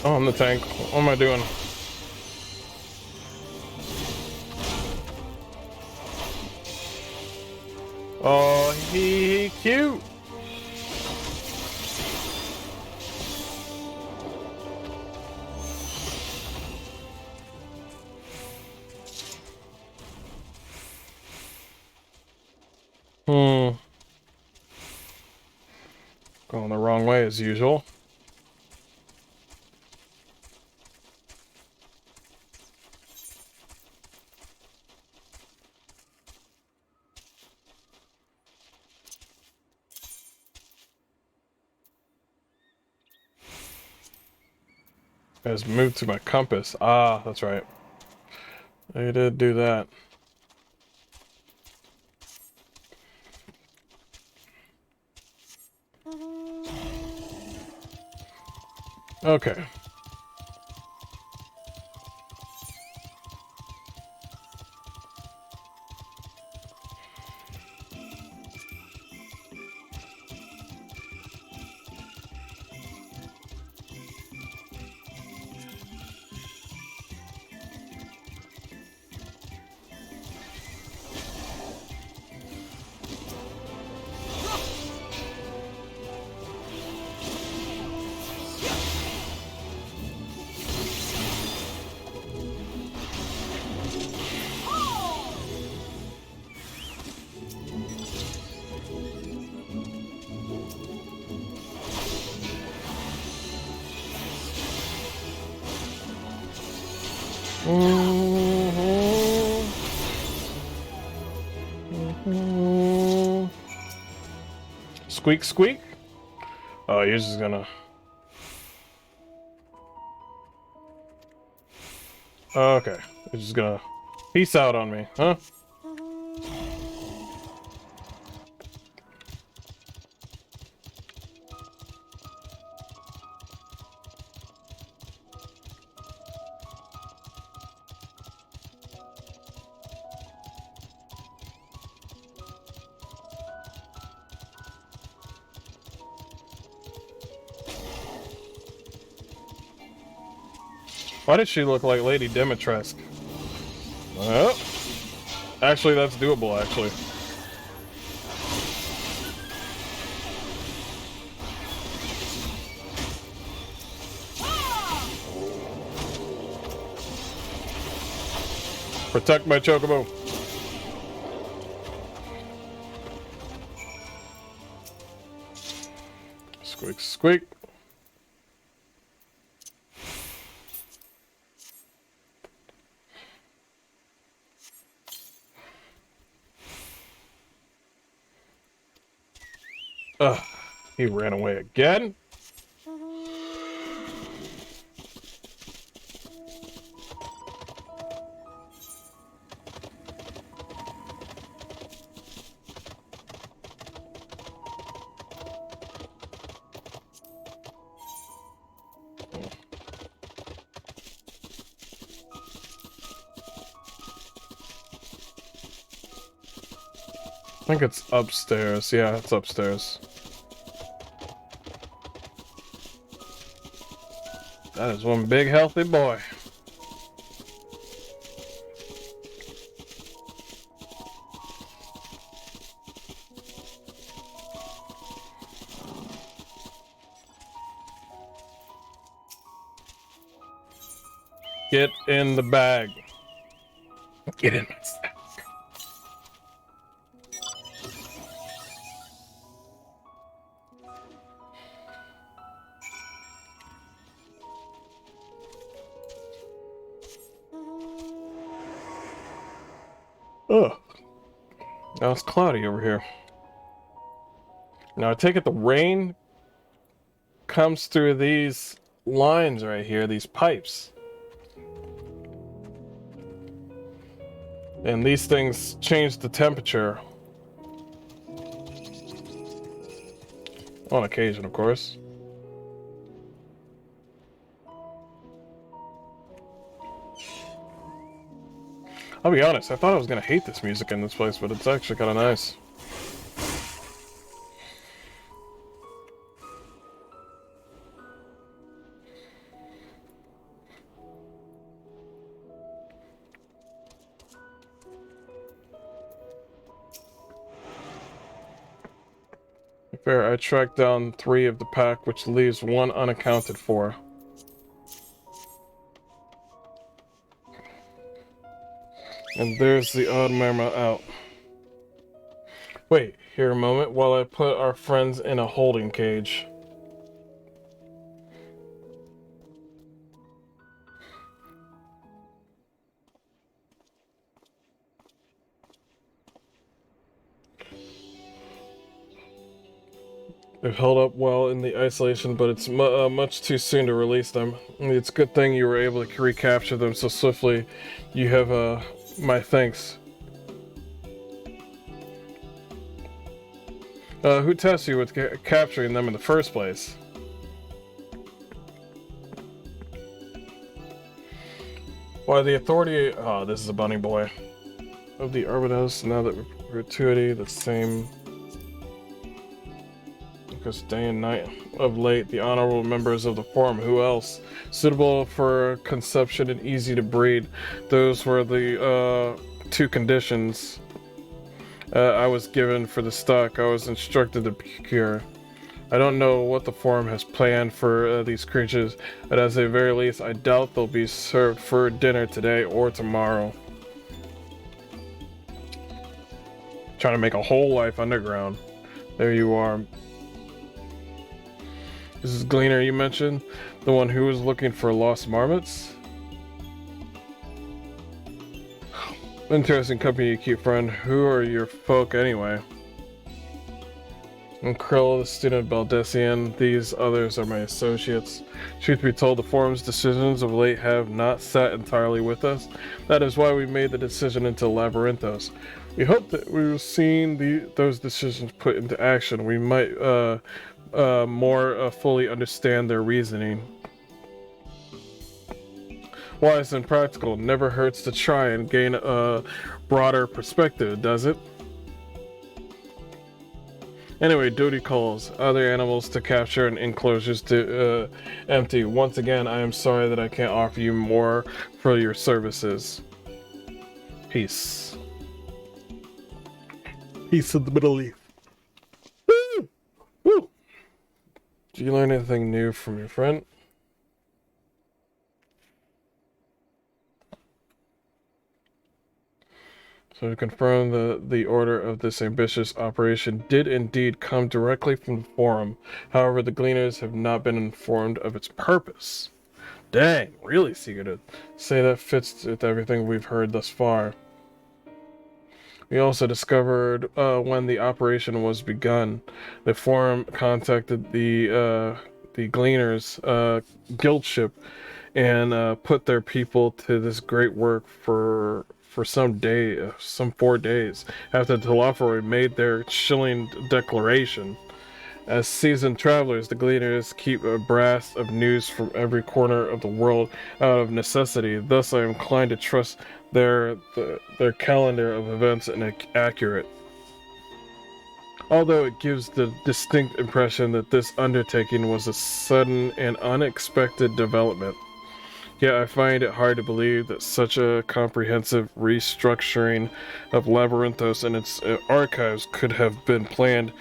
Oh, I'm the tank. What am I doing? Oh, he cute. Going the wrong way as usual. Has moved to my compass. Ah, that's right. They did do that. Okay. Squeak, squeak. Oh, you're just gonna. Okay, you're just gonna peace out on me, huh? Why did she look like Lady Dimitrescu? Well, actually, that's doable, actually. Protect my chocobo. Squeak, squeak. Ugh, he ran away again. I think it's upstairs. Yeah, it's upstairs. That is one big healthy boy. Get in the bag. Get in my sack. Oh, now it's cloudy over here. Now I take it the rain comes through these lines right here, these pipes. And these things change the temperature. On occasion, of course. I'll be honest, I thought I was gonna hate this music in this place, but it's actually kinda nice. Fair, I tracked down 3 of the pack, which leaves 1 unaccounted for. And there's the odd mammoth out. Wait, here a moment while I put our friends in a holding cage. They've held up well in the isolation, but it's much too soon to release them. It's a good thing you were able to recapture them so swiftly. You have my thanks. Who tasked you with capturing them in the first place? Why, the authority... Oh, this is a bunny boy. Of the Arbidos, now that gratuity, the same... Because day and night of late, the honorable members of the forum, who else? Suitable for conception and easy to breed. Those were the 2 conditions I was given for the stock I was instructed to procure. I don't know what the forum has planned for these creatures, but at the very least, I doubt they'll be served for dinner today or tomorrow. Trying to make a whole life underground. There you are. This is Gleaner you mentioned, the one who was looking for lost marmots? Interesting company you keep, friend. Who are your folk anyway? I'm Krill, the student of Baldessian. These others are my associates. Truth be told, the forum's decisions of late have not sat entirely with us. That is why we made the decision into Labyrinthos. We hope that we will see those decisions put into action. We might more fully understand their reasoning. Wise and practical, never hurts to try and gain a broader perspective, does it? Anyway, duty calls. Other animals to capture and enclosures to empty. Once again, I am sorry that I can't offer you more for your services. Peace. Peace of the Middle East. Woo! Woo! Did you learn anything new from your friend? So to confirm the order of this ambitious operation did indeed come directly from the Forum. However, the Gleaners have not been informed of its purpose. Dang, really secretive. Say that fits with everything we've heard thus far. We also discovered when the operation was begun, the Forum contacted the Gleaners guild ship and put their people to this great work for some 4 days after the Telophoroi made their chilling declaration. As seasoned travelers, the Gleaners keep abreast of news from every corner of the world out of necessity. Thus, I am inclined to trust their calendar of events and accurate. Although it gives the distinct impression that this undertaking was a sudden and unexpected development. Yet I find it hard to believe that such a comprehensive restructuring of Labyrinthos and its archives could have been planned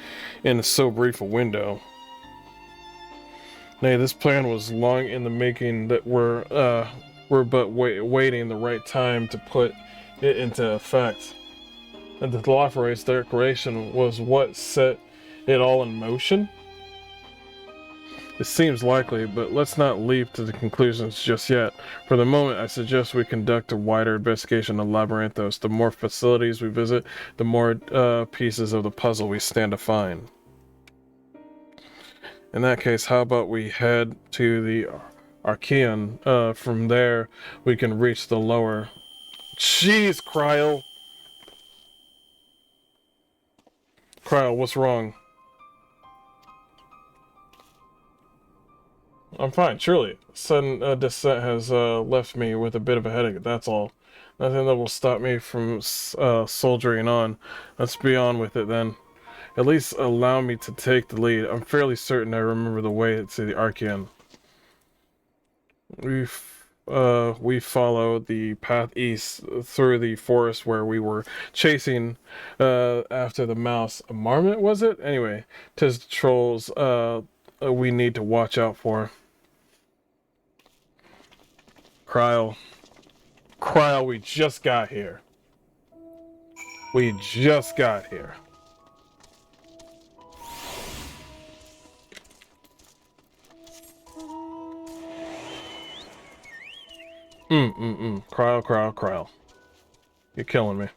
in so brief a window. Nay, this plan was long in the making, that we're but waiting the right time to put it into effect. And the Telophorai's declaration was what set it all in motion? It seems likely, but let's not leap to the conclusions just yet. For the moment, I suggest we conduct a wider investigation of Labyrinthos. The more facilities we visit, the more pieces of the puzzle we stand to find. In that case, how about we head to the Archean? From there, we can reach the lower... Jeez, Cryo! Cryo, what's wrong? I'm fine, surely. Sudden descent has left me with a bit of a headache, that's all. Nothing that will stop me from soldiering on. Let's be on with it then. At least allow me to take the lead. I'm fairly certain I remember the way to the Archean. We follow the path east through the forest where we were chasing after the mouse. A marmot, was it? Anyway, 'tis the trolls we need to watch out for. Cryo, we just got here. We just got here. Cryo. You're killing me.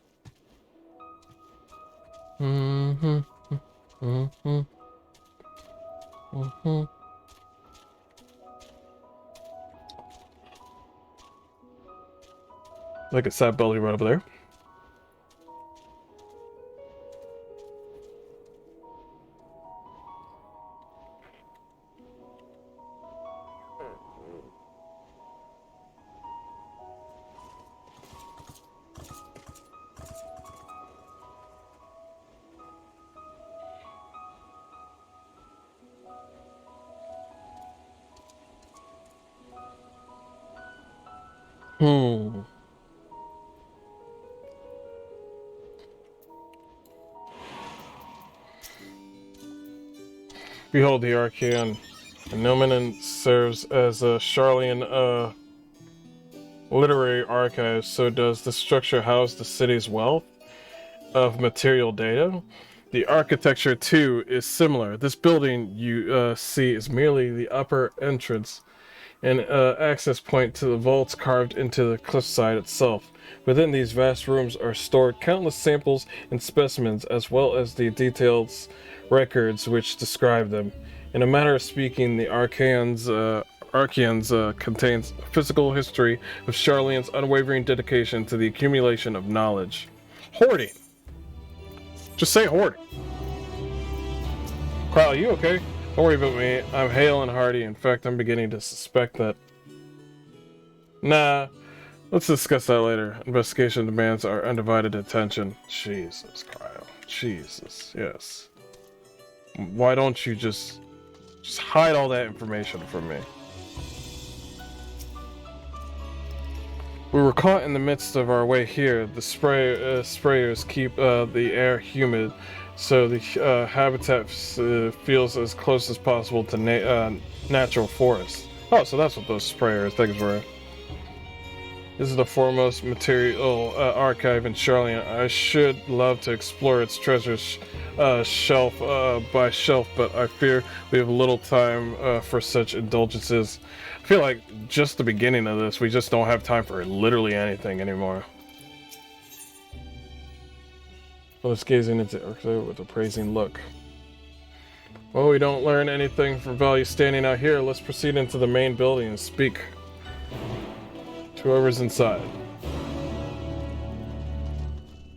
Like a sad belly right over there. Behold the Archean. Nomen serves as a Charlian literary archive, so does the structure house the city's wealth of material data? The architecture, too, is similar. This building you see is merely the upper entrance, an access point to the vaults carved into the cliffside itself. Within these vast rooms are stored countless samples and specimens, as well as the detailed records which describe them. In a manner of speaking, the Archeans contains a physical history of Charlian's unwavering dedication to the accumulation of knowledge. Hoarding! Just say hoarding. Carl, you okay? Don't worry about me. I'm hale and hearty. In fact, I'm beginning to suspect that... Nah, let's discuss that later. Investigation demands our undivided attention. Jesus, Kyle. Jesus, yes. Why don't you just hide all that information from me? We were caught in the midst of our way here. The sprayers keep the air humid, so the habitat feels as close as possible to natural forest. Oh, so that's what those sprayer things were. This is the foremost material archive in Charlian. I should love to explore its treasures shelf by shelf, but I fear we have little time for such indulgences. I feel like just the beginning of this, we just don't have time for literally anything anymore. I was gazing into Eorzea with a praising look. Well, we don't learn anything for value standing out here. Let's proceed into the main building and speak to whoever's inside.